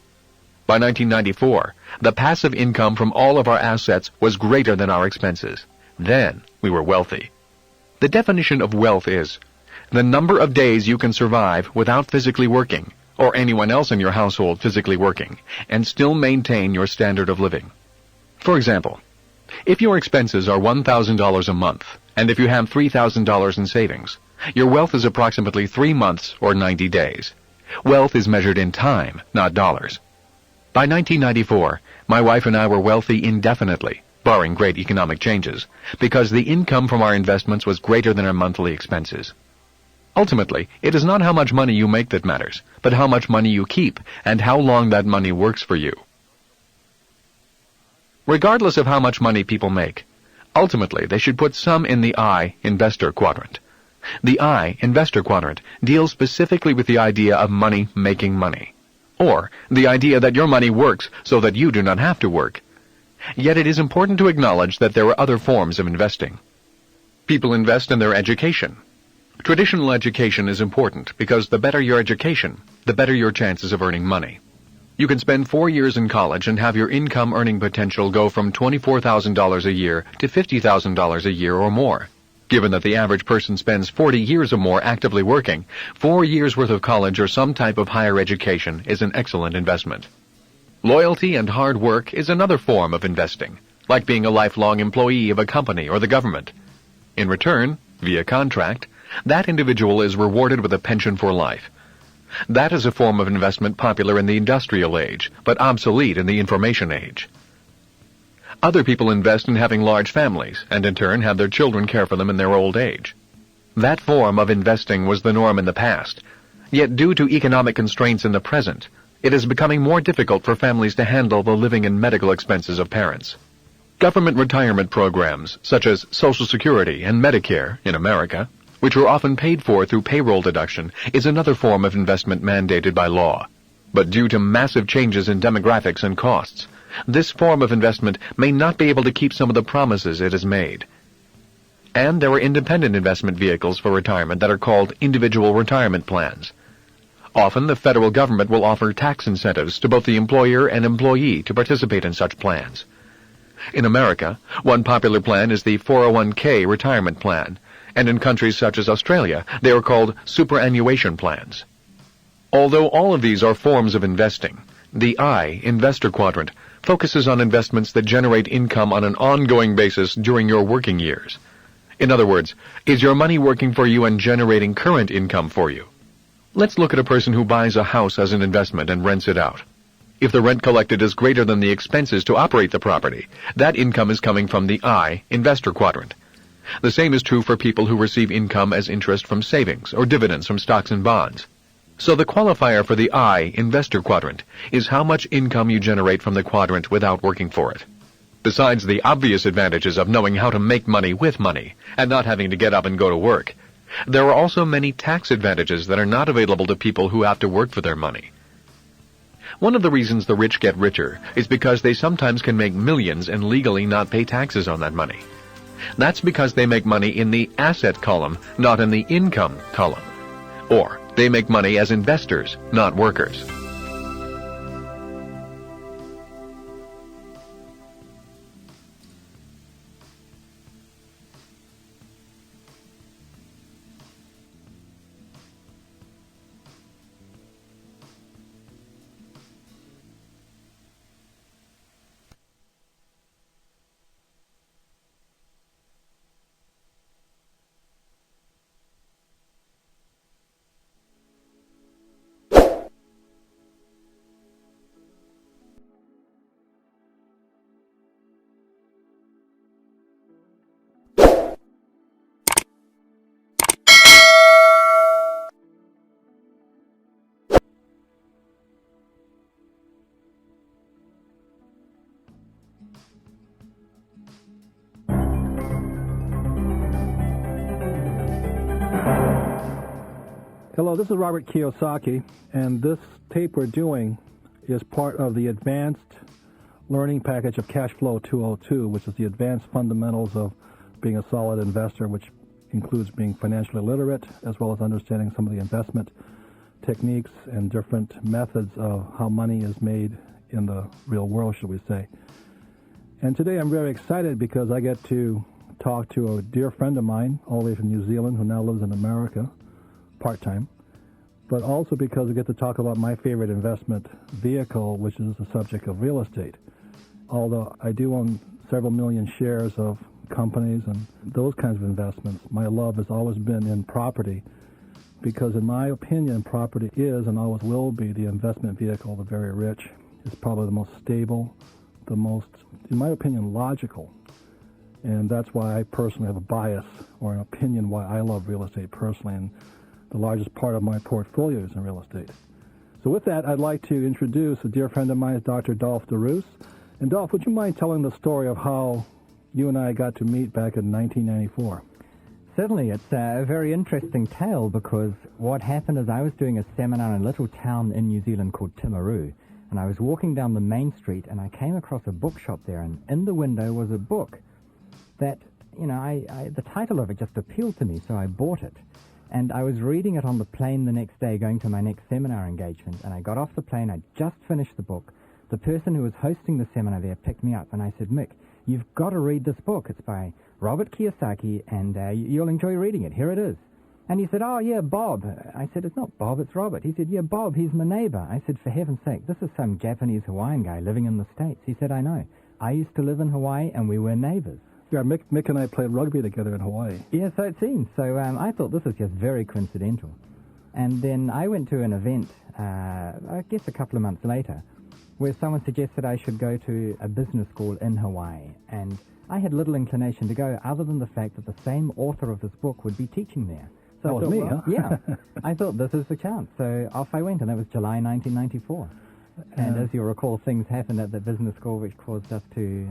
By 1994, the passive income from all of our assets was greater than our expenses. Then we were wealthy. The definition of wealth is the number of days you can survive without physically working, or anyone else in your household physically working, and still maintain your standard of living. For example, if your expenses are $1,000 a month, and if you have $3,000 in savings, your wealth is approximately 3 months or 90 days. Wealth is measured in time, not dollars. By 1994, my wife and I were wealthy indefinitely, barring great economic changes, because the income from our investments was greater than our monthly expenses. Ultimately, it is not how much money you make that matters, but how much money you keep and how long that money works for you. Regardless of how much money people make, ultimately they should put some in the I, investor quadrant. The I, investor quadrant, deals specifically with the idea of money making money, or the idea that your money works so that you do not have to work. Yet it is important to acknowledge that there are other forms of investing. People invest in their education. Traditional education is important because the better your education, the better your chances of earning money. You can spend 4 years in college and have your income earning potential go from $24,000 a year to $50,000 a year or more. Given that the average person spends 40 years or more actively working, 4 years' worth of college or some type of higher education is an excellent investment. Loyalty and hard work is another form of investing, like being a lifelong employee of a company or the government. In return, via contract, that individual is rewarded with a pension for life. That is a form of investment popular in the industrial age, but obsolete in the information age. Other people invest in having large families, and in turn have their children care for them in their old age. That form of investing was the norm in the past, yet due to economic constraints in the present, it is becoming more difficult for families to handle the living and medical expenses of parents. Government retirement programs, such as Social Security and Medicare in America, which are often paid for through payroll deduction, is another form of investment mandated by law. But due to massive changes in demographics and costs, this form of investment may not be able to keep some of the promises it has made. And there are independent investment vehicles for retirement that are called individual retirement plans. Often the federal government will offer tax incentives to both the employer and employee to participate in such plans. In America, one popular plan is the 401k retirement plan, and in countries such as Australia, they are called superannuation plans. Although all of these are forms of investing, the I, investor quadrant, focuses on investments that generate income on an ongoing basis during your working years. In other words, is your money working for you and generating current income for you? Let's look at a person who buys a house as an investment and rents it out. If the rent collected is greater than the expenses to operate the property, that income is coming from the I, investor quadrant. The same is true for people who receive income as interest from savings or dividends from stocks and bonds. So the qualifier for the I, investor quadrant, is how much income you generate from the quadrant without working for it. Besides the obvious advantages of knowing how to make money with money and not having to get up and go to work, there are also many tax advantages that are not available to people who have to work for their money. One of the reasons the rich get richer is because they sometimes can make millions and legally not pay taxes on that money. That's because they make money in the asset column, not in the income column. Or they make money as investors, not workers. Hello, this is Robert Kiyosaki, and this tape we're doing is part of the advanced learning package of CASHFLOW 202, which is the advanced fundamentals of being a solid investor, which includes being financially literate, as well as understanding some of the investment techniques and different methods of how money is made in the real world, should we say. And today I'm very excited because I get to talk to a dear friend of mine all the way from New Zealand who now lives in America, part-time. but also because we get to talk about my favorite investment vehicle, which is the subject of real estate. Although I do own several million shares of companies and those kinds of investments, my love has always been in property, because in my opinion, property is and always will be the investment vehicle of the very rich. It's probably the most stable, the most, in my opinion, logical. And that's why I personally have a bias or an opinion why I love real estate personally, and the largest part of my portfolio is in real estate. So with that, I'd like to introduce a dear friend of mine, Dr. Dolph DeRoos. And Dolph, would you mind telling the story of how you and I got to meet back in 1994? Certainly, it's a very interesting tale, because what happened is I was doing a seminar in a little town in New Zealand called Timaru, and I was walking down the main street and I came across a bookshop there, and in the window was a book that, the title of it just appealed to me, so I bought it. And I was reading it on the plane the next day going to my next seminar engagement, and I got off the plane, I just finished the book. The person who was hosting the seminar there picked me up and I said, "Mick, you've got to read this book. It's by Robert Kiyosaki, and you'll enjoy reading it. Here it is." And he said, "Oh, yeah, Bob." I said, "It's not Bob, it's Robert." He said, "Yeah, Bob, he's my neighbor." I said, "For heaven's sake, this is some Japanese Hawaiian guy living in the States." He said, "I know. I used to live in Hawaii and we were neighbors." Yeah, Mick and I played rugby together in Hawaii. Yeah, so it seems. So I thought this was just very coincidental. And then I went to an event, I guess a couple of months later, where someone suggested I should go to a business school in Hawaii. And I had little inclination to go, other than the fact that the same author of this book would be teaching there. So that was me, huh? Yeah. I thought this is the chance. So off I went, and that was July 1994. And as you'll recall, things happened at the business school which caused us to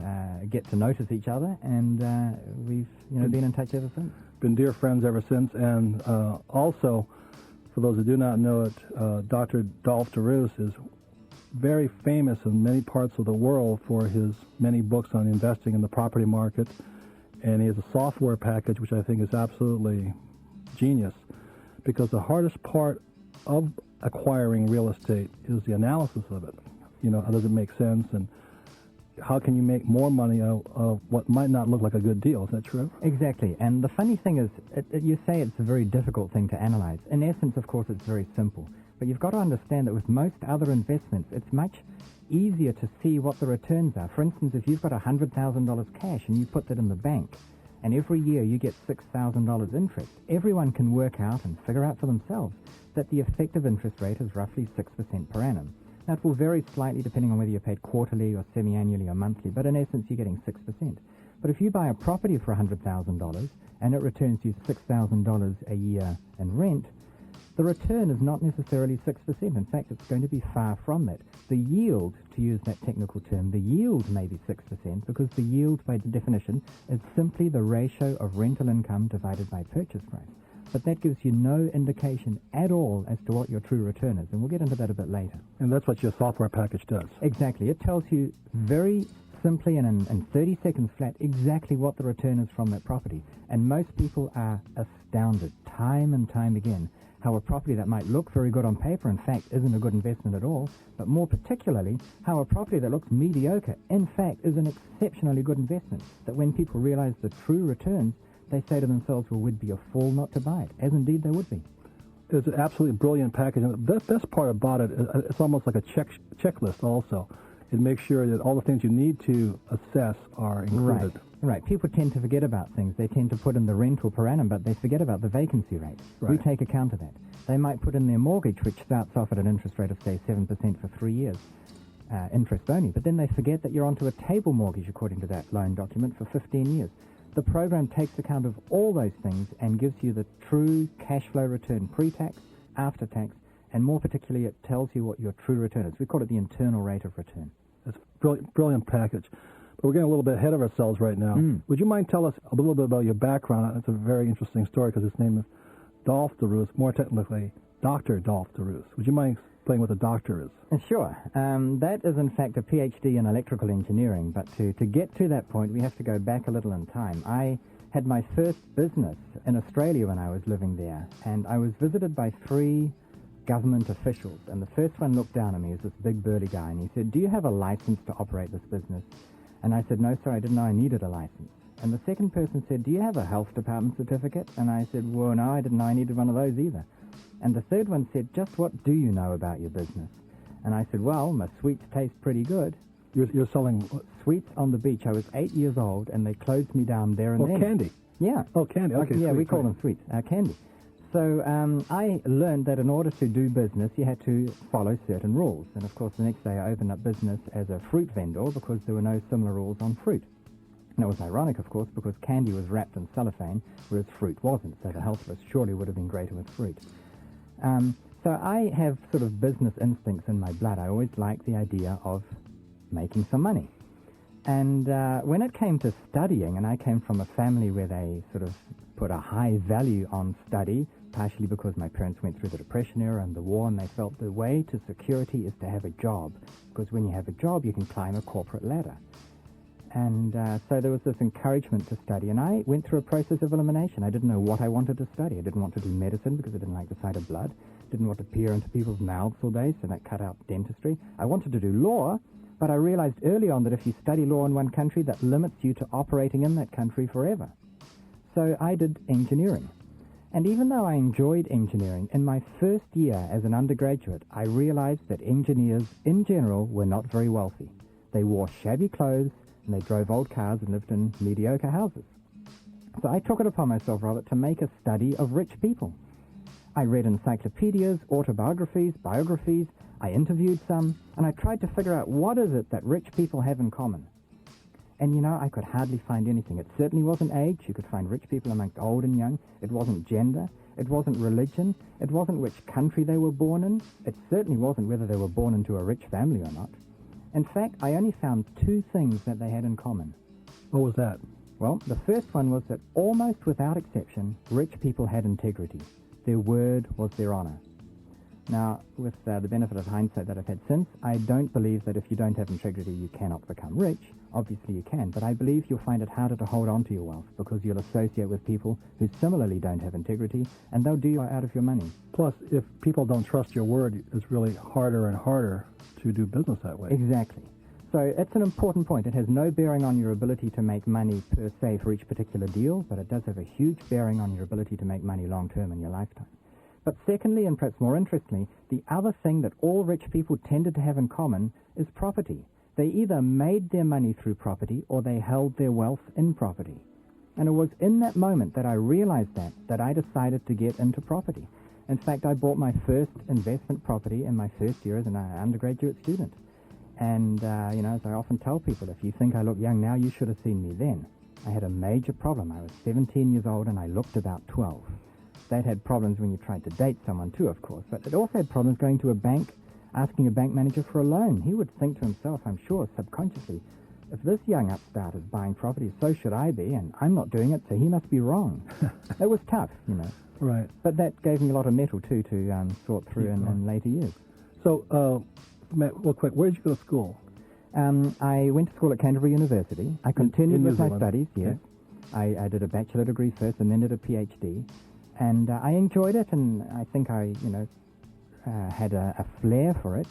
get to notice each other, and we've been in touch ever since. Been dear friends ever since, and also, for those who do not know it, Dr. Dolph DeRoos is very famous in many parts of the world for his many books on investing in the property market, and he has a software package which I think is absolutely genius, because the hardest part of acquiring real estate is the analysis of it. How does it make sense, and how can you make more money out of what might not look like a good deal? Is that true? Exactly. And the funny thing is, you say it's a very difficult thing to analyze. In essence, of course, it's very simple. But you've got to understand that with most other investments, it's much easier to see what the returns are. For instance, if you've got $100,000 cash and you put that in the bank, and every year you get $6,000 interest, everyone can work out and figure out for themselves that the effective interest rate is roughly 6% per annum. Now, it will vary slightly depending on whether you're paid quarterly or semi-annually or monthly, but in essence you're getting 6%. But if you buy a property for $100,000 and it returns you $6,000 a year in rent, the return is not necessarily 6%. In fact, it's going to be far from that. The yield, to use that technical term, the yield may be 6%, because the yield, by definition, is simply the ratio of rental income divided by purchase price. But that gives you no indication at all as to what your true return is, and we'll get into that a bit later. And that's what your software package does. Exactly. It tells you very simply and in 30 seconds flat exactly what the return is from that property. And most people are astounded, time and time again, how a property that might look very good on paper, in fact, isn't a good investment at all, but more particularly, how a property that looks mediocre, in fact, is an exceptionally good investment, that when people realize the true returns, they say to themselves, well, we'd be a fool not to buy it, as indeed they would be. It's an absolutely brilliant package, and the best part about it, it's almost like a checklist also. It makes sure that all the things you need to assess are included. Right. People tend to forget about things. They tend to put in the rental per annum, but they forget about the vacancy rate. Right. We take account of that. They might put in their mortgage, which starts off at an interest rate of, say, 7% for 3 years, interest only. But then they forget that you're onto a table mortgage, according to that loan document, for 15 years. The program takes account of all those things and gives you the true cash flow return, pre-tax, after-tax, and more particularly, it tells you what your true return is. We call it the internal rate of return. It's a brilliant package. But we're getting a little bit ahead of ourselves right now. Would you mind tell us a little bit about your background? It's a very interesting story, because his name is Dolph DeRoos, more technically, Dr. Dolph DeRoos. Would you mind explaining what a doctor is? Sure. That is, in fact, a PhD in electrical engineering. But to get to that point, we have to go back a little in time. I had my first business in Australia when I was living there, and I was visited by 3 government officials, and the first one looked down at me as this big burly guy, and he said, "Do you have a license to operate this business?" And I said, "No, sir, I didn't know I needed a license." And the second person said, "Do you have a health department certificate?" And I said, "Well, no, I didn't know I needed one of those either." And the third one said, just what do you know about your business? And I said, well, my sweets taste pretty good. You're selling what? Sweets on the beach. I was 8 years old, and they closed me down there and then. Candy. Yeah. Oh, candy. Okay. Yeah, sweet, we call them sweets, candy. So I learned that in order to do business, you had to follow certain rules. And, of course, the next day I opened up business as a fruit vendor because there were no similar rules on fruit. And it was ironic, of course, because candy was wrapped in cellophane, whereas fruit wasn't. So the health risk surely would have been greater with fruit. So I have sort of business instincts in my blood. I always liked the idea of making some money. And when it came to studying, and I came from a family where they sort of put a high value on study, partially because my parents went through the Depression era and the war, and they felt the way to security is to have a job, because when you have a job, you can climb a corporate ladder. And so there was this encouragement to study, and I went through a process of elimination. I didn't know what I wanted to study. I didn't want to do medicine because I didn't like the sight of blood. Didn't want to peer into people's mouths all day, so that cut out dentistry. I wanted to do law, but I realized early on that if you study law in one country, that limits you to operating in that country forever. So I did engineering. And even though I enjoyed engineering, in my first year as an undergraduate, I realized that engineers in general were not very wealthy. They wore shabby clothes, and they drove old cars and lived in mediocre houses. So I took it upon myself, Robert, to make a study of rich people. I read encyclopedias, autobiographies, biographies. I interviewed some, and I tried to figure out what is it that rich people have in common. And, you know, I could hardly find anything. It certainly wasn't age. You could find rich people amongst old and young. It wasn't gender. It wasn't religion. It wasn't which country they were born in. It certainly wasn't whether they were born into a rich family or not. In fact, I only found two things that they had in common. What was that? Well, the first one was that almost without exception, rich people had integrity. Their word was their honor. Now, with the benefit of hindsight that I've had since, I don't believe that if you don't have integrity, you cannot become rich. Obviously you can, but I believe you'll find it harder to hold on to your wealth because you'll associate with people who similarly don't have integrity, and they'll do you out of your money. Plus, if people don't trust your word, it's really harder and harder to do business that way. Exactly. So it's an important point. It has no bearing on your ability to make money per se for each particular deal, but it does have a huge bearing on your ability to make money long-term in your lifetime. But secondly, and perhaps more interestingly, the other thing that all rich people tended to have in common is property. They either made their money through property or they held their wealth in property. And it was in that moment that I realized that I decided to get into property. In fact, I bought my first investment property in my first year as an undergraduate student. And, as I often tell people, if you think I look young now, you should have seen me then. I had a major problem. I was 17 years old and I looked about 12. That had problems when you tried to date someone too, of course, but it also had problems going to a bank, asking a bank manager for a loan. He would think to himself, I'm sure, subconsciously, if this young upstart is buying property, so should I be, and I'm not doing it, so he must be wrong. It was tough, Right. But that gave me a lot of mettle, too, to sort through in later years. So, Matt, real quick, where did you go to school? I went to school at Canterbury University. I continued with my studies, yes. Okay. I did a bachelor degree first and then did a PhD. And I enjoyed it, and I think I, had a flair for it.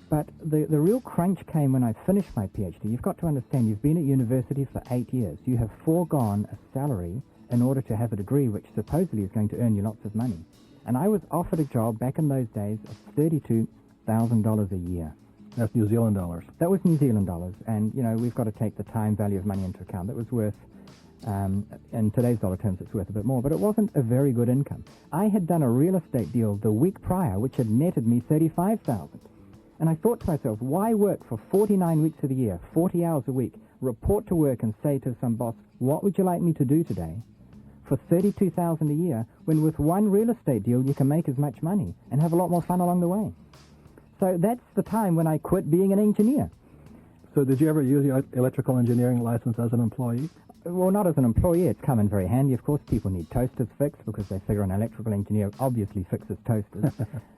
But the real crunch came when I finished my PhD. You've got to understand, you've been at university for 8 years. You have foregone a salary in order to have a degree which supposedly is going to earn you lots of money. And I was offered a job back in those days of $32,000 a year. That's New Zealand dollars. That was New Zealand dollars. And, we've got to take the time value of money into account. That was worth... in today's dollar terms, it's worth a bit more, but it wasn't a very good income. I had done a real estate deal the week prior, which had netted me $35,000. And I thought to myself, why work for 49 weeks of the year, 40 hours a week, report to work and say to some boss, what would you like me to do today, for $32,000 a year, when with one real estate deal you can make as much money and have a lot more fun along the way? So that's the time when I quit being an engineer. So did you ever use your electrical engineering license as an employee? Well, not as an employee. It's come in very handy. Of course, people need toasters fixed because they figure an electrical engineer obviously fixes toasters.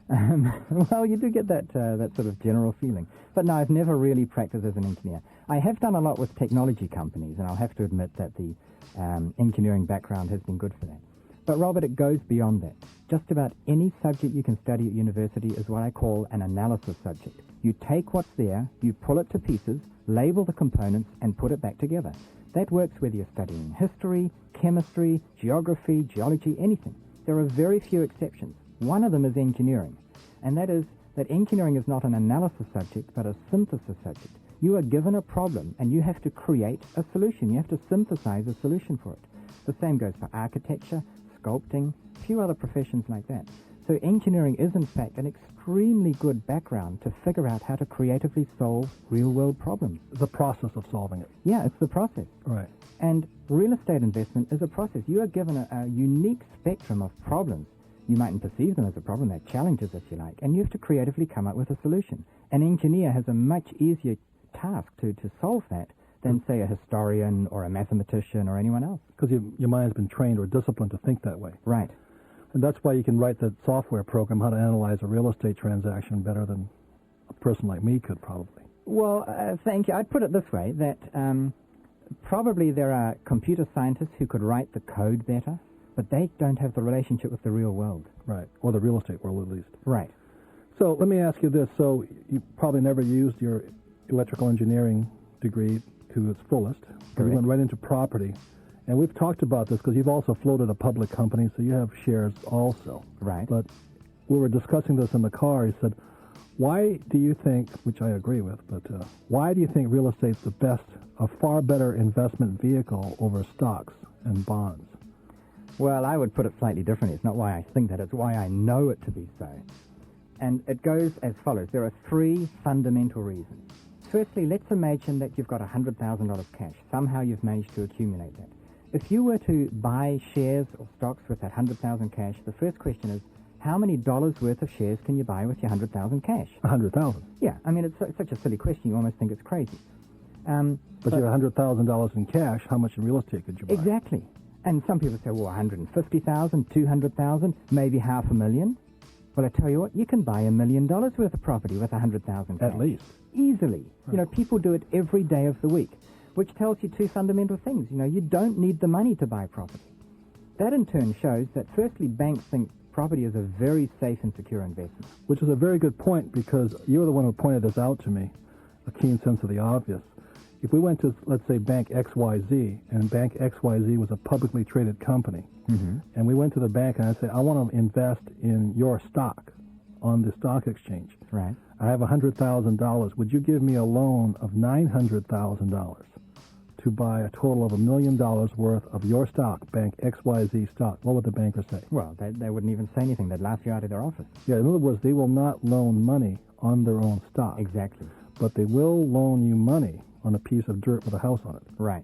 Well, you do get that sort of general feeling. But no, I've never really practiced as an engineer. I have done a lot with technology companies, and I'll have to admit that the engineering background has been good for that. But, Robert, it goes beyond that. Just about any subject you can study at university is what I call an analysis subject. You take what's there, you pull it to pieces, label the components, and put it back together. That works whether you're studying history, chemistry, geography, geology, anything. There are very few exceptions. One of them is engineering, and that is that engineering is not an analysis subject, but a synthesis subject. You are given a problem, and you have to create a solution. You have to synthesize a solution for it. The same goes for architecture, sculpting, a few other professions like that. So engineering is, in fact, an extremely good background to figure out how to creatively solve real-world problems. The process of solving it. Yeah, it's the process. Right. And real estate investment is a process. You are given a unique spectrum of problems. You mightn't perceive them as a problem, they're challenges, if you like, and you have to creatively come up with a solution. An engineer has a much easier task to solve that than, say, a historian or a mathematician or anyone else. Because your mind's been trained or disciplined to think that way. Right. And that's why you can write the software program how to analyze a real estate transaction better than a person like me could probably. Well, thank you. I'd put it this way, that probably there are computer scientists who could write the code better, but they don't have the relationship with the real world. Right, or the real estate world at least. Right. So let me ask you this. So you probably never used your electrical engineering degree to its fullest. But you went right into property. And we've talked about this because you've also floated a public company, so you have shares also. Right. But we were discussing this in the car. He said, why do you think, which I agree with, but why do you think real estate's the best, a far better investment vehicle over stocks and bonds? Well, I would put it slightly differently. It's not why I think that, it's why I know it to be so. And it goes as follows. There are three fundamental reasons. Firstly, let's imagine that you've got $100,000 cash. Somehow you've managed to accumulate that. If you were to buy shares or stocks with that $100,000 cash, the first question is, how many dollars worth of shares can you buy with your $100,000 cash? 100,000. Yeah, I mean, it's such a silly question, you almost think it's crazy. But you have $100,000 in cash, how much in real estate could you buy? Exactly. And some people say, well, 150,000, 200,000, maybe $500,000. Well, I tell you what, you can buy $1 million worth of property with 100,000 cash. At least. Easily. Right. You know, people do it every day of the week, which tells you two fundamental things. You know, you don't need the money to buy property. That in turn shows that, firstly, banks think property is a very safe and secure investment. Which is a very good point, because you're the one who pointed this out to me, a keen sense of the obvious. If we went to, let's say, Bank XYZ, and Bank XYZ was a publicly traded company, and we went to the bank and I said, I want to invest in your stock on the stock exchange. Right. I have $100,000. Would you give me a loan of $900,000 to buy a total of $1 million worth of your stock, Bank XYZ stock? What would the banker say? Well, they wouldn't even say anything. They'd laugh you out of their office. Yeah, in other words, they will not loan money on their own stock. Exactly. But they will loan you money on a piece of dirt with a house on it. Right.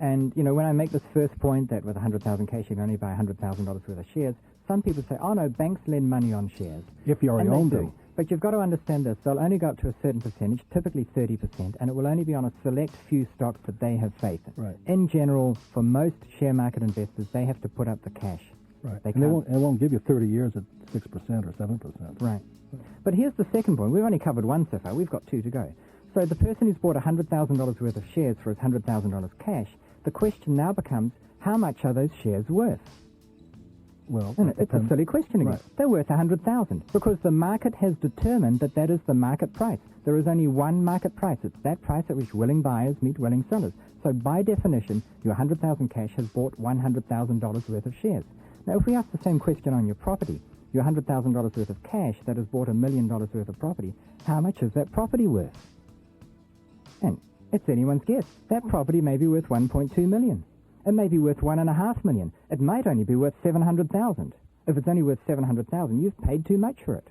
And, you know, when I make this first point that with 100,000 cash you can only buy $100,000 worth of shares, some people say, oh no, banks lend money on shares. If you already own them. But you've got to understand this. They'll only go up to a certain percentage, typically 30%, and it will only be on a select few stocks that they have faith in. Right. In general, for most share market investors, they have to put up the cash. Right. They And it won't give you 30 years at 6% or 7%. Right. But here's the second point. We've only covered one so far. We've got two to go. So the person who's bought $100,000 worth of shares for his $100,000 cash, the question now becomes, how much are those shares worth? Well, It's a silly question again. Right. They're worth $100,000 because the market has determined that that is the market price. There is only one market price. It's that price at which willing buyers meet willing sellers. So by definition, your $100,000 cash has bought $100,000 worth of shares. Now, if we ask the same question on your property, your $100,000 worth of cash that has bought $1 million worth of property, how much is that property worth? And it's anyone's guess. That property may be worth $1.2 million. It may be worth $1.5 million. It might only be worth $700,000. If it's only worth $700,000, you've paid too much for it.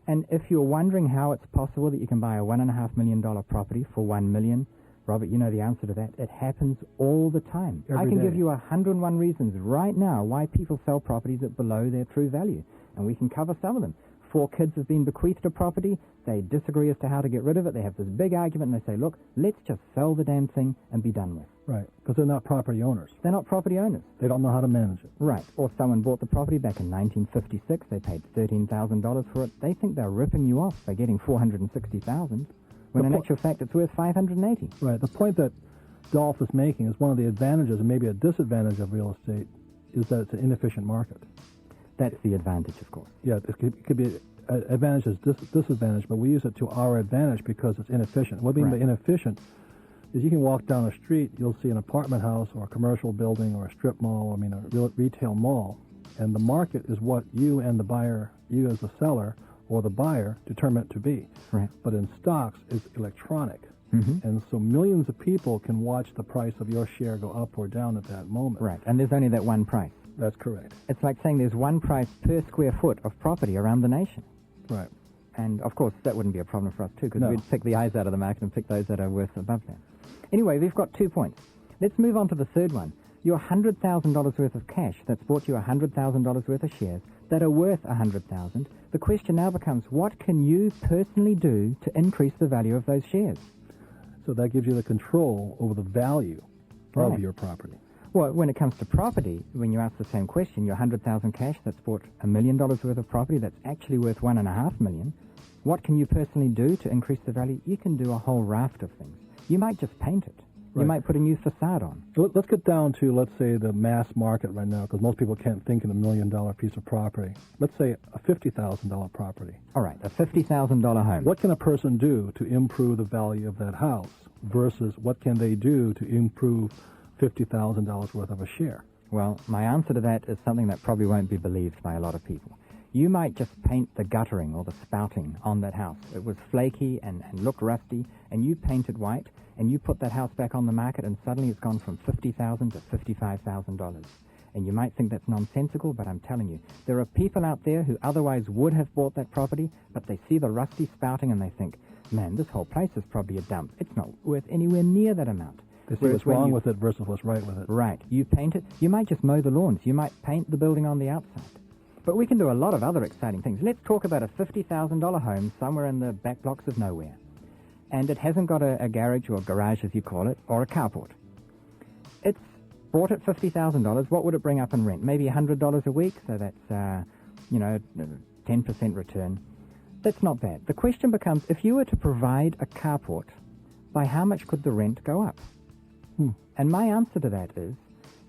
And if you're wondering how it's possible that you can buy a $1.5 million property for $1 million, Robert, you know the answer to that. It happens all the time. I can give you 101 reasons right now why people sell properties at below their true value, and we can cover some of them. 4 kids have been bequeathed a property. They disagree as to how to get rid of it. They have this big argument, and they say, look, let's just sell the damn thing and be done with. Right, because they're not property owners. They're not property owners. They don't know how to manage it. Right. Or someone bought the property back in 1956. They paid $13,000 for it. They think they're ripping you off by getting $460,000, when in actual fact it's worth $580. Right. The point that Dolph is making is one of the advantages and maybe a disadvantage of real estate is that it's an inefficient market. That's the advantage, of course. Yeah, it could be advantage as disadvantage, but we use it to our advantage because it's inefficient. What I mean by inefficient is you can walk down a street, you'll see an apartment house or a commercial building or a strip mall, a retail mall, And the market is what you and the buyer, you as the seller or the buyer, determine it to be. Right. But in stocks, it's electronic. And so millions of people can watch the price of your share go up or down at that moment. Right, and there's only that one price. That's correct. It's like saying there's one price per square foot of property around the nation. Right. And, of course, that wouldn't be a problem for us, too, because No. we'd pick the eyes out of the market and pick those that are worth above that. Anyway, we've got 2 points. Let's move on to the third one. Your $100,000 worth of cash that's bought you $100,000 worth of shares that are worth $100,000. The question now becomes, what can you personally do to increase the value of those shares? So that gives you the control over the value Right. of your property. Well, when it comes to property, when you ask the same question, your $100,000 cash that's bought $1 million worth of property that's actually worth $1.5 million, what can you personally do to increase the value? You can do a whole raft of things. You might just paint it. You Right. might put a new facade on. So let's get down to, let's say, the mass market right now, because most people can't think in $1 million piece of property. Let's say a $50,000 property. All right, a $50,000 home. What can a person do to improve the value of that house versus what can they do to improve $50,000 worth of a share? Well, my answer to that is something that probably won't be believed by a lot of people. You might just paint the guttering or the spouting on that house. It was flaky and looked rusty, and you paint it white, and you put that house back on the market, and suddenly it's gone from $50,000 to $55,000. And you might think that's nonsensical, but I'm telling you, there are people out there who otherwise would have bought that property, but they see the rusty spouting and they think, man, this whole place is probably a dump. It's not worth anywhere near that amount. They see Whereas what's when wrong you- with it versus what's right with it. Right. You paint it. You might just mow the lawns. You might paint the building on the outside. But we can do a lot of other exciting things. Let's talk about a $50,000 home somewhere in the back blocks of nowhere. And it hasn't got a garage or garage, as you call it, or a carport. It's bought at $50,000. What would it bring up in rent? Maybe $100 a week, so that's, 10% return. That's not bad. The question becomes, if you were to provide a carport, by how much could the rent go up? And my answer to that is,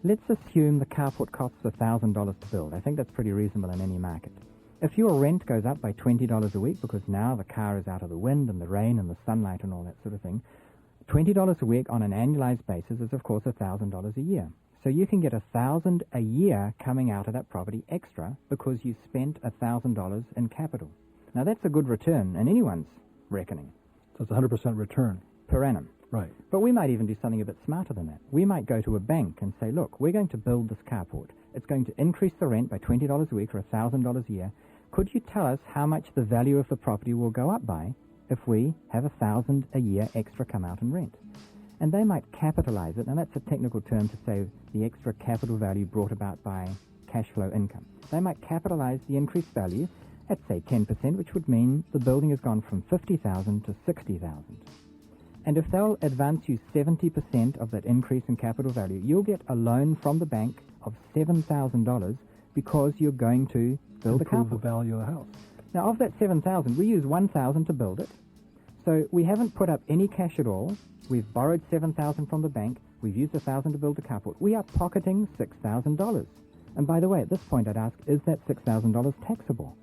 let's assume the carport costs $1,000 to build. I think that's pretty reasonable in any market. If your rent goes up by $20 a week, because now the car is out of the wind and the rain and the sunlight and all that sort of thing, $20 a week on an annualized basis is, of course, $1,000 a year. So you can get $1,000 a year coming out of that property extra because you spent $1,000 in capital. Now, that's a good return in anyone's reckoning. So it's 100% return. Per annum. Right. But we might even do something a bit smarter than that. We might go to a bank and say, look, we're going to build this carport. It's going to increase the rent by $20 a week or $1,000 a year. Could you tell us how much the value of the property will go up by if we have $1,000 a year extra come out in rent? And they might capitalize it, and that's a technical term to say the extra capital value brought about by cash flow income. They might capitalize the increased value at, say, 10%, which would mean the building has gone from $50,000 to $60,000. And if they'll advance you 70% of that increase in capital value, you'll get a loan from the bank of $7,000 because you're going to build a Improve the carport. value of the house. Now, of that $7,000, we use $1,000 to build it. So we haven't put up any cash at all. We've borrowed $7,000 from the bank. We've used $1,000 to build the carport. We are pocketing $6,000. And by the way, at this point, I'd ask, is that $6,000 taxable?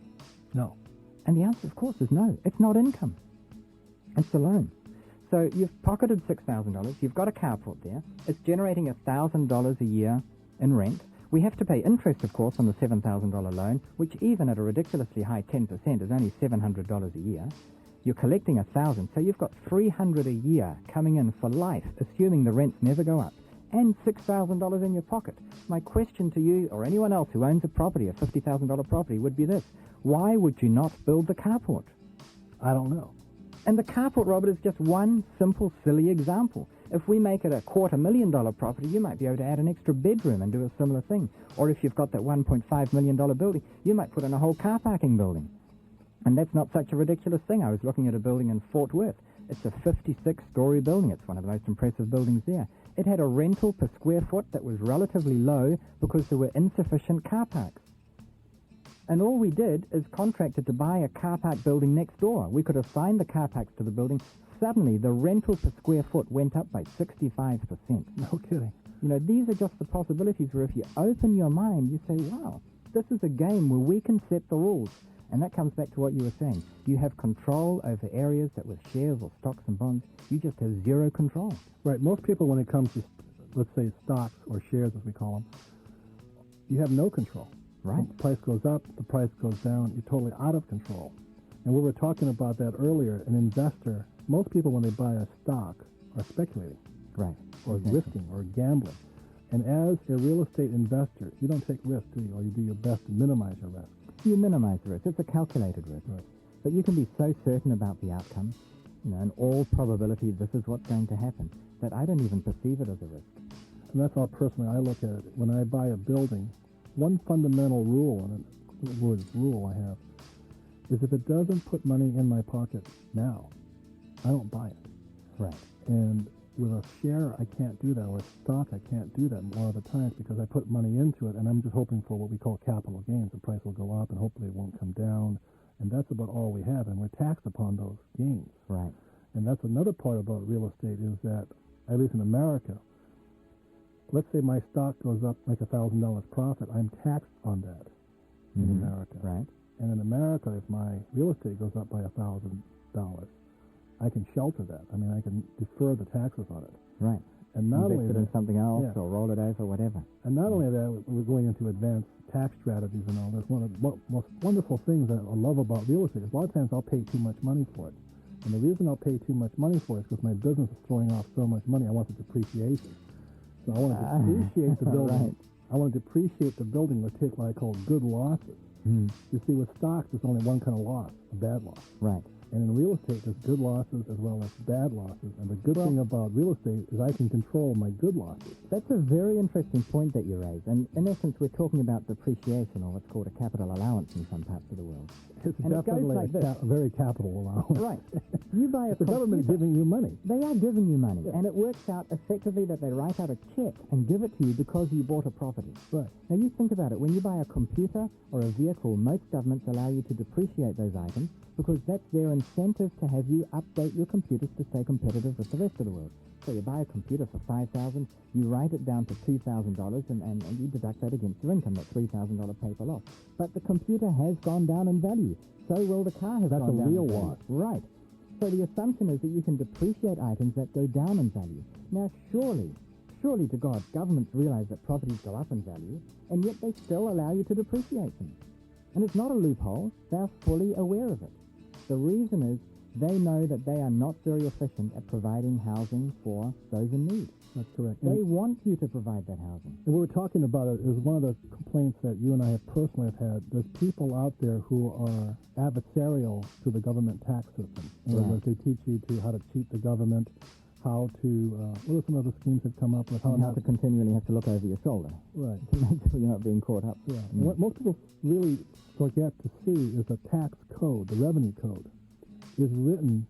No. And the answer, of course, is no. It's not income. It's a loan. So you've pocketed $6,000. You've got a carport there. It's generating $1,000 a year in rent. We have to pay interest, of course, on the $7,000 loan, which even at a ridiculously high 10% is only $700 a year. You're collecting $1,000, so you've got $300 a year coming in for life, assuming the rents never go up, and $6,000 in your pocket. My question to you or anyone else who owns a property, a $50,000 property, would be this: why would you not build the carport? I don't know. And the carport, Robert, is just one simple, silly example. If we make it a $250,000 property, you might be able to add an extra bedroom and do a similar thing. Or if you've got that $1.5 million building, you might put in a whole car parking building. And that's not such a ridiculous thing. I was looking at a building in Fort Worth. It's a 56-story building. It's one of the most impressive buildings there. It had a rental per square foot that was relatively low because there were insufficient car parks. And all we did is contracted to buy a car park building next door. We could assign the car parks to the building. Suddenly, the rental per square foot went up by 65%. No kidding. You know, these are just the possibilities where if you open your mind, you say, wow, this is a game where we can set the rules. And that comes back to what you were saying. You have control over areas that with shares or stocks and bonds, you just have zero control. Right. Most people, when it comes to, let's say, stocks or shares, as we call them, you have no control. Right. The price goes up, the price goes down, you're totally out of control. And we were talking about that earlier. An investor, most people when they buy a stock are speculating. Right. Or Exactly. risking or gambling. And as a real estate investor, you don't take risks, do you? Or you do your best to minimize your risk. You minimize the risk. It's a calculated risk. Right. But you can be so certain about the outcome, in all probability this is what's going to happen, that I don't even perceive it as a risk. And that's how personally I look at it. When I buy a building, one fundamental rule, and the word rule I have, is if it doesn't put money in my pocket now, I don't buy it. Right. And with a share, I can't do that. Or a stock, I can't do that a lot of the times because I put money into it, and I'm just hoping for what we call capital gains. The price will go up, and hopefully it won't come down. And that's about all we have, and we're taxed upon those gains. Right. And that's another part about real estate is that, at least in America, let's say my stock goes up like $1,000 profit, I'm taxed on that in America. Right. And in America, if my real estate goes up by $1,000, I can shelter that. I mean, I can defer the taxes on it. Right. And not Invest only it in that, something else yeah. or roll it over, whatever. And not only that, we're going into advanced tax strategies and all this. One of the most wonderful things that I love about real estate is a lot of times I'll pay too much money for it. And the reason I'll pay too much money for it is because my business is throwing off so much money. I want the depreciation. So I want to depreciate the building. Right. I want to depreciate the building with what I call good losses. You see, with stocks, there's only one kind of loss, a bad loss. Right. And in real estate, there's good losses as well as bad losses. And the good thing about real estate is I can control my good losses. That's a very interesting point that you raise. And in essence, we're talking about depreciation, or what's called a capital allowance in some parts of the world. It's And it goes definitely like this. a very capital allowance. Right. You buy a The government is computer. giving you money. They are giving you money, Yeah. and it works out effectively that they write out a check and give it to you because you bought a property. Right. Now you think about it, when you buy a computer or a vehicle, most governments allow you to depreciate those items because that's their incentive to have you update your computers to stay competitive with the rest of the world. So you buy a computer for $5,000, you write it down to $2,000 and you deduct that against your income, that $3,000 paper loss. But the computer has gone down in value. So will the car have That's gone a down real in value. loss. Right. So the assumption is that you can depreciate items that go down in value. Now surely to God, governments realize that properties go up in value, and yet they still allow you to depreciate them. And it's not a loophole, they're fully aware of it. The reason is they know that they are not very efficient at providing housing for those in need. That's correct. They And want you to provide that housing. we were talking about it is one of the complaints that you and I have personally had. There's people out there who are adversarial to the government tax system. In other words, they teach you how to cheat the government, how to, what are some of the schemes that come up with? And how to continually have to look over your shoulder Right. to make sure you're not being caught up. Yeah. And what most people really forget to see is the tax code, the revenue code, is written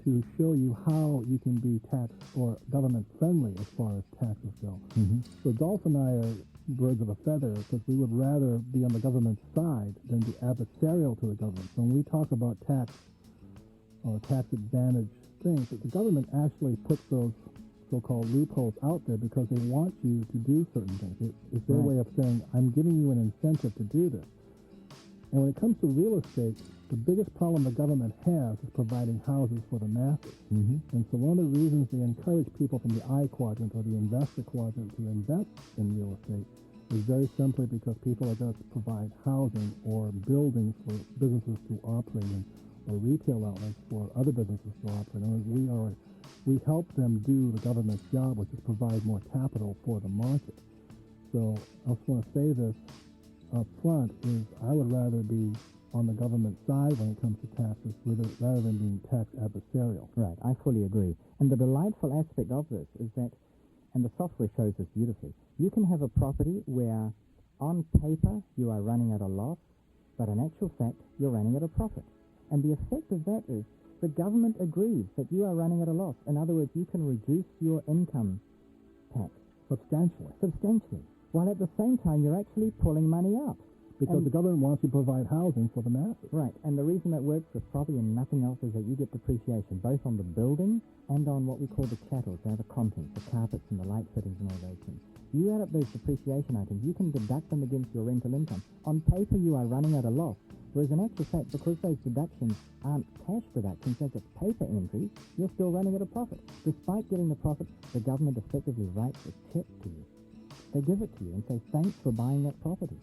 to show you how you can be tax or government friendly as far as taxes go. So Dolph and I are birds of a feather because we would rather be on the government's side than be adversarial to the government. So when we talk about tax or tax advantage things, that the government actually puts those so-called loopholes out there because they want you to do certain things. It's their way of saying, I'm giving you an incentive to do this. And when it comes to real estate, the biggest problem the government has is providing houses for the masses. And so one of the reasons they encourage people from the I quadrant or the investor quadrant to invest in real estate is very simply because people are going to provide housing or buildings for businesses to operate in, or retail outlets for other businesses to operate in. We help them do the government's job, which is provide more capital for the market. So I just want to say this up front is I would rather be on the government side when it comes to taxes rather than being tax adversarial. Right, I fully agree. And the delightful aspect of this is that, and the software shows this beautifully, you can have a property where on paper you are running at a loss, but in actual fact you're running at a profit. And the effect of that is the government agrees that you are running at a loss. In other words, you can reduce your income tax substantially, while at the same time you're actually pulling money out. Because the government wants you to provide housing for the masses. Right, and the reason that works with property and nothing else is that you get depreciation, both on the building and on what we call the chattels, they're the contents, the carpets and the light fittings and all those things. You add up those depreciation items, you can deduct them against your rental income. On paper you are running at a loss, whereas in actual fact, because those deductions aren't cash deductions, they're just paper entries, you're still running at a profit. Despite getting the profit, the government effectively writes a check to you. They give it to you and say, thanks for buying that property.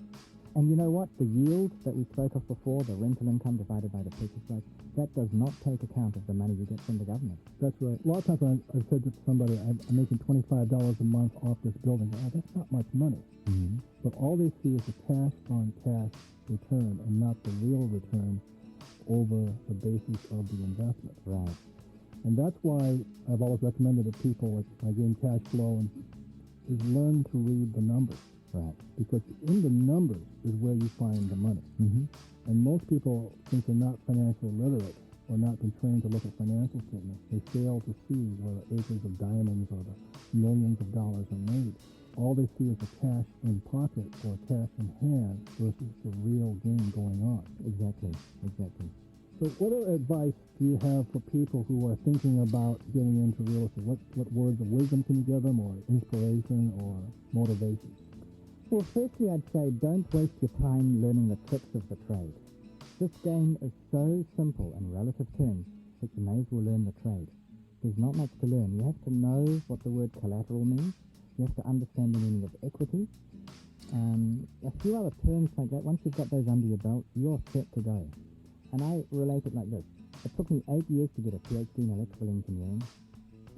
And you know what? The yield that we spoke of before, the rental income divided by the purchase price, that does not take account of the money you get from the government. That's right. A lot of times I've said to somebody, I'm making $25 a month off this building. Oh, that's not much money. Mm-hmm. But all they see is the cash-on-cash return and not the real return over the basis of the investment. Right. And that's why I've always recommended to people, like my game CASHFLOW, is learn to read the numbers. Right. Because in the numbers is where you find the money. Mm-hmm. And most people, since they're not financially literate or not been trained to look at financial statements, they fail to see where the acres of diamonds or the millions of dollars are made. All they see is the cash in pocket or cash in hand versus the real game going on. Exactly. So what advice do you have for people who are thinking about getting into real estate? What words of wisdom can you give them, or inspiration or motivation? Well, firstly, I'd say don't waste your time learning the tricks of the trade. This game is so simple in relative terms that you may as well learn the trade. There's not much to learn. You have to know what the word collateral means. You have to understand the meaning of equity. A few other terms like that. Once you've got those under your belt, you're set to go. And I relate it like this. It took me 8 years to get a PhD in electrical engineering.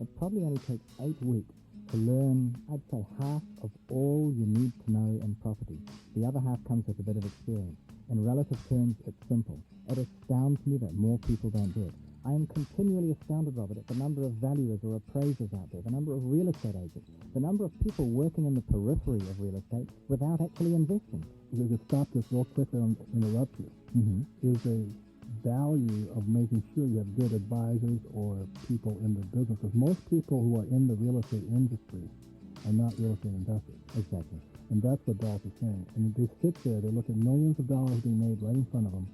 It probably only takes 8 weeks to learn, I'd say, half of all you need to know in property. The other half comes with a bit of experience. In relative terms, it's simple. It astounds me that more people don't do it. I am continually astounded, Robert, at the number of valuers or appraisers out there, the number of real estate agents, the number of people working in the periphery of real estate without actually investing. To stop this real quickly and interrupt you, is a value of making sure you have good advisors or people in the business. Because most people who are in the real estate industry are not real estate investors. Exactly. And that's what Dolph is saying. And they sit there, they look at millions of dollars being made right in front of them,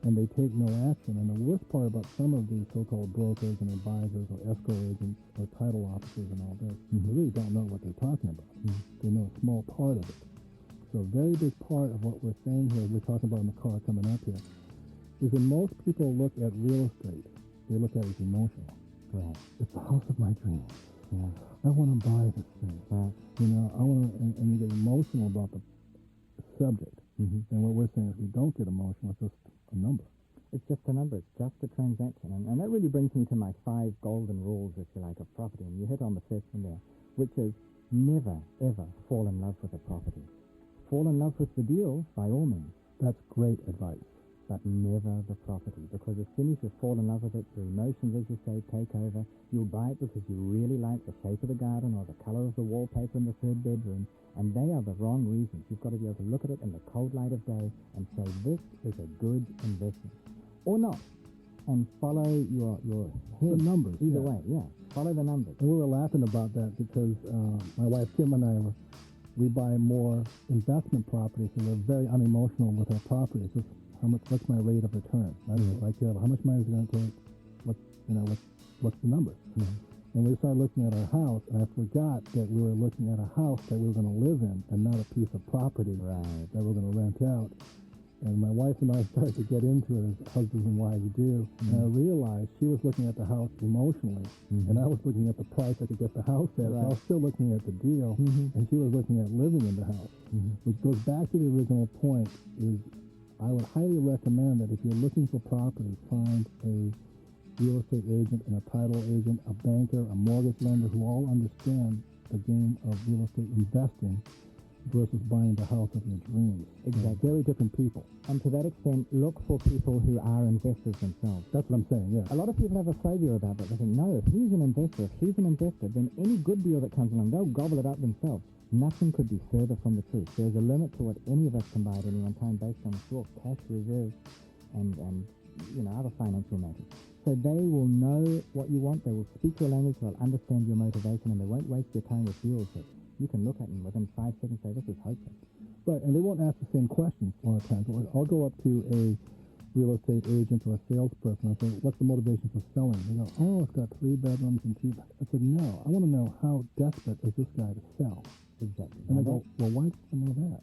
and they take no action. And the worst part about some of these so-called brokers and advisors or escrow agents or title officers and all this, they really don't know what they're talking about. They know a small part of it. So a very big part of what we're saying here, we're talking about in the car coming up here, is when most people look at real estate, they look at it as emotional. Right. It's the house of my dreams. Yeah. I want to buy this thing. Right. You know, I want to, and you get emotional about the subject. And what we're saying is we don't get emotional, it's just a number. It's just a number. It's just a transaction. And that really brings me to my 5 golden rules, if you like, of property. And you hit on the first one there, which is never, ever fall in love with a property. Fall in love with the deal, by all means. That's great advice. But never the property, because as soon as you fall in love with it, your emotions, as you say, take over. You'll buy it because you really like the shape of the garden or the color of the wallpaper in the 3rd bedroom, and they are the wrong reasons. You've got to be able to look at it in the cold light of day and say, this is a good investment. Or not. And follow your head. The numbers. Either way, yeah. Follow the numbers. And we were laughing about that because my wife Kim and I, we buy more investment properties, so we're very unemotional with our properties. Just what's my rate of return? That's it. Like, how much money is it going to take? What's the numbers? And we started looking at our house, and I forgot that we were looking at a house that we were going to live in and not a piece of property that we were going to rent out. And my wife and I started to get into it as husbands and wives do. And I realized she was looking at the house emotionally, and I was looking at the price I could get the house at. So I was still looking at the deal, and she was looking at living in the house. Which goes back to the original point, is I would highly recommend that if you're looking for property, find a real estate agent and a title agent, a banker, a mortgage lender who all understand the game of real estate investing versus buying the house of your dreams. Exactly. Very different people. And to that extent, look for people who are investors themselves. That's what I'm saying, yeah. A lot of people have a phobia about that. They think, no, if he's an investor, then any good deal that comes along, they'll gobble it up themselves. Nothing could be further from the truth. There's a limit to what any of us can buy at any one time based on short cash reserves and other financial matters. So they will know what you want, they will speak your language, they'll understand your motivation, and they won't waste your time with deals that you can look at and within 5 seconds say, this is hopeless. Right, and they won't ask the same questions a lot of times. I'll go up to a real estate agent or a salesperson and say, what's the motivation for selling? They go, oh, it's got 3 bedrooms and 2. I said, no, I want to know how desperate is this guy to sell. Exactly. And I go, well, why do you know that?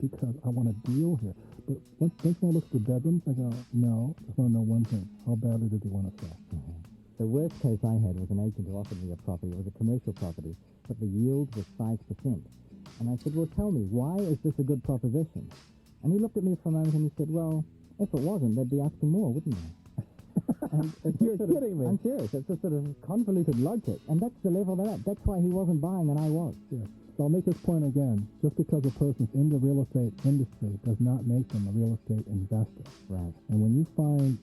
Because I want a deal here. But don't you want to look at the bedrooms? I go, no, I just want to know one thing. How badly did they want to sell? The worst case I had was an agent who offered me a property. It was a commercial property, but the yield was 5%. And I said, well, tell me, why is this a good proposition? And he looked at me for a moment and he said, well, if it wasn't, they'd be asking more, wouldn't they? And you're kidding me. I'm serious. It's a sort of convoluted logic. And that's the level they're at. That's why he wasn't buying and I was. Yeah. So I'll make this point again. Just because a person's in the real estate industry does not make them a real estate investor. Right. And when you find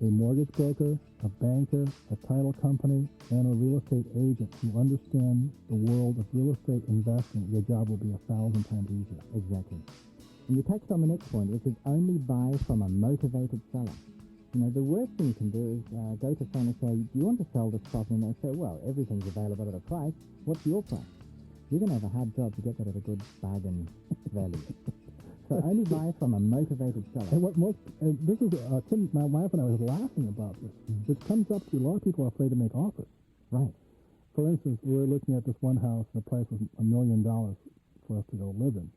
a mortgage broker, a banker, a title company, and a real estate agent who understand the world of real estate investing, your job will be 1,000 times easier. Exactly. And you touched on the next point, which is only buy from a motivated seller. You know, the worst thing you can do is go to someone and say, do you want to sell this property? And they say, well, everything's available at a price. What's your price? You're going to have a hard job to get that at a good bargain value. So only buy from a motivated seller. And what most, and this is, Tim, my wife and I was laughing about this, which comes up to a lot of people are afraid to make offers. Right. For instance, we were looking at this one house, and the price was $1 million for us to go live in.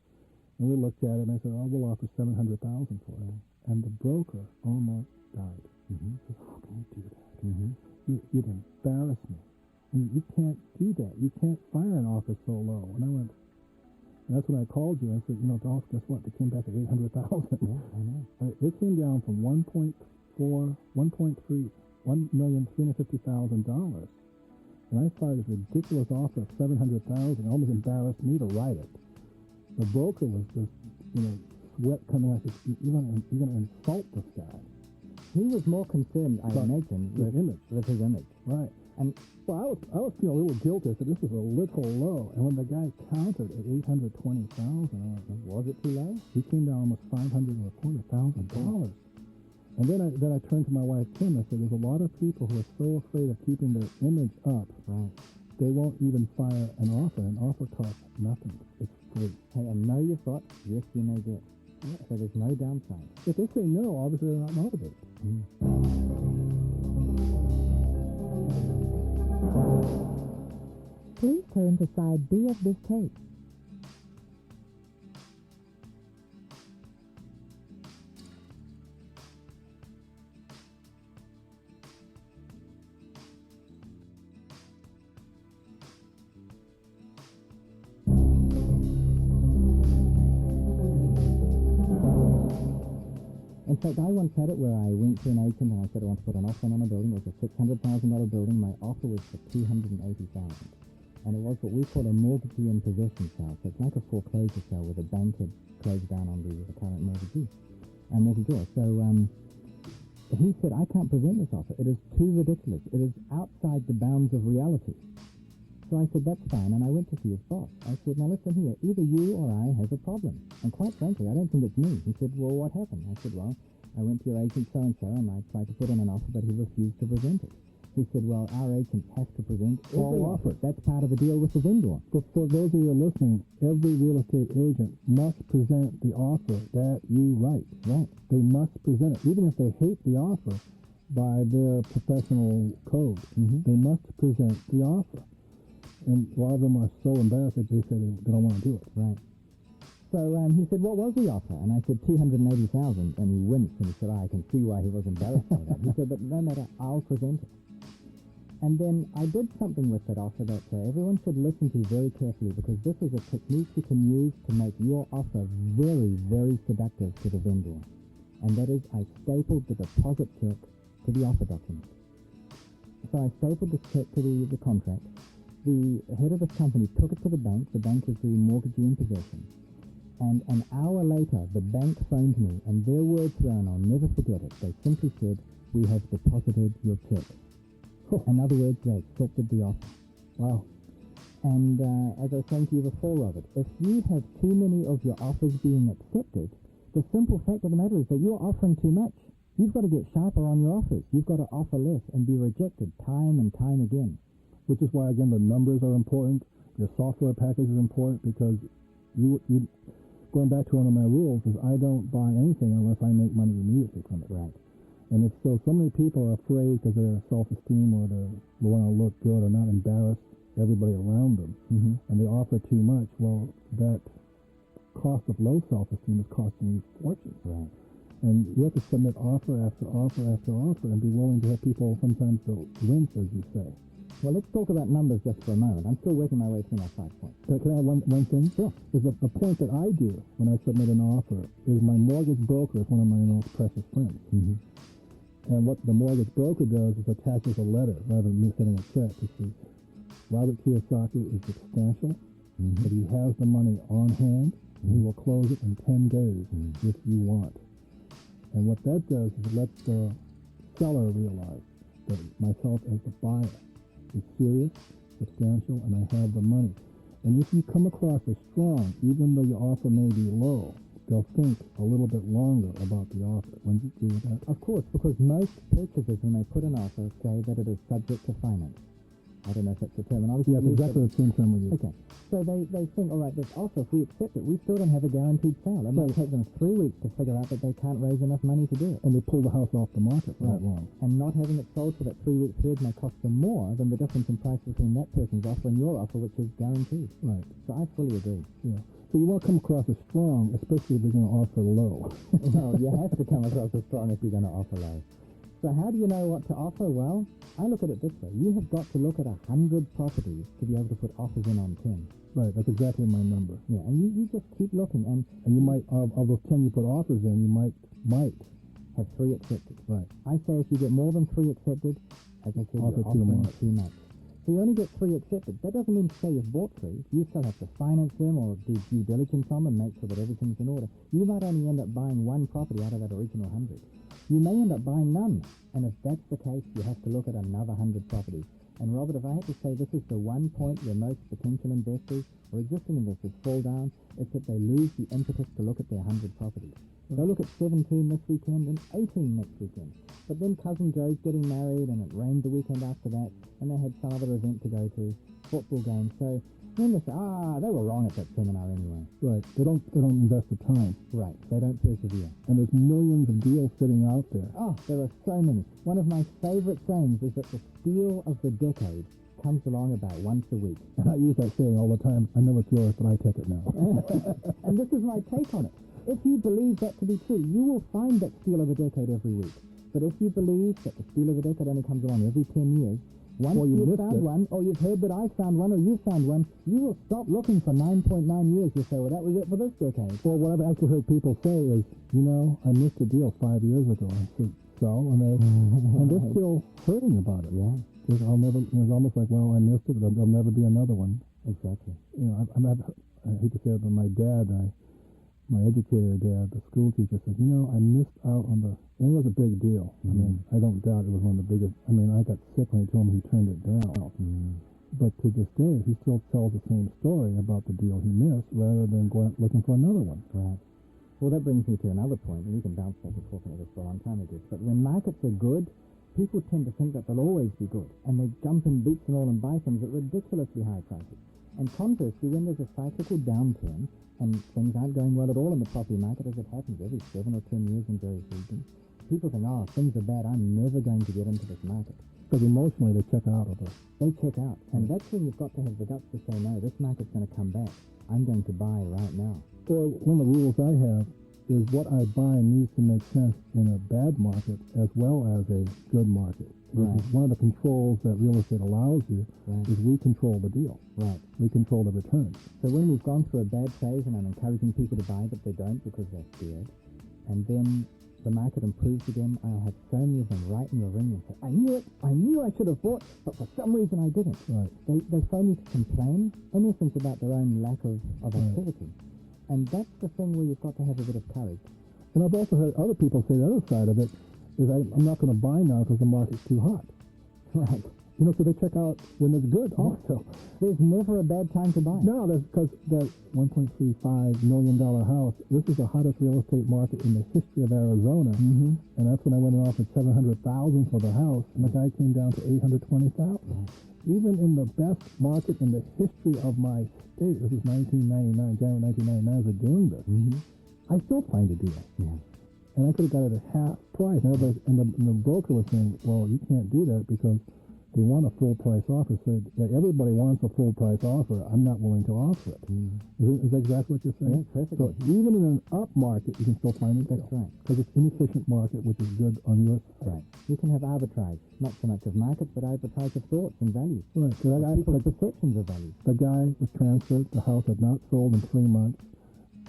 And we looked at it, and I said, oh, we'll offer $700,000 for it. And the broker almost died. He says, how can you do that? You'd embarrass me. You can't do that. You can't fire an offer so low. And I went, and that's when I called you. I said, Dolph, guess what? They came back at $800,000. Yeah, I know. It came down from $1,350,000. And I fired this ridiculous offer of $700,000. It almost embarrassed me to write it. The broker was just, sweat coming out. You're going to insult this guy. He was more concerned, I imagine, with his image. Right. And well, I was feeling a little guilty. I said, this is a little low. And when the guy countered at $820,000, I was it too low? He came down almost $500,000. And then I turned to my wife, Kim, and I said, there's a lot of people who are so afraid of keeping their image up, right, they won't even fire an offer. An offer costs nothing. It's free. Hey, and know your thought, yes, you may get. Yeah. So there's no downside. If they say no, obviously they're not motivated. Please turn to side B of this tape. In fact, I once had it where I went to an agent and I said I want to put an offer on a building. It was a $600,000 building. My offer was for $280,000. And it was what we call a mortgagee in possession sale. So it's like a foreclosure sale where the bank had closed down on the current mortgagor. So he said, I can't present this offer. It is too ridiculous. It is outside the bounds of reality. So I said, that's fine. And I went to see his boss. I said, now listen here, either you or I have a problem. And quite frankly, I don't think it's me. He said, well, what happened? I said, well, I went to your agent so-and-so and I tried to put in an offer, but he refused to present it. He said, well, our agent has to present all offers. That's part of the deal with the vendor. But for those of you listening, every real estate agent must present the offer that you write. Right. They must present it. Even if they hate the offer by their professional code, they must present the offer. And a lot of them are so embarrassed that they say they don't want to do it. Right. So he said, what was the offer? And I said, $280,000. And he winced and he said, I can see why he was embarrassed by that. He said, but no matter, I'll present it. And then I did something with that offer that everyone should listen to very carefully, because this is a technique you can use to make your offer very, very seductive to the vendor. And that is, I stapled the deposit check to the offer document. So I stapled the check to the contract. The head of the company took it to the bank. The bank is the mortgagee in possession. And an hour later, the bank phoned me, and their words were, and I'll never forget it, they simply said, we have deposited your check. In other words, they accepted the offer. Wow. And as I was saying to you before, Robert, if you have too many of your offers being accepted, the simple fact of the matter is that you're offering too much. You've got to get sharper on your offers. You've got to offer less and be rejected time and time again. Which is why, again, the numbers are important. Your software package is important, because you going back to one of my rules is I don't buy anything unless I make money immediately from it. Right. And it's so many people are afraid because of their self-esteem or they want to look good or not embarrass everybody around them. And they offer too much. Well, that cost of low self-esteem is costing you fortunes. Right. And you have to submit offer after offer after offer and be willing to have people sometimes to wince, as you say. Well, let's talk about numbers just for a moment. I'm still working my way through my 5 points. Can I add one thing? Sure. There's a point that I do when I submit an offer is my mortgage broker is one of my most precious friends. Mm-hmm. And what the mortgage broker does is attaches a letter rather than me sending a check. It says, Robert Kiyosaki is substantial, but he has the money on hand, and he will close it in 10 days if you want. And what that does is it lets the seller realize that myself as the buyer is serious, substantial, and I have the money. And if you come across as strong, even though your offer may be low, they'll think a little bit longer about the offer. Wouldn't you agree with that? Of course, because most purchasers, when they put an offer, say that it is subject to finance. I don't know if that's the terminology. Yeah, exactly the same term we use. Okay. So they think, all right, this offer, if we accept it, we still don't have a guaranteed sale. It might take them 3 weeks to figure out that they can't raise enough money to do it. And they pull the house off the market for that long. And not having it sold for that 3 week period may cost them more than the difference in price between that person's offer and your offer, which is guaranteed. Right. So I fully agree. Yeah. So you want to come across as strong, especially if you're going to offer low. Well, you have to come across as strong if you're going to offer low. So how do you know what to offer? Well, I look at it this way. You have got to look at 100 properties to be able to put offers in on 10. Right, that's exactly my number. Yeah, and you just keep looking. And you might, of those 10 you put offers in, you might have 3 accepted. Right. I say if you get more than 3 accepted, as I said, you're offering too much. So you only get 3 accepted. That doesn't mean to say you've bought 3. You still have to finance them or do due diligence on them, make sure that everything's in order. You might only end up buying 1 property out of that original 100. You may end up buying none. And if that's the case, you have to look at another 100 properties. And Robert, if I had to say this is the one point where most potential investors or existing investors fall down, it's that they lose the impetus to look at their 100 properties. They'll look at 17 this weekend and 18 next weekend. But then Cousin Joe's getting married and it rained the weekend after that and they had some other event to go to, football game. So then they say, they were wrong at that seminar anyway. Right. They don't invest the time. Right. They don't persevere. And there's millions of deals sitting out there. Oh, there are so many. One of my favorite sayings is that the steal of the decade comes along about once a week. And I use that saying all the time. I know it's yours, but I take it now. And this is my take on it. If you believe that to be true, you will find that steal of a decade every week. But if you believe that the steal of a decade only comes along every 10 years, once you've found one, or you've heard that I found one, or you found one, you will stop looking for 9.9 years. You'll say, well, that was it for this decade. Well, what I've actually heard people say is, I missed a deal 5 years ago. I said, so? And they're still hurting about it. Yeah. Because it's almost like, well, I missed it. There'll never be another one. Exactly. I hate to say it, but my dad, my educator dad, the school teacher, says, I missed out on and it was a big deal. I mean, I don't doubt it was one of the biggest. I mean, I got sick when he told me he turned it down. But to this day, he still tells the same story about the deal he missed rather than going looking for another one. Right. Well, that brings me to another point, and we can bounce back and forth on this for a long time, I guess. But when markets are good, people tend to think that they'll always be good, and they jump in boots and all and buy things at ridiculously high prices. And conversely, when there's a cyclical downturn, and things aren't going well at all in the property market, as it happens every 7 or 10 years in various regions, people think, things are bad, I'm never going to get into this market. Because emotionally they check out of it. They check out. And that's when you've got to have the guts to say, no, this market's going to come back. I'm going to buy right now. Or one of the rules I have is what I buy needs to make sense in a bad market as well as a good market. Right. One of the controls that real estate allows you is we control the deal. Right. We control the returns. So when we've gone through a bad phase and I'm encouraging people to buy, but they don't because they're scared, and then the market improves again, I'll have so many of them write me a ring and say, I knew it, I knew I should have bought, but for some reason I didn't. Right. They phone me to complain, in essence, about their own lack of activity. And that's the thing where you've got to have a bit of courage. And I've also heard other people say the other side of it is I'm not going to buy now because the market's too hot. Right. So they check out when it's good also. There's never a bad time to buy. No, that's because that $1.35 million house, this is the hottest real estate market in the history of Arizona. And that's when I went off at $700,000 for the house, and the guy came down to $820,000. Even in the best market in the history of my state, this is 1999, January 1999, as we're doing this, I still find a deal. Yeah. And I could have got it at half price. And the broker was saying, well, you can't do that because they want a full price offer. So everybody wants a full price offer. I'm not willing to offer it. Is that exactly what you're saying? Yeah, perfectly. So even in an up market, you can still find a deal. That's right. Because it's inefficient market, which is good on your side. Right. You can have arbitrage, not so much of markets, but arbitrage of thoughts and values. Right. So People's perceptions of value. the guy was transferred. The house had not sold in 3 months.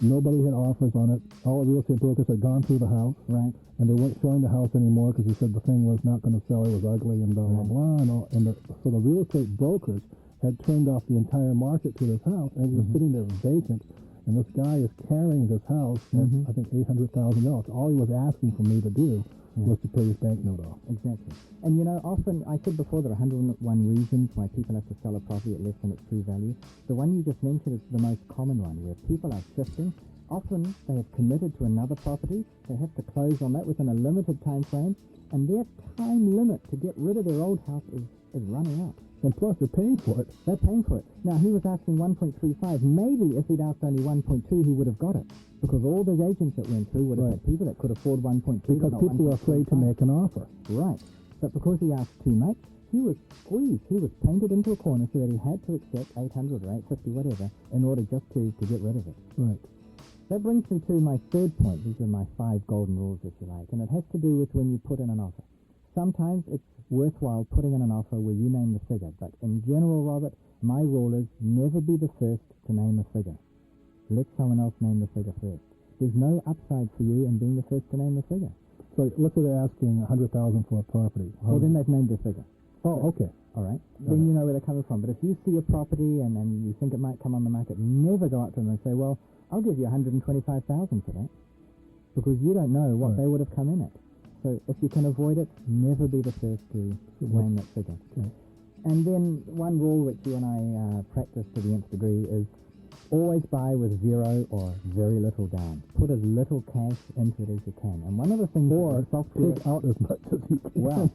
Nobody had offers on it. All the real estate brokers had gone through the house. Right. And they weren't showing the house anymore because they said the thing was not going to sell. It was ugly and blah, blah, blah. So the real estate brokers had turned off the entire market to this house, and it was sitting there vacant. And this guy is carrying this house at, I think, $800,000. All he was asking for me to do was to pay his banknote off. Exactly. And you know, often, I said before, there are 101 reasons why people have to sell a property at less than its true value. The one you just mentioned is the most common one, where people are shifting. Often they have committed to another property, they have to close on that within a limited time frame, and their time limit to get rid of their old house is running out. And plus, they're paying for it. They're paying for it. Now, he was asking 1.35. Maybe if he'd asked only 1.2, he would have got it. Because all those agents that went through would have had people that could afford 1.2. Because people are afraid to make an offer. Right. But because he asked too much, he was squeezed. He was painted into a corner so that he had to accept 800 or 850, whatever, in order just to get rid of it. Right. That brings me to my third point. These are my 5 golden rules, if you like. And it has to do with when you put in an offer. Sometimes it's worthwhile putting in an offer where you name the figure. But in general, Robert, my rule is never be the first to name a figure. Let someone else name the figure first. There's no upside for you in being the first to name the figure. So let's say they're asking $100,000 for a property. Well, then they've named their figure. Oh, okay. All right. Then you know where they're coming from. But if you see a property and you think it might come on the market, never go up to them and say, well, I'll give you $125,000 for that. Because you don't know what they would have come in at. So if you can avoid it, never be the first to name that figure. Okay. And then one rule which you and I practice to the nth degree is always buy with zero or very little down. Put as little cash into it as you can. And one of the things... Or take out as much as you can. Well,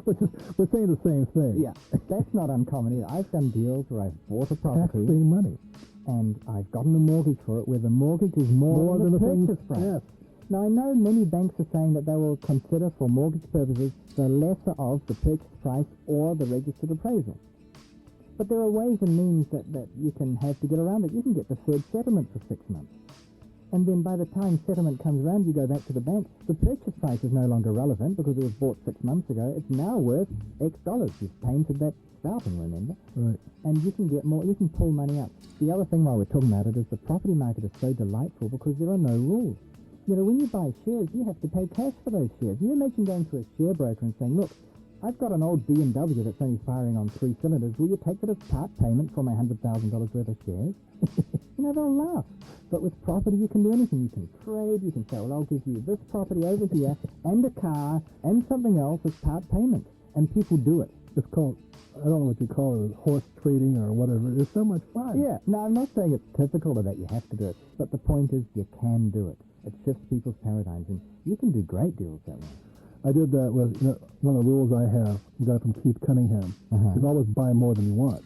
we're saying the same thing. Yeah, that's not uncommon either. I've done deals where I've bought a property... Tax-free money. And I've gotten a mortgage for it where the mortgage is more than the purchase price. Yes. Now, I know many banks are saying that they will consider for mortgage purposes the lesser of the purchase price or the registered appraisal. But there are ways and means that you can have to get around it. You can get deferred settlement for 6 months. And then by the time settlement comes around, you go back to the bank. The purchase price is no longer relevant because it was bought 6 months ago. It's now worth X dollars. You've painted that spouting, remember? Right. And you can get more, you can pull money out. The other thing while we're talking about it is the property market is so delightful because there are no rules. You know, when you buy shares, you have to pay cash for those shares. You imagine going to a share broker and saying, look, I've got an old BMW that's only firing on 3 cylinders. Will you take it as part payment for my $100,000 worth of shares? You know, they'll laugh. But with property, you can do anything. You can trade. You can say, well, I'll give you this property over here and a car and something else as part payment. And people do it. It's called, I don't know what you call it, horse trading or whatever. It's so much fun. Yeah. No, I'm not saying it's typical of that. You have to do it. But the point is, you can do it. It shifts people's paradigms, and you can do great deals that way. I did that with one of the rules I have. You got it from Keith Cunningham. You always buy more than you want.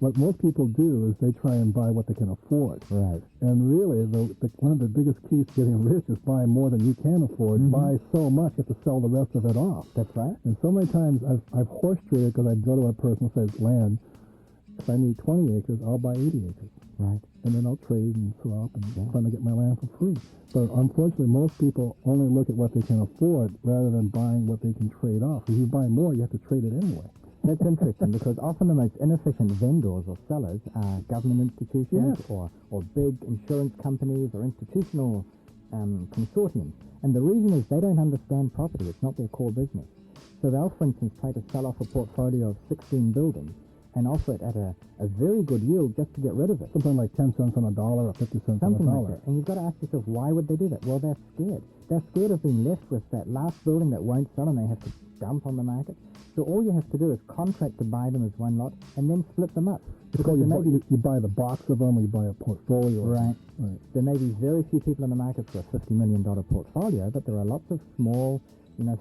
What most people do is they try and buy what they can afford. Right. And really, one of the biggest keys to getting rich is buy more than you can afford. Buy so much, you have to sell the rest of it off. That's right. And so many times I've horse traded because I'd go to a person who says, land, if I need 20 acres, I'll buy 80 acres. Right. And then I'll trade and swap and try to get my land for free. But unfortunately, most people only look at what they can afford rather than buying what they can trade off. If you buy more, you have to trade it anyway. That's interesting because often the most inefficient vendors or sellers are government institutions or big insurance companies or institutional consortiums. And the reason is they don't understand property. It's not their core business. So they'll, for instance, try to sell off a portfolio of 16 buildings and offer it at a very good yield just to get rid of it. Something like 10 cents on a dollar or 50 cents on a dollar. Like that. And you've got to ask yourself, why would they do that? Well, they're scared. They're scared of being left with that last building that won't sell and they have to dump on the market. So all you have to do is contract to buy them as one lot and then split them up. Because you buy the box of them or you buy a portfolio. Right. There may be very few people in the market for a $50 million portfolio, but there are lots of small,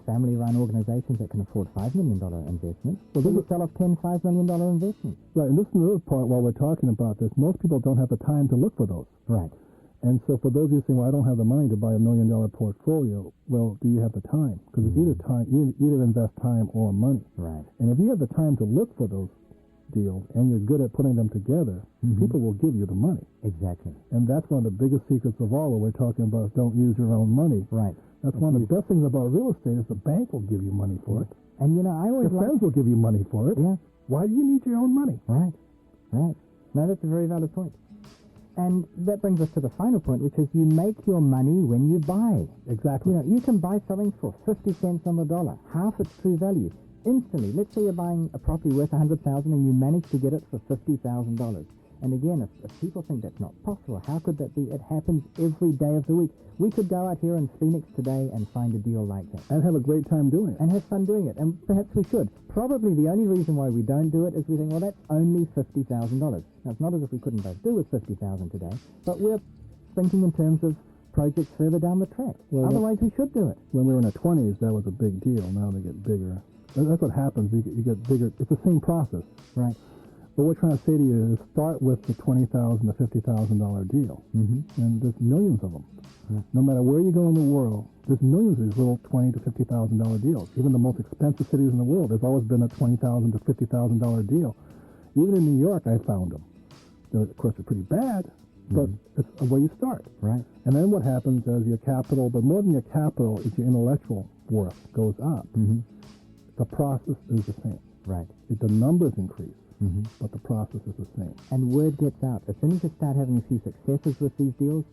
family-run organizations that can afford $5 million investments. Well, they will sell off 10 $5 million investments. Right, and listen to this part while we're talking about this. Most people don't have the time to look for those. Right. And so for those of you saying, well, I don't have the money to buy $1 million portfolio, well, do you have the time? Because it's either invest time or money. Right. And if you have the time to look for those deals and you're good at putting them together, people will give you the money. Exactly. And that's one of the biggest secrets of all when we're talking about don't use your own money. Right. That's one of the best things about real estate is the bank will give you money for it. And, you know, I always Your friends will give you money for it. Yeah. Why do you need your own money? Right. Right. No, that's a very valid point. And that brings us to the final point, which is you make your money when you buy. Exactly. You know, you can buy something for 50 cents on the dollar, half its true value. Instantly, let's say you're buying a property worth $100,000 and you manage to get it for $50,000. And again, if people think that's not possible, how could that be? It happens every day of the week. We could go out here in Phoenix today and find a deal like that. And have a great time doing it. And have fun doing it. And perhaps we should. Probably the only reason why we don't do it is we think, well, that's only $50,000. Now, it's not as if we couldn't both do with $50,000 today, but we're thinking in terms of projects further down the track. Well, otherwise, we should do it. When we were in our 20s, that was a big deal. Now they get bigger. That's what happens. You get bigger. It's the same process. Right. But what we're trying to say to you is start with the $20,000 to $50,000 deal. And there's millions of them. No matter where you go in the world, there's millions of these little $20,000 to $50,000 deals. Even the most expensive cities in the world, there's always been a $20,000 to $50,000 deal. Even in New York, I found them. Of course, they're pretty bad, but it's where you start. Right. And then what happens is your capital, but more than your capital, is your intellectual worth goes up. The process is the same. Right. The numbers increase, but the process is the same. And word gets out. As soon as you start having a few successes with these deals,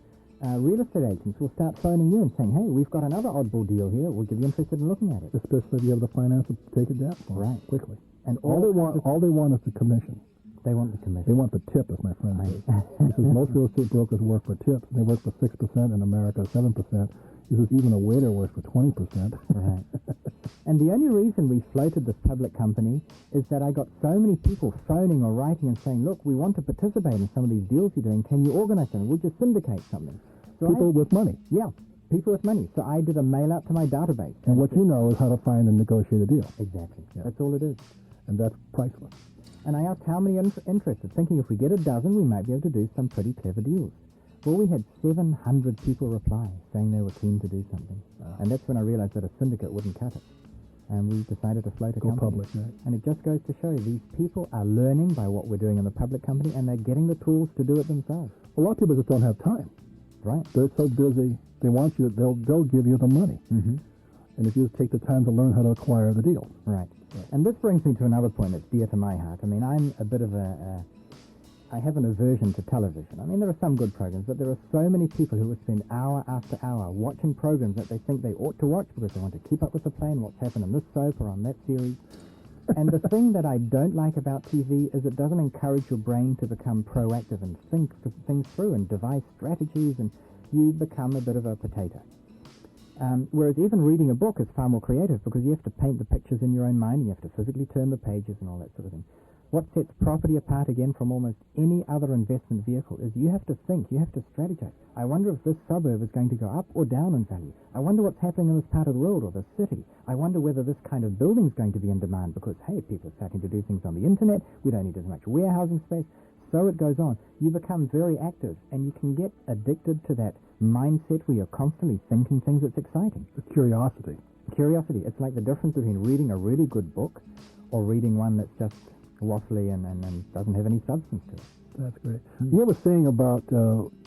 real estate agents will start phoning you and saying, hey, we've got another oddball deal here. Would you be interested in looking at it? Especially if you have the finance to take it down quickly. And all they want is the commission. They want the commission. They want the tip, as my friend says. He says most real estate brokers work for tips. They work for 6% in America, 7%. He says even a waiter works for 20%. Right. And the only reason we floated this public company is that I got so many people phoning or writing and saying, look, we want to participate in some of these deals you're doing. Can you organize them? We'll just syndicate something. So people with money. Yeah, people with money. So I did a mail out to my database. And what you know is how to find and negotiate a deal. Exactly. Yeah. That's all it is. And that's priceless. And I asked how many interested, thinking if we get a dozen, we might be able to do some pretty clever deals. Well, we had 700 people reply saying they were keen to do something. And that's when I realized that a syndicate wouldn't cut it. And we decided to float a company. Public, right? And it just goes to show you, these people are learning by what we're doing in the public company, and they're getting the tools to do it themselves. A lot of people just don't have time. Right. They're so busy, they want you, they'll give you the money. And if you just take the time to learn how to acquire the deals. Right. And this brings me to another point that's dear to my heart. I mean, I'm a bit of I have an aversion to television. I mean, there are some good programs, but there are so many people who will spend hour after hour watching programs that they think they ought to watch because they want to keep up with the play and what's happened in this soap or on that series. And the thing that I don't like about TV is it doesn't encourage your brain to become proactive and think things through and devise strategies, and you become a bit of a potato. Whereas even reading a book is far more creative because you have to paint the pictures in your own mind and you have to physically turn the pages and all that sort of thing. What sets property apart again from almost any other investment vehicle is you have to think, you have to strategize. I wonder if this suburb is going to go up or down in value. I wonder what's happening in this part of the world or this city. I wonder whether this kind of building is going to be in demand because, hey, people are starting to do things on the internet. We don't need as much warehousing space. So it goes on. You become very active and you can get addicted to that mindset where you're constantly thinking things that's exciting. The curiosity. Curiosity. It's like the difference between reading a really good book or reading one that's just waffly and doesn't have any substance to it. That's great. You have a saying about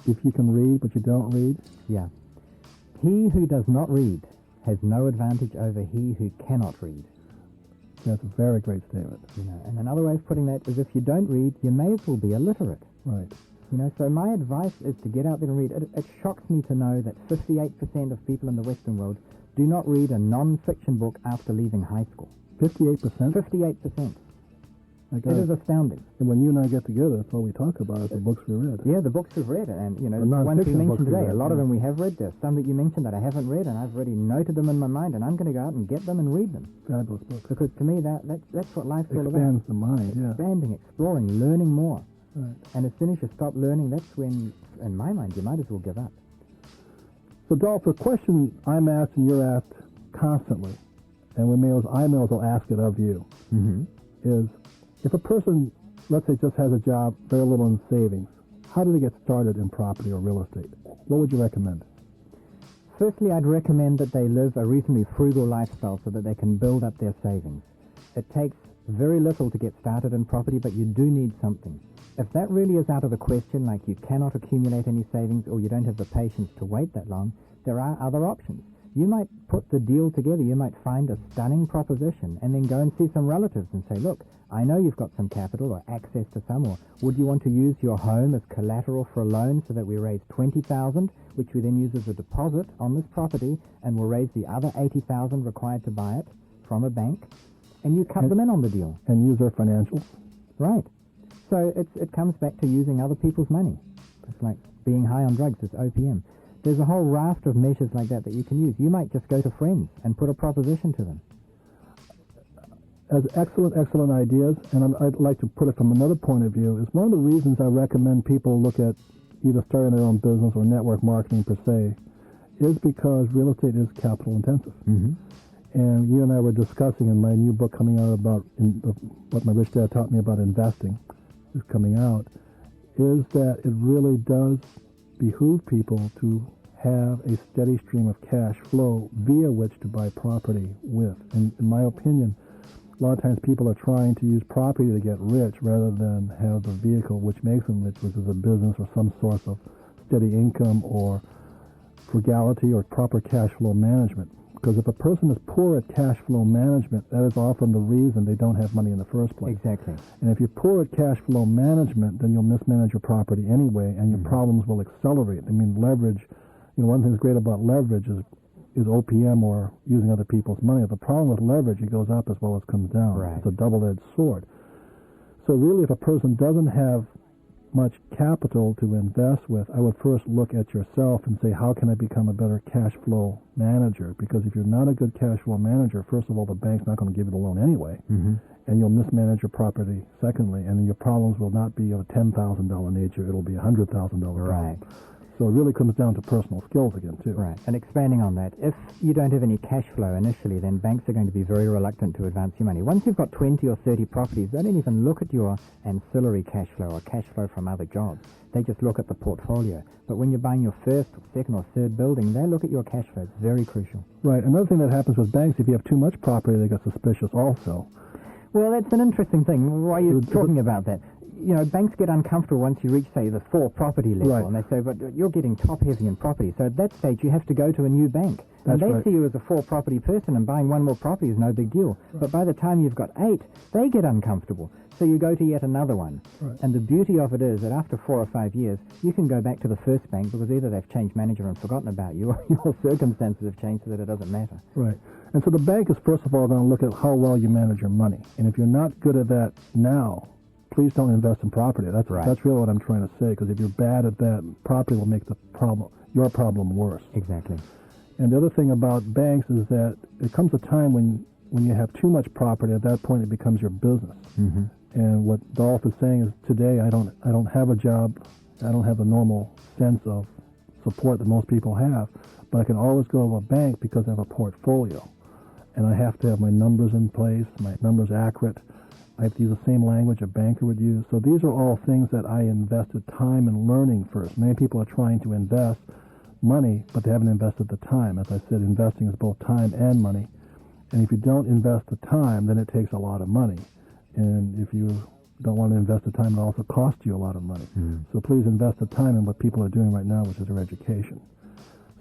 if you can read but you don't read? Yeah. He who does not read has no advantage over he who cannot read. That's a very great statement. You know, and another way of putting that is if you don't read, you may as well be illiterate. Right. You know, so my advice is to get out there and read. It shocks me to know that 58% of people in the Western world do not read a non-fiction book after leaving high school. 58%? 58%. It is astounding. And when you and I get together, that's all we talk about is the books we read. Yeah, the books we've read. And, you know, the ones you mentioned today, a lot of them we have read. There's some that you mentioned that I haven't read, and I've already noted them in my mind, and I'm going to go out and get them and read them. Fabulous books. Because to me, that's what life's all about. Expands the mind, yeah. Expanding, exploring, learning more. Right. And as soon as you stop learning, that's when, in my mind, you might as well give up. So, Dolph, a question I'm asked and you're asked constantly, and I may as well ask it of you, is if a person, let's say, just has a job, very little in savings, how do they get started in property or real estate? what would you recommend? Firstly, I'd recommend that they live a reasonably frugal lifestyle so that they can build up their savings. It takes very little to get started in property, but you do need something. If that really is out of the question, like you cannot accumulate any savings or you don't have the patience to wait that long, there are other options. You might put the deal together. You might find a stunning proposition and then go and see some relatives and say, look, I know you've got some capital or access to some, or would you want to use your home as collateral for a loan so that we raise $20,000, which we then use as a deposit on this property, and we'll raise the other $80,000 required to buy it from a bank, and you cut them in on the deal. And use their financials? Right. So it comes back to using other people's money. It's like being high on drugs. It's OPM. There's a whole raft of measures like that you can use. You might just go to friends and put a proposition to them. As excellent ideas, and I'd like to put it from another point of view, is one of the reasons I recommend people look at either starting their own business or network marketing per se, is because real estate is capital intensive. Mm-hmm. And you and I were discussing in my new book coming out about what my rich dad taught me about investing is coming out, is that it really does behoove people to have a steady stream of cash flow via which to buy property with. And in my opinion, a lot of times people are trying to use property to get rich rather than have the vehicle which makes them rich, which is a business or some source of steady income or frugality or proper cash flow management. Because if a person is poor at cash flow management, that is often the reason they don't have money in the first place. Exactly. And if you're poor at cash flow management, then you'll mismanage your property anyway, and your problems will accelerate. I mean, leverage, one thing that's great about leverage is OPM, or using other people's money. The problem with leverage, it goes up as well as comes down. Right. It's a double-edged sword. So really, if a person doesn't have much capital to invest with, I would first look at yourself and say, how can I become a better cash flow manager? Because if you're not a good cash flow manager, first of all, the bank's not going to give you the loan anyway, and you'll mismanage your property, secondly, and your problems will not be of a $10,000 nature, it'll be a $100,000 problem. Right. So it really comes down to personal skills again, too. Right. And expanding on that, if you don't have any cash flow initially, then banks are going to be very reluctant to advance your money. Once you've got 20 or 30 properties, they don't even look at your ancillary cash flow or cash flow from other jobs. They just look at the portfolio. But when you're buying your first, or second, or third building, they look at your cash flow. It's very crucial. Right. Another thing that happens with banks, if you have too much property, they get suspicious also. Well, that's an interesting thing. Why are you talking about that? Banks get uncomfortable once you reach, say, the 4 property level, right. And they say, but you're getting top-heavy in property. So at that stage, you have to go to a new bank. And they see you as a 4-property person, and buying one more property is no big deal. Right. But by the time you've got 8, they get uncomfortable. So you go to yet another one. Right. And the beauty of it is that after 4 or 5 years, you can go back to the first bank because either they've changed manager and forgotten about you, or your circumstances have changed so that it doesn't matter. Right. And so the bank is, first of all, going to look at how well you manage your money. And if you're not good at that now, please don't invest in property. That's right. That's really what I'm trying to say, because if you're bad at that, property will make your problem worse. Exactly. And the other thing about banks is that there comes a time when you have too much property. At that point, it becomes your business. Mm-hmm. And what Dolph is saying is, today I don't have a job. I don't have the normal sense of support that most people have, but I can always go to a bank because I have a portfolio, and I have to have my numbers in place, my numbers accurate. I have to use the same language a banker would use. So these are all things that I invested time in learning first. Many people are trying to invest money, but they haven't invested the time. As I said, investing is both time and money. And if you don't invest the time, then it takes a lot of money. And if you don't want to invest the time, it also costs you a lot of money. So please invest the time in what people are doing right now, which is their education.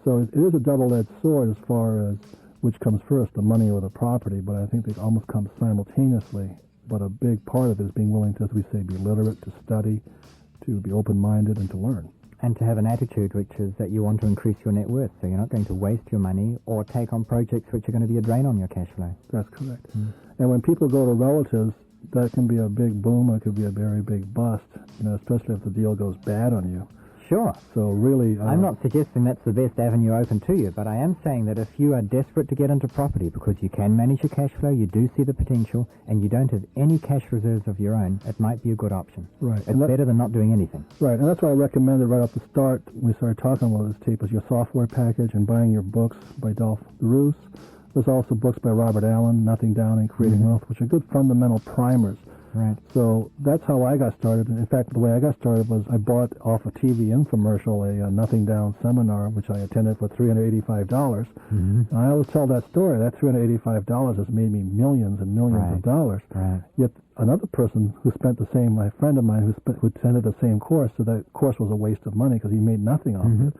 So it is a double-edged sword as far as which comes first, the money or the property, but I think they almost come simultaneously. But a big part of it is being willing to, as we say, be literate, to study, to be open-minded, and to learn. And to have an attitude which is that you want to increase your net worth, so you're not going to waste your money or take on projects which are going to be a drain on your cash flow. That's correct. And when people go to relatives, that can be a big boom, or it could be a very big bust, especially if the deal goes bad on you. Sure. So really... I'm not suggesting that's the best avenue open to you, but I am saying that if you are desperate to get into property because you can manage your cash flow, you do see the potential, and you don't have any cash reserves of your own, it might be a good option. Right. It's better than not doing anything. Right, and that's why I recommended right off the start, when we started talking about this tape, is your software package and buying your books by Dolph DeRoos. There's also books by Robert Allen, Nothing Down and Creating Wealth, which are good fundamental primers. Right. So that's how I got started. In fact, the way I got started was I bought off a TV infomercial a Nothing Down seminar, which I attended for $385. Mm-hmm. And I always tell that story. That $385 has made me millions and millions of dollars. Right. Yet another person who spent the same, my friend of mine who attended the same course, so that course was a waste of money because he made nothing off Mm-hmm. it.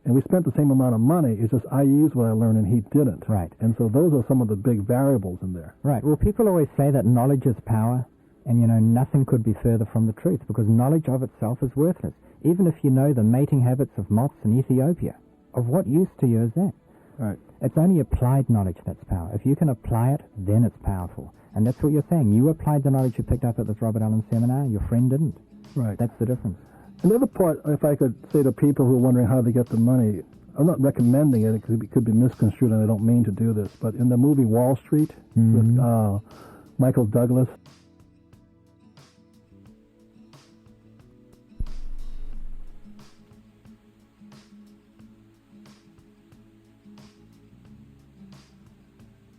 And we spent the same amount of money. It's just I used what I learned and he didn't. Right. And so those are some of the big variables in there. Right. Well, people always say that knowledge is power, and, nothing could be further from the truth, because knowledge of itself is worthless. Even if you know the mating habits of moths in Ethiopia, of what use to you is that? Right. It's only applied knowledge that's power. If you can apply it, then it's powerful. And that's what you're saying. You applied the knowledge you picked up at this Robert Allen seminar. Your friend didn't. Right. That's the difference. Another part, if I could say to people who are wondering how they get the money, I'm not recommending it. It could be misconstrued, and I don't mean to do this. But in the movie Wall Street with Michael Douglas,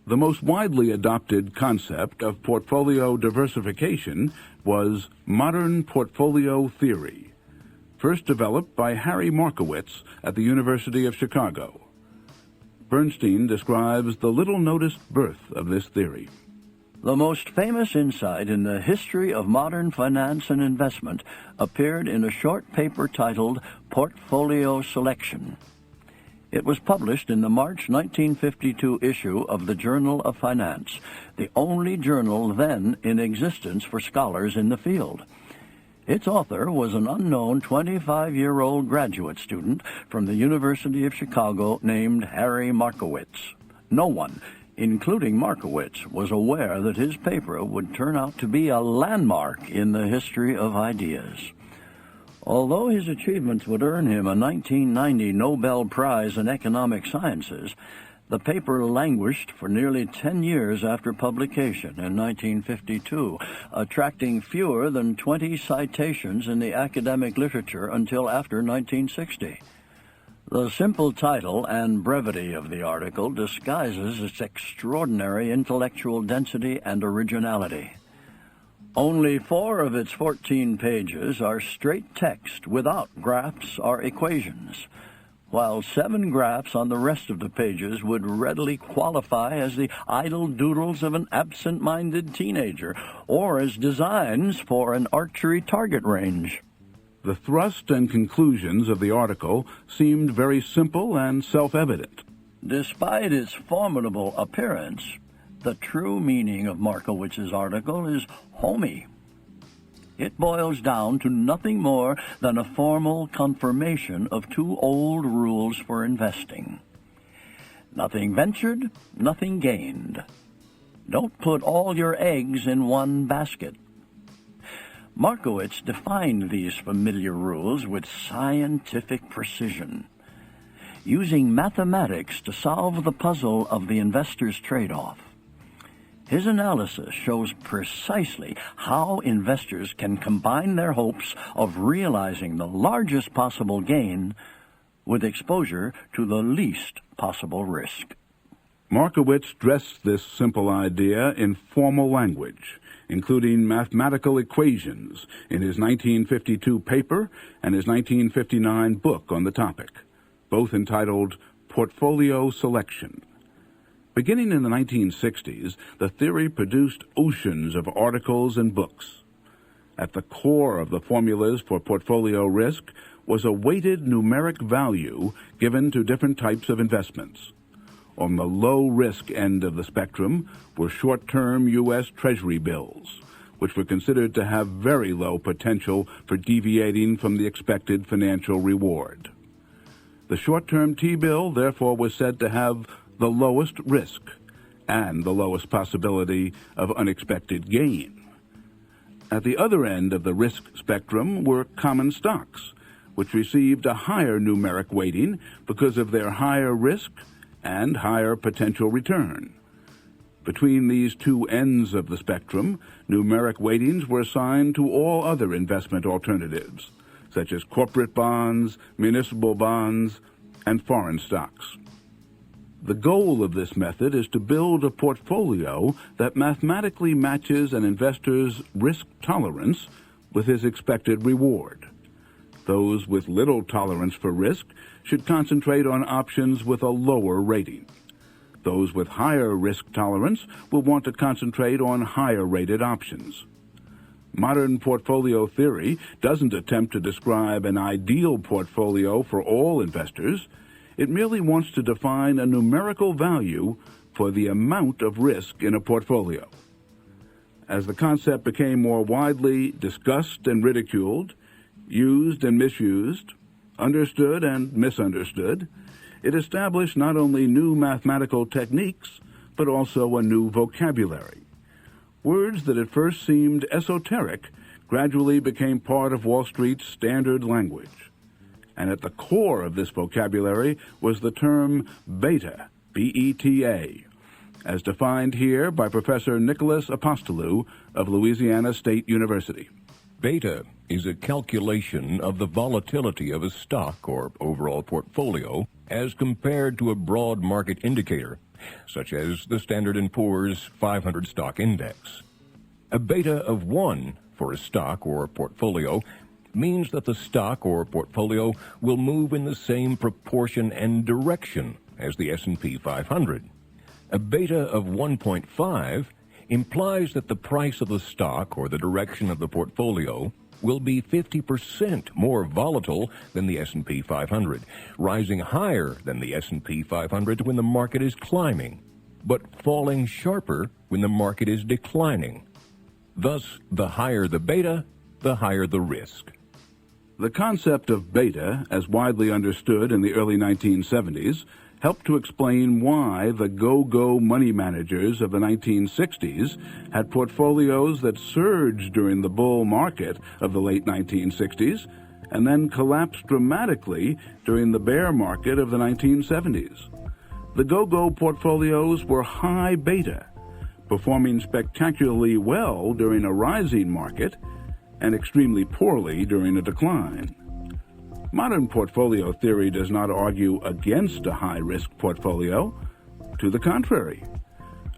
The most widely adopted concept of portfolio diversification was modern portfolio theory, first developed by Harry Markowitz at the University of Chicago. Bernstein describes the little-noticed birth of this theory. The most famous insight in the history of modern finance and investment appeared in a short paper titled Portfolio Selection. It was published in the March 1952 issue of the Journal of Finance, the only journal then in existence for scholars in the field. Its author was an unknown 25-year-old graduate student from the University of Chicago named Harry Markowitz. No one, including Markowitz, was aware that his paper would turn out to be a landmark in the history of ideas. Although his achievements would earn him a 1990 Nobel Prize in Economic Sciences, the paper languished for nearly 10 years after publication in 1952, attracting fewer than 20 citations in the academic literature until after 1960. The simple title and brevity of the article disguises its extraordinary intellectual density and originality. Only 4 of its 14 pages are straight text without graphs or equations, while 7 graphs on the rest of the pages would readily qualify as the idle doodles of an absent-minded teenager or as designs for an archery target range. The thrust and conclusions of the article seemed very simple and self-evident. Despite its formidable appearance, the true meaning of Markowitz's article is homey. It boils down to nothing more than a formal confirmation of 2 old rules for investing. Nothing ventured, nothing gained. Don't put all your eggs in one basket. Markowitz defined these familiar rules with scientific precision, using mathematics to solve the puzzle of the investor's trade-off. His analysis shows precisely how investors can combine their hopes of realizing the largest possible gain with exposure to the least possible risk. Markowitz dressed this simple idea in formal language, including mathematical equations, in his 1952 paper and his 1959 book on the topic, both entitled Portfolio Selection. Beginning in the 1960s, the theory produced oceans of articles and books. At the core of the formulas for portfolio risk was a weighted numeric value given to different types of investments. On the low-risk end of the spectrum were short-term U.S. Treasury bills, which were considered to have very low potential for deviating from the expected financial reward. The short-term T-bill, therefore, was said to have the lowest risk and the lowest possibility of unexpected gain. At the other end of the risk spectrum were common stocks, which received a higher numeric weighting because of their higher risk and higher potential return. Between these 2 ends of the spectrum, numeric weightings were assigned to all other investment alternatives, such as corporate bonds, municipal bonds, and foreign stocks. The goal of this method is to build a portfolio that mathematically matches an investor's risk tolerance with his expected reward. Those with little tolerance for risk should concentrate on options with a lower rating. Those with higher risk tolerance will want to concentrate on higher-rated options. Modern portfolio theory doesn't attempt to describe an ideal portfolio for all investors. It merely wants to define a numerical value for the amount of risk in a portfolio. As the concept became more widely discussed and ridiculed, used and misused, understood and misunderstood, it established not only new mathematical techniques, but also a new vocabulary. Words that at first seemed esoteric gradually became part of Wall Street's standard language. And at the core of this vocabulary was the term beta, B-E-T-A, as defined here by Professor Nicholas Apostolou of Louisiana State University. Beta is a calculation of the volatility of a stock or overall portfolio as compared to a broad market indicator, such as the Standard & Poor's 500 stock index. A beta of 1 for a stock or portfolio means that the stock or portfolio will move in the same proportion and direction as the S&P 500. A beta of 1.5 implies that the price of the stock or the direction of the portfolio will be 50% more volatile than the S&P 500, rising higher than the S&P 500 when the market is climbing, but falling sharper when the market is declining. Thus, the higher the beta, the higher the risk. The concept of beta, as widely understood in the early 1970s, helped to explain why the go-go money managers of the 1960s had portfolios that surged during the bull market of the late 1960s and then collapsed dramatically during the bear market of the 1970s. The go-go portfolios were high beta, performing spectacularly well during a rising market and extremely poorly during a decline. Modern portfolio theory does not argue against a high-risk portfolio. To the contrary.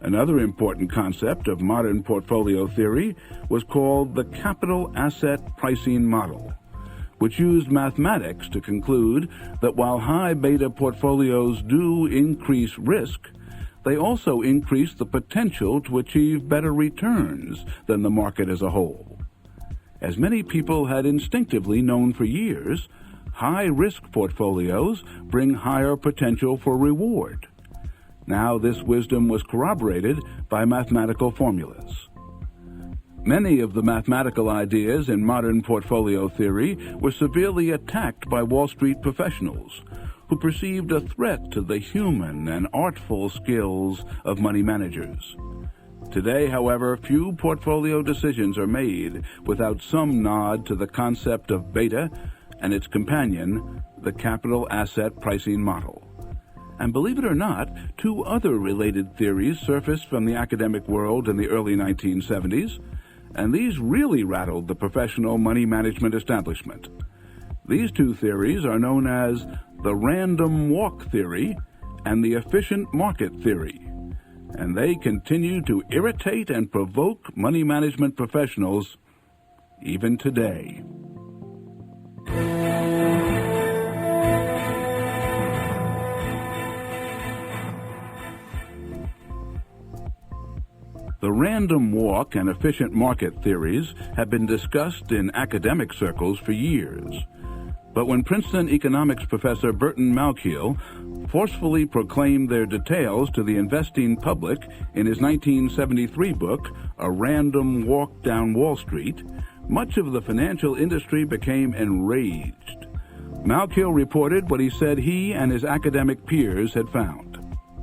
Another important concept of modern portfolio theory was called the capital asset pricing model, which used mathematics to conclude that while high beta portfolios do increase risk, they also increase the potential to achieve better returns than the market as a whole. As many people had instinctively known for years, high-risk portfolios bring higher potential for reward. Now this wisdom was corroborated by mathematical formulas. Many of the mathematical ideas in modern portfolio theory were severely attacked by Wall Street professionals who perceived a threat to the human and artful skills of money managers. Today, however, few portfolio decisions are made without some nod to the concept of beta and its companion, the capital asset pricing model. And believe it or not, two other related theories surfaced from the academic world in the early 1970s, and these really rattled the professional money management establishment. These two theories are known as the random walk theory and the efficient market theory, and they continue to irritate and provoke money management professionals even today. The random walk and efficient market theories have been discussed in academic circles for years. But when Princeton economics professor Burton Malkiel forcefully proclaimed their details to the investing public in his 1973 book, A Random Walk Down Wall Street, much of the financial industry became enraged. Malkiel reported what he said he and his academic peers had found.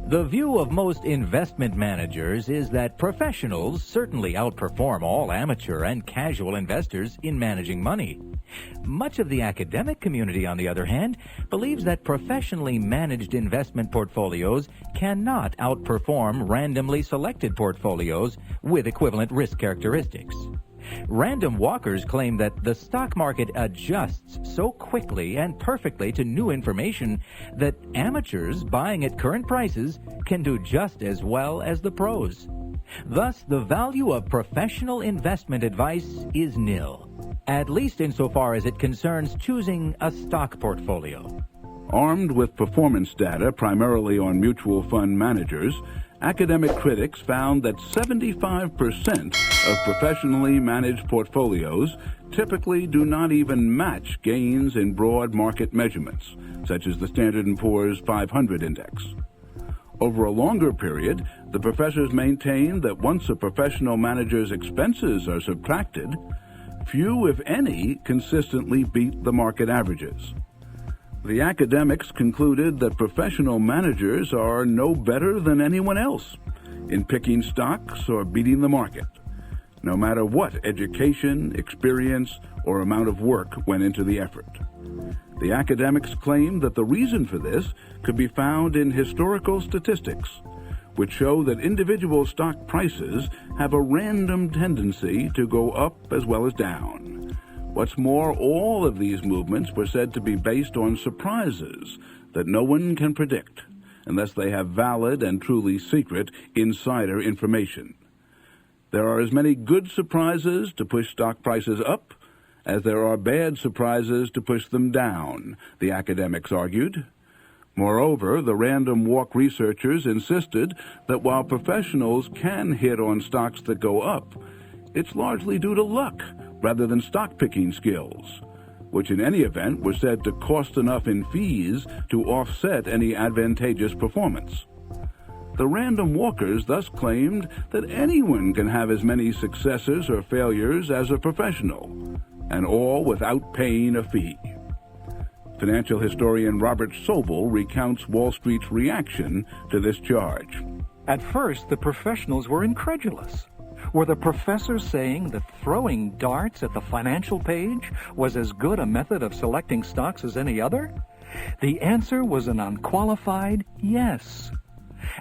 The view of most investment managers is that professionals certainly outperform all amateur and casual investors in managing money. Much of the academic community, on the other hand, believes that professionally managed investment portfolios cannot outperform randomly selected portfolios with equivalent risk characteristics. Random walkers claim that the stock market adjusts so quickly and perfectly to new information that amateurs buying at current prices can do just as well as the pros. Thus, the value of professional investment advice is nil, at least insofar as it concerns choosing a stock portfolio. Armed with performance data primarily on mutual fund managers, academic critics found that 75% of professionally managed portfolios typically do not even match gains in broad market measurements, such as the Standard & Poor's 500 index. Over a longer period, the professors maintained that once a professional manager's expenses are subtracted, few, if any, consistently beat the market averages. The academics concluded that professional managers are no better than anyone else in picking stocks or beating the market, no matter what education, experience, or amount of work went into the effort. The academics claimed that the reason for this could be found in historical statistics, which show that individual stock prices have a random tendency to go up as well as down. What's more, all of these movements were said to be based on surprises that no one can predict unless they have valid and truly secret insider information. There are as many good surprises to push stock prices up as there are bad surprises to push them down, the academics argued. Moreover, the random walk researchers insisted that while professionals can hit on stocks that go up, it's largely due to luck rather than stock-picking skills, which in any event were said to cost enough in fees to offset any advantageous performance. The random walkers thus claimed that anyone can have as many successes or failures as a professional, and all without paying a fee. Financial historian Robert Sobel recounts Wall Street's reaction to this charge. At first, the professionals were incredulous. Were the professors saying that throwing darts at the financial page was as good a method of selecting stocks as any other? The answer was an unqualified yes,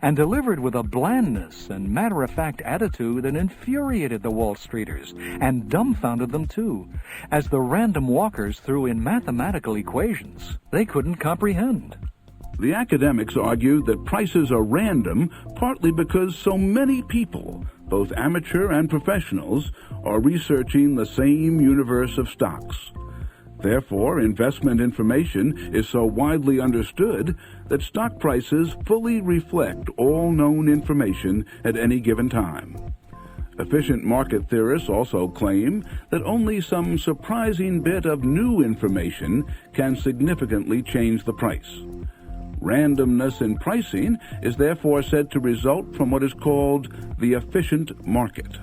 and delivered with a blandness and matter-of-fact attitude that infuriated the Wall Streeters and dumbfounded them too, as the random walkers threw in mathematical equations they couldn't comprehend. The academics argued that prices are random partly because so many people, both amateur and professionals, are researching the same universe of stocks. Therefore, investment information is so widely understood that stock prices fully reflect all known information at any given time. Efficient market theorists also claim that only some surprising bit of new information can significantly change the price. Randomness in pricing is therefore said to result from what is called the efficient market.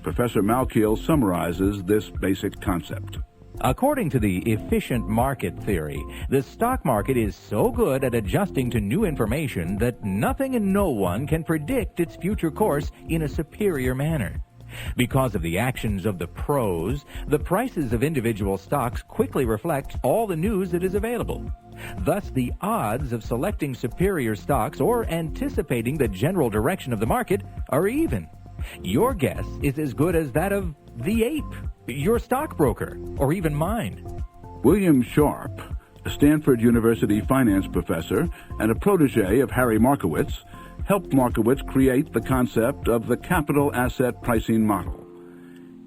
Professor Malkiel summarizes this basic concept. According to the efficient market theory, the stock market is so good at adjusting to new information that nothing and no one can predict its future course in a superior manner. Because of the actions of the pros, the prices of individual stocks quickly reflect all the news that is available. Thus, the odds of selecting superior stocks or anticipating the general direction of the market are even. Your guess is as good as that of the ape, your stockbroker, or even mine. William Sharp, a Stanford University finance professor and a protege of Harry Markowitz, helped Markowitz create the concept of the capital asset pricing model.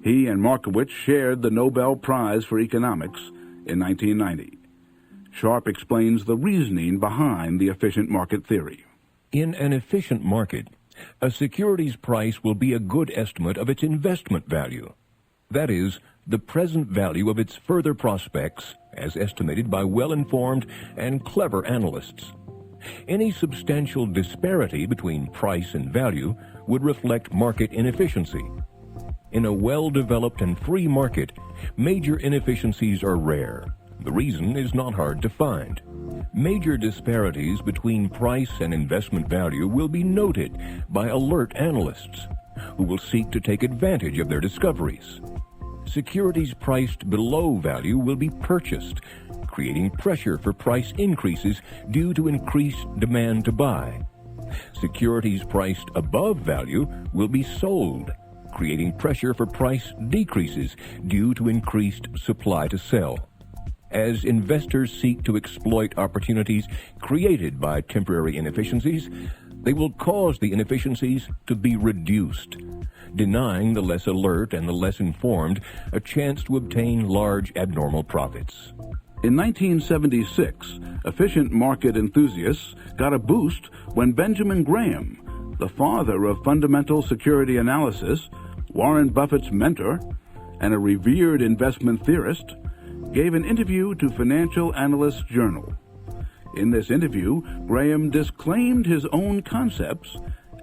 He and Markowitz shared the Nobel Prize for Economics in 1990. Sharp explains the reasoning behind the efficient market theory. In an efficient market, a security's price will be a good estimate of its investment value. That is, the present value of its further prospects as estimated by well-informed and clever analysts. Any substantial disparity between price and value would reflect market inefficiency. In a well-developed and free market, major inefficiencies are rare. The reason is not hard to find. Major disparities between price and investment value will be noted by alert analysts who will seek to take advantage of their discoveries. Securities priced below value will be purchased, creating pressure for price increases due to increased demand to buy. Securities priced above value will be sold, creating pressure for price decreases due to increased supply to sell. As investors seek to exploit opportunities created by temporary inefficiencies, they will cause the inefficiencies to be reduced, denying the less alert and the less informed a chance to obtain large abnormal profits. In 1976, efficient market enthusiasts got a boost when Benjamin Graham, the father of fundamental security analysis, Warren Buffett's mentor, and a revered investment theorist, gave an interview to Financial Analyst Journal. In this interview, Graham disclaimed his own concepts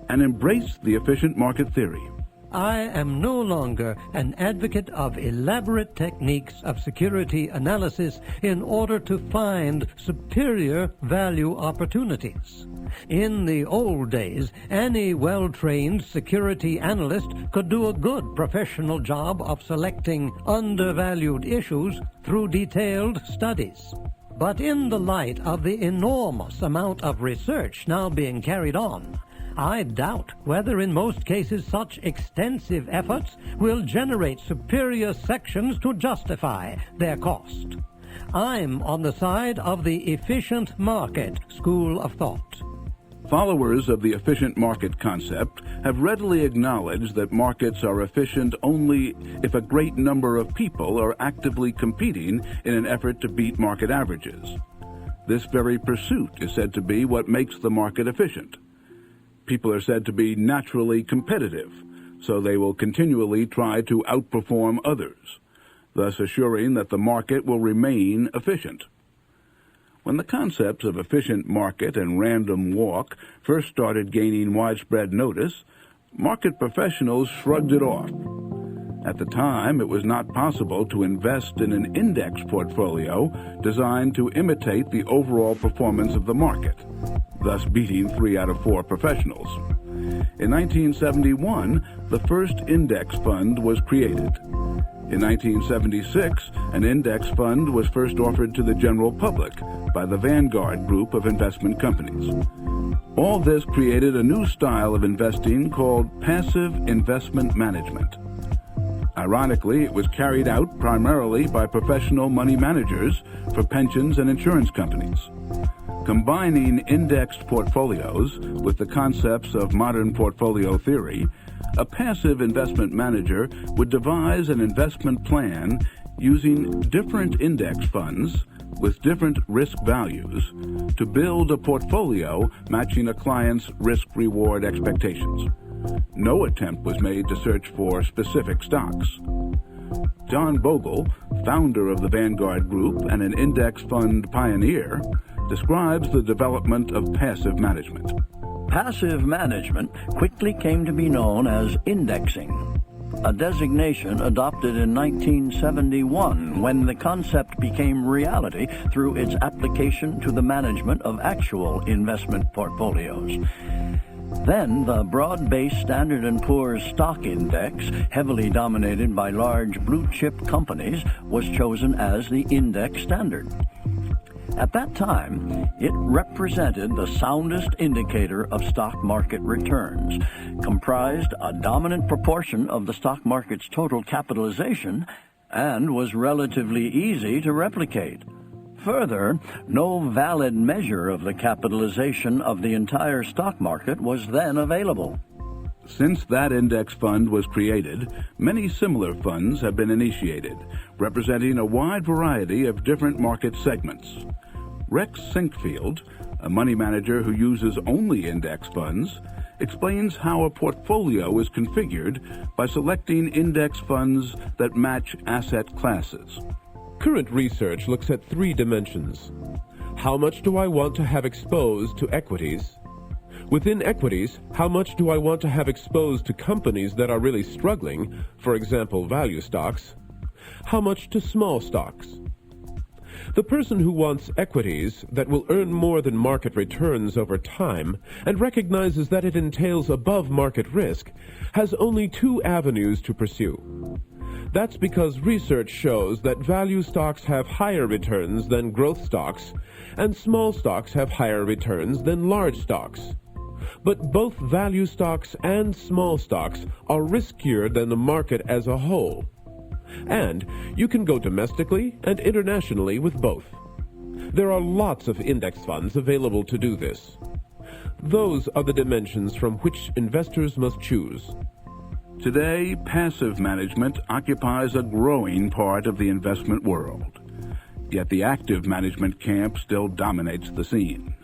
and embraced the efficient market theory. I am no longer an advocate of elaborate techniques of security analysis in order to find superior value opportunities. In the old days, any well-trained security analyst could do a good professional job of selecting undervalued issues through detailed studies. But in the light of the enormous amount of research now being carried on, I doubt whether in most cases such extensive efforts will generate superior sections to justify their cost. I'm on the side of the efficient market school of thought. Followers of the efficient market concept have readily acknowledged that markets are efficient only if a great number of people are actively competing in an effort to beat market averages. This very pursuit is said to be what makes the market efficient. People are said to be naturally competitive, so they will continually try to outperform others, thus assuring that the market will remain efficient. When the concepts of efficient market and random walk first started gaining widespread notice, market professionals shrugged it off. At the time, it was not possible to invest in an index portfolio designed to imitate the overall performance of the market, thus beating 3 out of 4 professionals. In 1971, the first index fund was created. In 1976, an index fund was first offered to the general public by the Vanguard group of investment companies. All this created a new style of investing called passive investment management. Ironically, it was carried out primarily by professional money managers for pensions and insurance companies. Combining indexed portfolios with the concepts of modern portfolio theory, a passive investment manager would devise an investment plan using different index funds with different risk values to build a portfolio matching a client's risk-reward expectations. No attempt was made to search for specific stocks. John Bogle, founder of the Vanguard Group and an index fund pioneer, describes the development of passive management. Passive management quickly came to be known as indexing, a designation adopted in 1971 when the concept became reality through its application to the management of actual investment portfolios. Then the broad-based Standard & Poor's stock index, heavily dominated by large blue-chip companies, was chosen as the index standard. At that time, it represented the soundest indicator of stock market returns, comprised a dominant proportion of the stock market's total capitalization, and was relatively easy to replicate. Further, no valid measure of the capitalization of the entire stock market was then available. Since that index fund was created, many similar funds have been initiated, representing a wide variety of different market segments. Rex Sinkfield, a money manager who uses only index funds, explains how a portfolio is configured by selecting index funds that match asset classes. Current research looks at 3 dimensions. How much do I want to have exposed to equities? Within equities, how much do I want to have exposed to companies that are really struggling, for example, value stocks? How much to small stocks? The person who wants equities that will earn more than market returns over time and recognizes that it entails above market risk has only 2 avenues to pursue. That's because research shows that value stocks have higher returns than growth stocks, and small stocks have higher returns than large stocks. But both value stocks and small stocks are riskier than the market as a whole. And you can go domestically and internationally with both. There are lots of index funds available to do this. Those are the dimensions from which investors must choose. Today, passive management occupies a growing part of the investment world. Yet the active management camp still dominates the scene.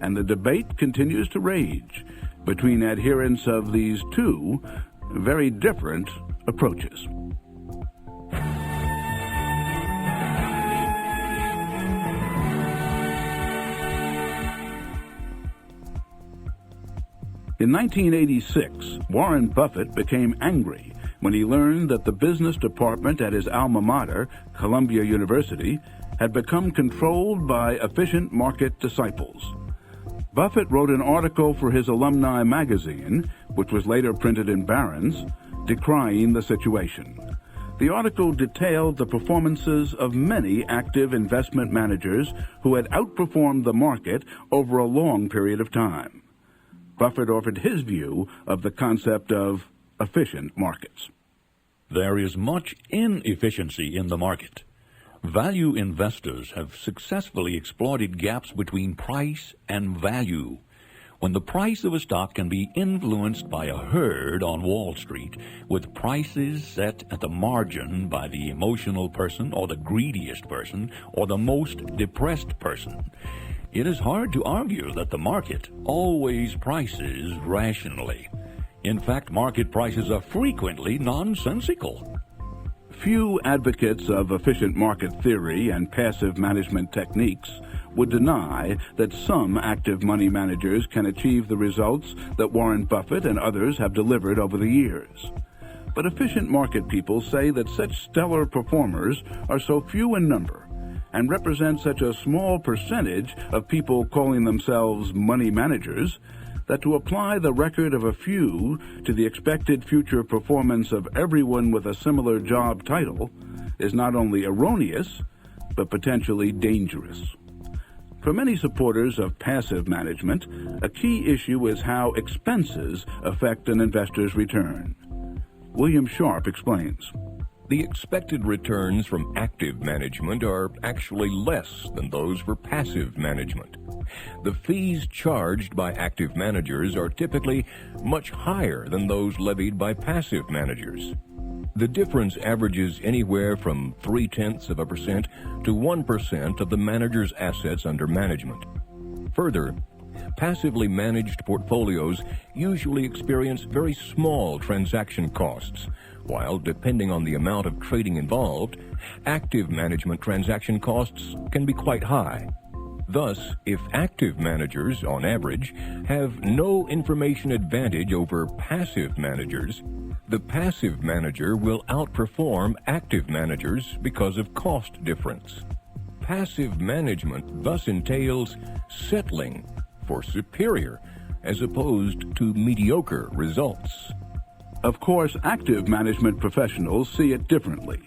And the debate continues to rage between adherents of these two very different approaches. In 1986, Warren Buffett became angry when he learned that the business department at his alma mater, Columbia University, had become controlled by efficient market disciples. Buffett wrote an article for his alumni magazine, which was later printed in Barron's, decrying the situation. The article detailed the performances of many active investment managers who had outperformed the market over a long period of time. Buffett offered his view of the concept of efficient markets. There is much inefficiency in the market. Value investors have successfully exploited gaps between price and value. When the price of a stock can be influenced by a herd on Wall Street, with prices set at the margin by the emotional person or the greediest person or the most depressed person, it is hard to argue that the market always prices rationally. In fact, market prices are frequently nonsensical. Few advocates of efficient market theory and passive management techniques would deny that some active money managers can achieve the results that Warren Buffett and others have delivered over the years. But efficient market people say that such stellar performers are so few in number and represent such a small percentage of people calling themselves money managers that to apply the record of a few to the expected future performance of everyone with a similar job title is not only erroneous, but potentially dangerous. For many supporters of passive management, a key issue is how expenses affect an investor's return. William Sharp explains. The expected returns from active management are actually less than those for passive management. The fees charged by active managers are typically much higher than those levied by passive managers. The difference averages anywhere from 0.3% to 1% of the manager's assets under management. Further, passively managed portfolios usually experience very small transaction costs, while, depending on the amount of trading involved, active management transaction costs can be quite high. Thus, if active managers, on average, have no information advantage over passive managers, the passive manager will outperform active managers because of cost difference. Passive management thus entails settling for superior as opposed to mediocre results. Of course, active management professionals see it differently.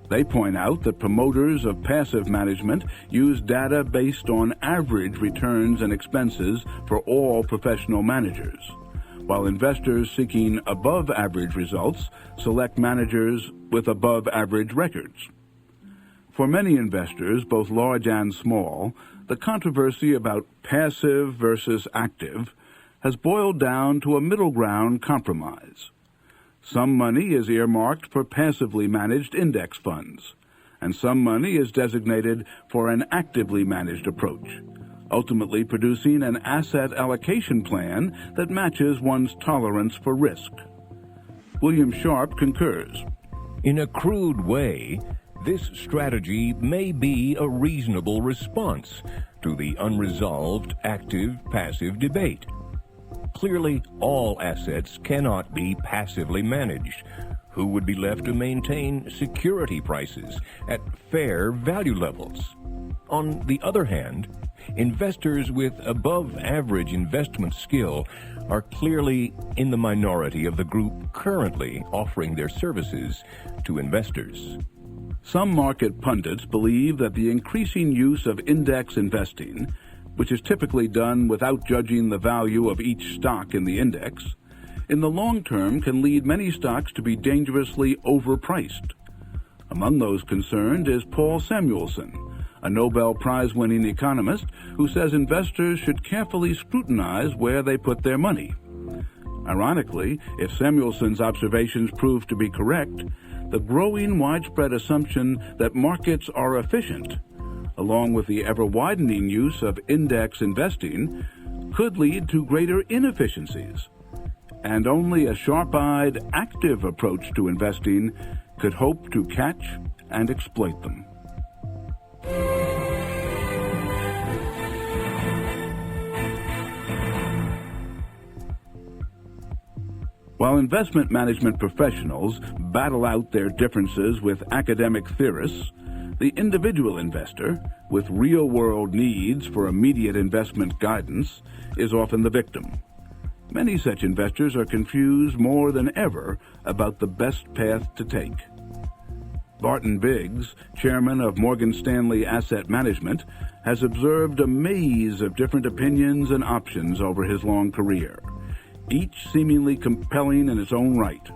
They point out that promoters of passive management use data based on average returns and expenses for all professional managers, while investors seeking above-average results select managers with above-average records. For many investors, both large and small, the controversy about passive versus active has boiled down to a middle ground compromise. Some money is earmarked for passively managed index funds, and some money is designated for an actively managed approach, ultimately producing an asset allocation plan that matches one's tolerance for risk. William Sharp concurs. In a crude way, this strategy may be a reasonable response to the unresolved active-passive debate. Clearly, all assets cannot be passively managed. Who would be left to maintain security prices at fair value levels? On the other hand, investors with above-average investment skill are clearly in the minority of the group currently offering their services to investors. Some market pundits believe that the increasing use of index investing, which is typically done without judging the value of each stock in the index, in the long term can lead many stocks to be dangerously overpriced. Among those concerned is Paul Samuelson, a Nobel Prize-winning economist who says investors should carefully scrutinize where they put their money. Ironically, if Samuelson's observations prove to be correct, the growing widespread assumption that markets are efficient, along with the ever-widening use of index investing, could lead to greater inefficiencies. And only a sharp-eyed, active approach to investing could hope to catch and exploit them. While investment management professionals battle out their differences with academic theorists, the individual investor, with real-world needs for immediate investment guidance, is often the victim. Many such investors are confused more than ever about the best path to take. Barton Biggs, chairman of Morgan Stanley Asset Management, has observed a maze of different opinions and options over his long career, each seemingly compelling in its own right,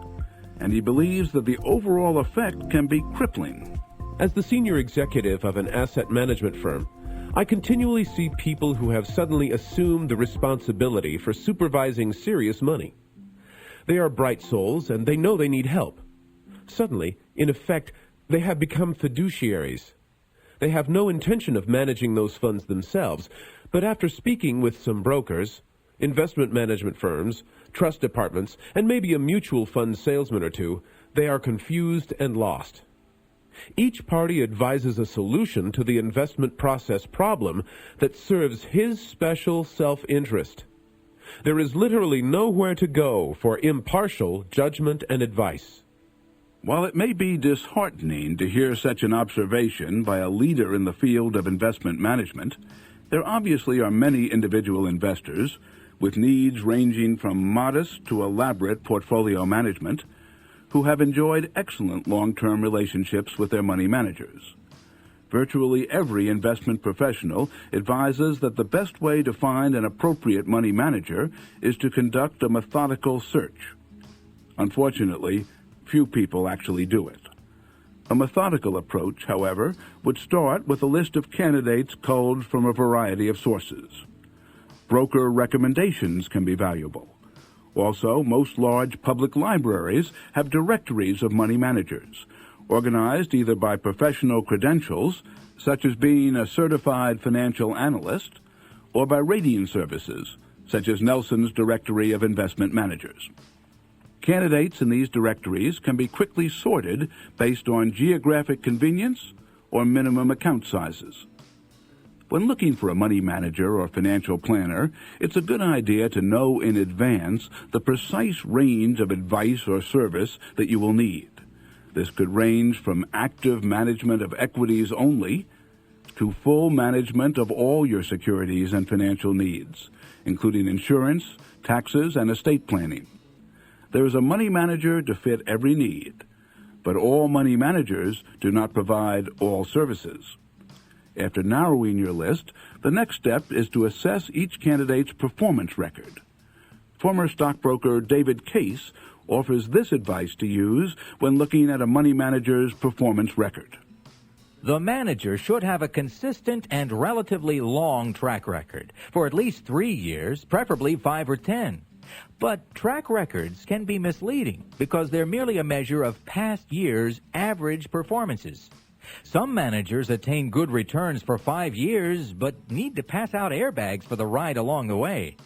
and he believes that the overall effect can be crippling. As the senior executive of an asset management firm, I continually see people who have suddenly assumed the responsibility for supervising serious money. They are bright souls and they know they need help. Suddenly, in effect, they have become fiduciaries. They have no intention of managing those funds themselves, but after speaking with some brokers, investment management firms, trust departments, and maybe a mutual fund salesman or two, they are confused and lost. Each party advises a solution to the investment process problem that serves his special self-interest. There is literally nowhere to go for impartial judgment and advice. While it may be disheartening to hear such an observation by a leader in the field of investment management, there obviously are many individual investors with needs ranging from modest to elaborate portfolio management who have enjoyed excellent long-term relationships with their money managers. Virtually every investment professional advises that the best way to find an appropriate money manager is to conduct a methodical search. Unfortunately, few people actually do it. A methodical approach, however, would start with a list of candidates culled from a variety of sources. Broker recommendations can be valuable. Also, most large public libraries have directories of money managers, organized either by professional credentials, such as being a certified financial analyst, or by rating services, such as Nelson's Directory of Investment Managers. Candidates in these directories can be quickly sorted based on geographic convenience or minimum account sizes. When looking for a money manager or financial planner, it's a good idea to know in advance the precise range of advice or service that you will need. This could range from active management of equities only to full management of all your securities and financial needs, including insurance, taxes, and estate planning. There is a money manager to fit every need, but all money managers do not provide all services. After narrowing your list, the next step is to assess each candidate's performance record. Former stockbroker David Case offers this advice to use when looking at a money manager's performance record. The manager should have a consistent and relatively long track record for at least 3 years, preferably 5 or 10. But track records can be misleading because they're merely a measure of past years' average performances. Some managers attain good returns for 5 years, but need to pass out airbags for the ride along the way.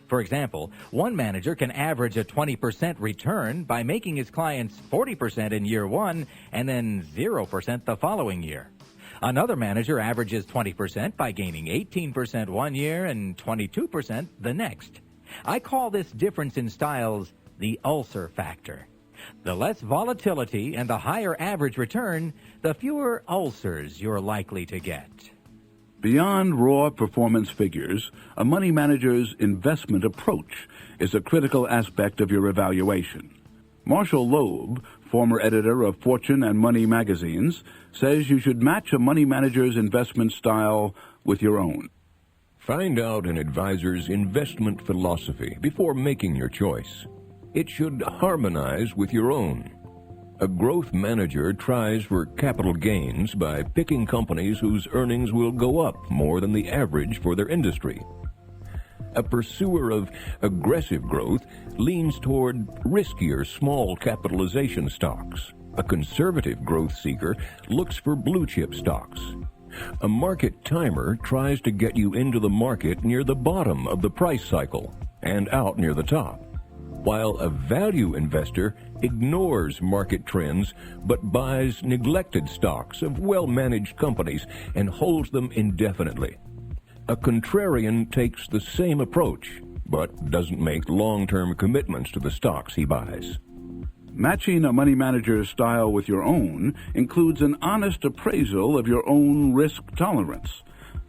For example, one manager can average a 20% return by making his clients 40% in year 1 and then 0% the following year. Another manager averages 20% by gaining 18% one year and 22% the next. I call this difference in styles the ulcer factor. The less volatility and the higher average return, the fewer ulcers you're likely to get. Beyond raw performance figures, a money manager's investment approach is a critical aspect of your evaluation. Marshall Loeb, former editor of Fortune and Money magazines, says you should match a money manager's investment style with your own. Find out an advisor's investment philosophy before making your choice. It should harmonize with your own. A growth manager tries for capital gains by picking companies whose earnings will go up more than the average for their industry. A pursuer of aggressive growth leans toward riskier small capitalization stocks. A conservative growth seeker looks for blue chip stocks. A market timer tries to get you into the market near the bottom of the price cycle and out near the top, while a value investor ignores market trends but buys neglected stocks of well-managed companies and holds them indefinitely. A contrarian takes the same approach, but doesn't make long-term commitments to the stocks he buys. Matching a money manager's style with your own includes an honest appraisal of your own risk tolerance,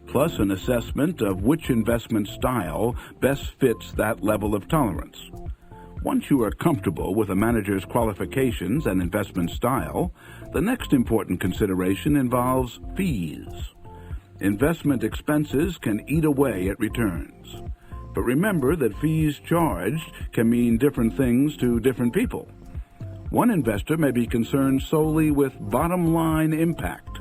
plus an assessment of which investment style best fits that level of tolerance. Once you are comfortable with a manager's qualifications and investment style, the next important consideration involves fees. Investment expenses can eat away at returns. But remember that fees charged can mean different things to different people. One investor may be concerned solely with bottom-line impact.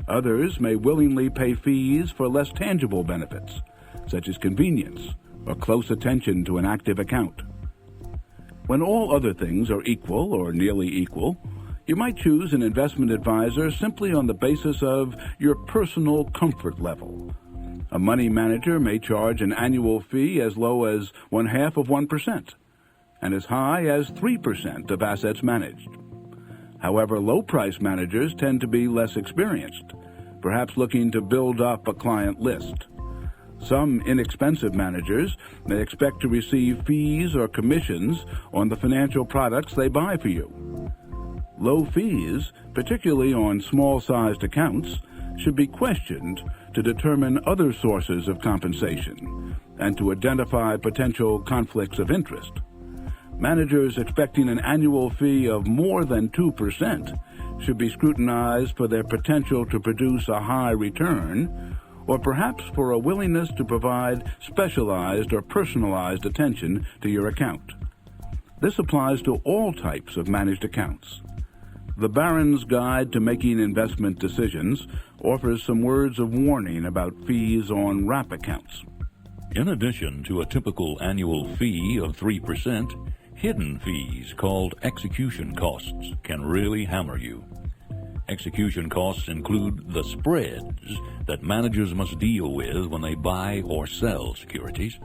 Others may willingly pay fees for less tangible benefits, such as convenience or close attention to an active account. When all other things are equal or nearly equal, you might choose an investment advisor simply on the basis of your personal comfort level. A money manager may charge an annual fee as low as 0.5% and as high as 3% of assets managed. However, low-price managers tend to be less experienced, perhaps looking to build up a client list. Some inexpensive managers may expect to receive fees or commissions on the financial products they buy for you. Low fees, particularly on small-sized accounts, should be questioned to determine other sources of compensation and to identify potential conflicts of interest. Managers expecting an annual fee of more than 2% should be scrutinized for their potential to produce a high return, or perhaps for a willingness to provide specialized or personalized attention to your account. This applies to all types of managed accounts. The Baron's Guide to Making Investment Decisions offers some words of warning about fees on wrap accounts. In addition to a typical annual fee of 3%, hidden fees called execution costs can really hammer you. Execution costs include the spreads that managers must deal with when they buy or sell securities.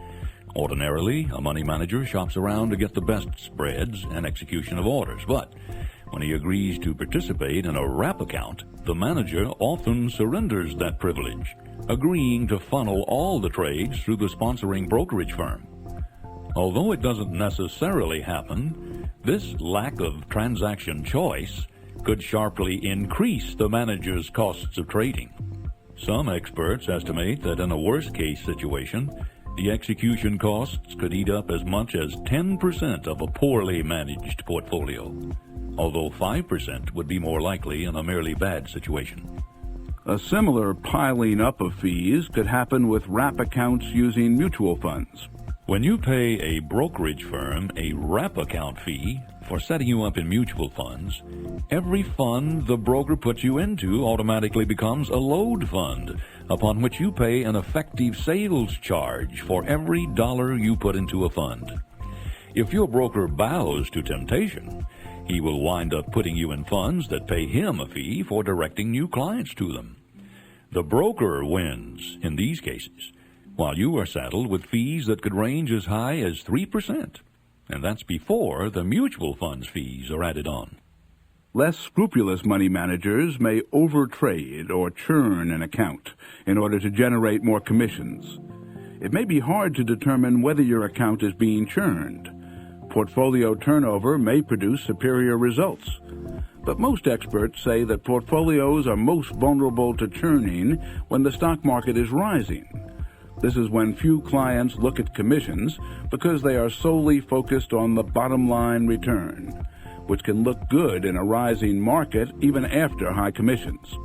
Ordinarily, a money manager shops around to get the best spreads and execution of orders, but when he agrees to participate in a wrap account, the manager often surrenders that privilege, agreeing to funnel all the trades through the sponsoring brokerage firm. Although it doesn't necessarily happen, this lack of transaction choice could sharply increase the manager's costs of trading. Some experts estimate that in a worst-case situation, the execution costs could eat up as much as 10% of a poorly managed portfolio, although 5% would be more likely in a merely bad situation. A similar piling up of fees could happen with wrap accounts using mutual funds. When you pay a brokerage firm a wrap account fee for setting you up in mutual funds, every fund the broker puts you into automatically becomes a load fund, upon which you pay an effective sales charge for every dollar you put into a fund. If your broker bows to temptation, he will wind up putting you in funds that pay him a fee for directing new clients to them. The broker wins in these cases, while you are saddled with fees that could range as high as 3%, and that's before the mutual funds fees are added on. Less scrupulous money managers may overtrade or churn an account in order to generate more commissions. It may be hard to determine whether your account is being churned. Portfolio turnover may produce superior results, but most experts say that portfolios are most vulnerable to churning when the stock market is rising. This is when few clients look at commissions because they are solely focused on the bottom line return, which can look good in a rising market even after high commissions.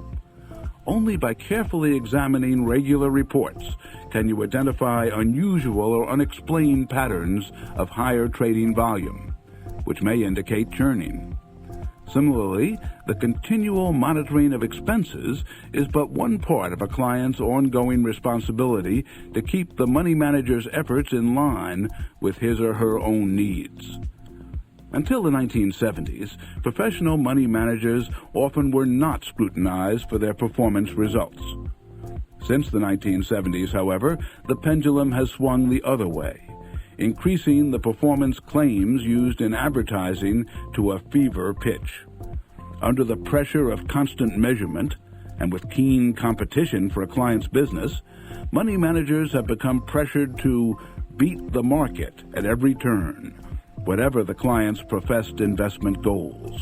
Only by carefully examining regular reports can you identify unusual or unexplained patterns of higher trading volume, which may indicate churning. Similarly, the continual monitoring of expenses is but one part of a client's ongoing responsibility to keep the money manager's efforts in line with his or her own needs. Until the 1970s, professional money managers often were not scrutinized for their performance results. Since the 1970s, however, the pendulum has swung the other way, increasing the performance claims used in advertising to a fever pitch. Under the pressure of constant measurement, and with keen competition for a client's business, money managers have become pressured to beat the market at every turn, whatever the client's professed investment goals.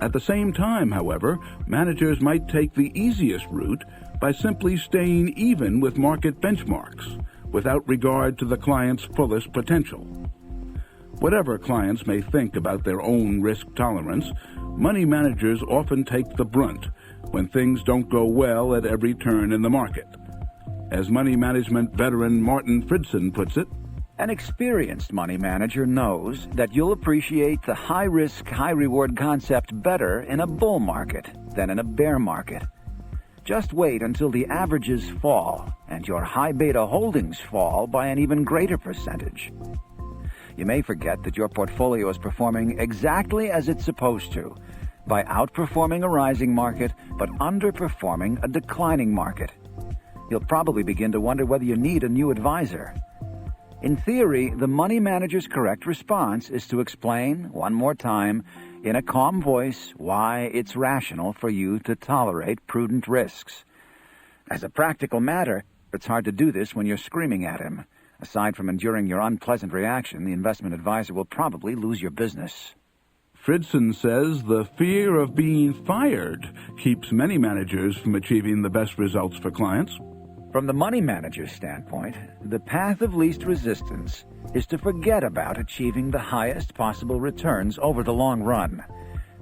At the same time, however, managers might take the easiest route by simply staying even with market benchmarks, without regard to the client's fullest potential. Whatever clients may think about their own risk tolerance, money managers often take the brunt when things don't go well at every turn in the market. As money management veteran Martin Fridson puts it, an experienced money manager knows that you'll appreciate the high-risk, high-reward concept better in a bull market than in a bear market. Just wait until the averages fall and your high-beta holdings fall by an even greater percentage. You may forget that your portfolio is performing exactly as it's supposed to, by outperforming a rising market but underperforming a declining market. You'll probably begin to wonder whether you need a new advisor. In theory, the money manager's correct response is to explain, one more time, in a calm voice, why it's rational for you to tolerate prudent risks. As a practical matter, it's hard to do this when you're screaming at him. Aside from enduring your unpleasant reaction, the investment advisor will probably lose your business. Fridson says the fear of being fired keeps many managers from achieving the best results for clients. From the money manager's standpoint, the path of least resistance is to forget about achieving the highest possible returns over the long run.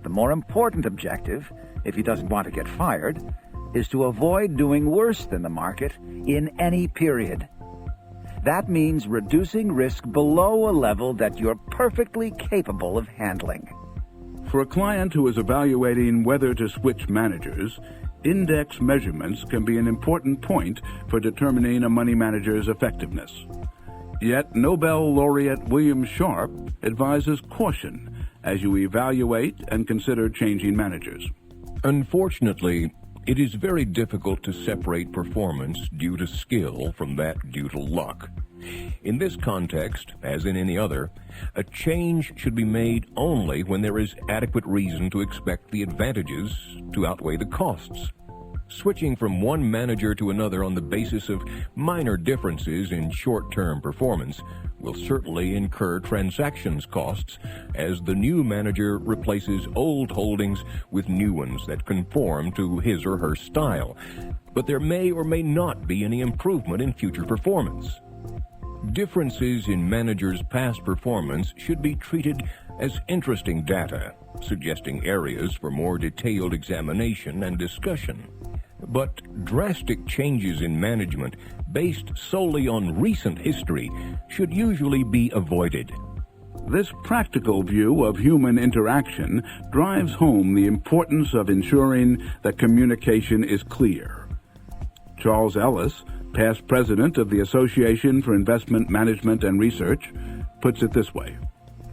The more important objective, if he doesn't want to get fired, is to avoid doing worse than the market in any period. That means reducing risk below a level that you're perfectly capable of handling. For a client who is evaluating whether to switch managers, index measurements can be an important point for determining a money manager's effectiveness. Yet Nobel laureate William Sharpe advises caution as you evaluate and consider changing managers. Unfortunately, it is very difficult to separate performance due to skill from that due to luck. In this context, as in any other, a change should be made only when there is adequate reason to expect the advantages to outweigh the costs. Switching from one manager to another on the basis of minor differences in short-term performance will certainly incur transactions costs as the new manager replaces old holdings with new ones that conform to his or her style. But there may or may not be any improvement in future performance. Differences in managers' past performance should be treated as interesting data, suggesting areas for more detailed examination and discussion. But drastic changes in management based solely on recent history should usually be avoided. This practical view of human interaction drives home the importance of ensuring that communication is clear. Charles Ellis, past president of the Association for Investment Management and Research, puts it this way.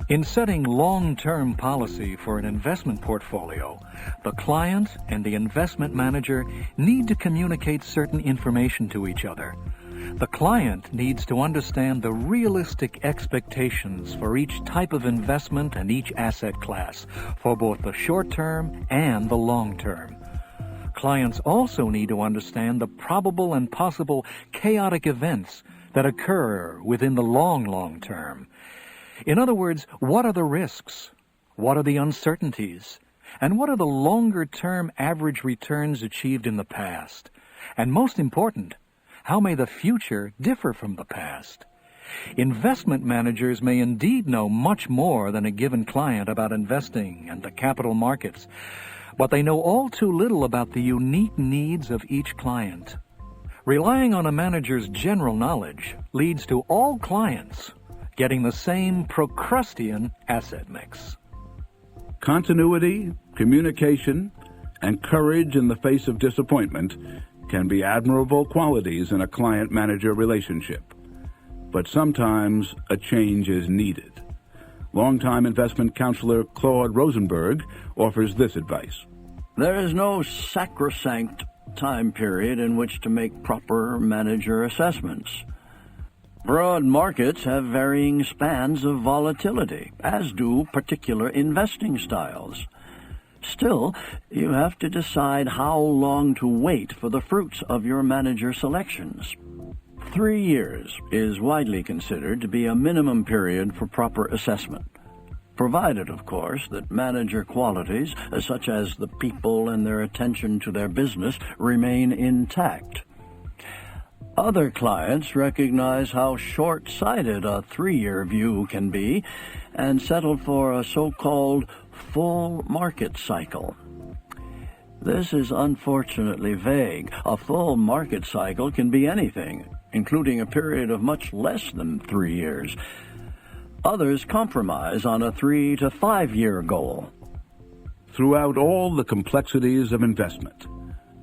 In setting long-term policy for an investment portfolio, the client and the investment manager need to communicate certain information to each other. The client needs to understand the realistic expectations for each type of investment and each asset class, for both the short-term and the long-term. Clients also need to understand the probable and possible chaotic events that occur within the long term. In other words, what are the risks? What are the uncertainties? And what are the longer-term average returns achieved in the past? And most important, how may the future differ from the past? Investment managers may indeed know much more than a given client about investing and the capital markets, but they know all too little about the unique needs of each client. Relying on a manager's general knowledge leads to all clients getting the same Procrustean asset mix. Continuity, communication, and courage in the face of disappointment can be admirable qualities in a client-manager relationship. But sometimes a change is needed. Longtime investment counselor Claude Rosenberg offers this advice. There is no sacrosanct time period in which to make proper manager assessments. Broad markets have varying spans of volatility, as do particular investing styles. Still, you have to decide how long to wait for the fruits of your manager selections. 3 years is widely considered to be a minimum period for proper assessment, provided, of course, that manager qualities, such as the people and their attention to their business, remain intact. Other clients recognize how short-sighted a 3-year view can be and settle for a so-called full market cycle. This is unfortunately vague. A full market cycle can be anything, including a period of much less than 3 years. Others compromise on a 3 to 5 year goal. Throughout all the complexities of investment,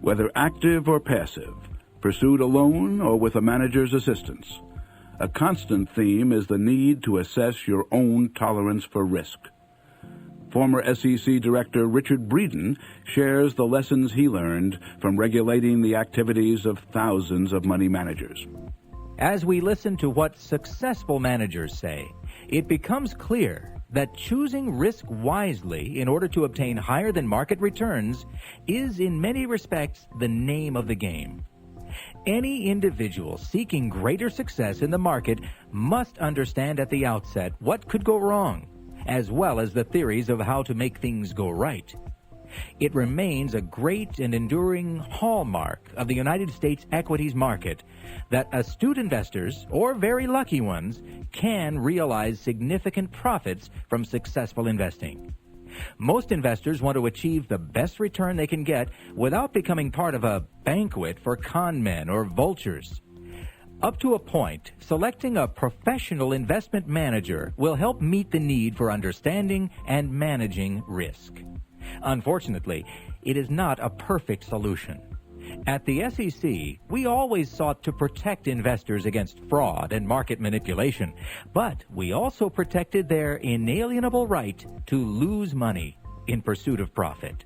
whether active or passive, pursued alone or with a manager's assistance, a constant theme is the need to assess your own tolerance for risk. Former SEC Director Richard Breeden shares the lessons he learned from regulating the activities of thousands of money managers. As we listen to what successful managers say, it becomes clear that choosing risk wisely in order to obtain higher than market returns is in many respects the name of the game. Any individual seeking greater success in the market must understand at the outset what could go wrong, as well as the theories of how to make things go right. It remains a great and enduring hallmark of the United States equities market that astute investors, or very lucky ones, can realize significant profits from successful investing. Most investors want to achieve the best return they can get without becoming part of a banquet for con men or vultures. Up to a point, selecting a professional investment manager will help meet the need for understanding and managing risk. Unfortunately, it is not a perfect solution. At the SEC, we always sought to protect investors against fraud and market manipulation, but we also protected their inalienable right to lose money in pursuit of profit.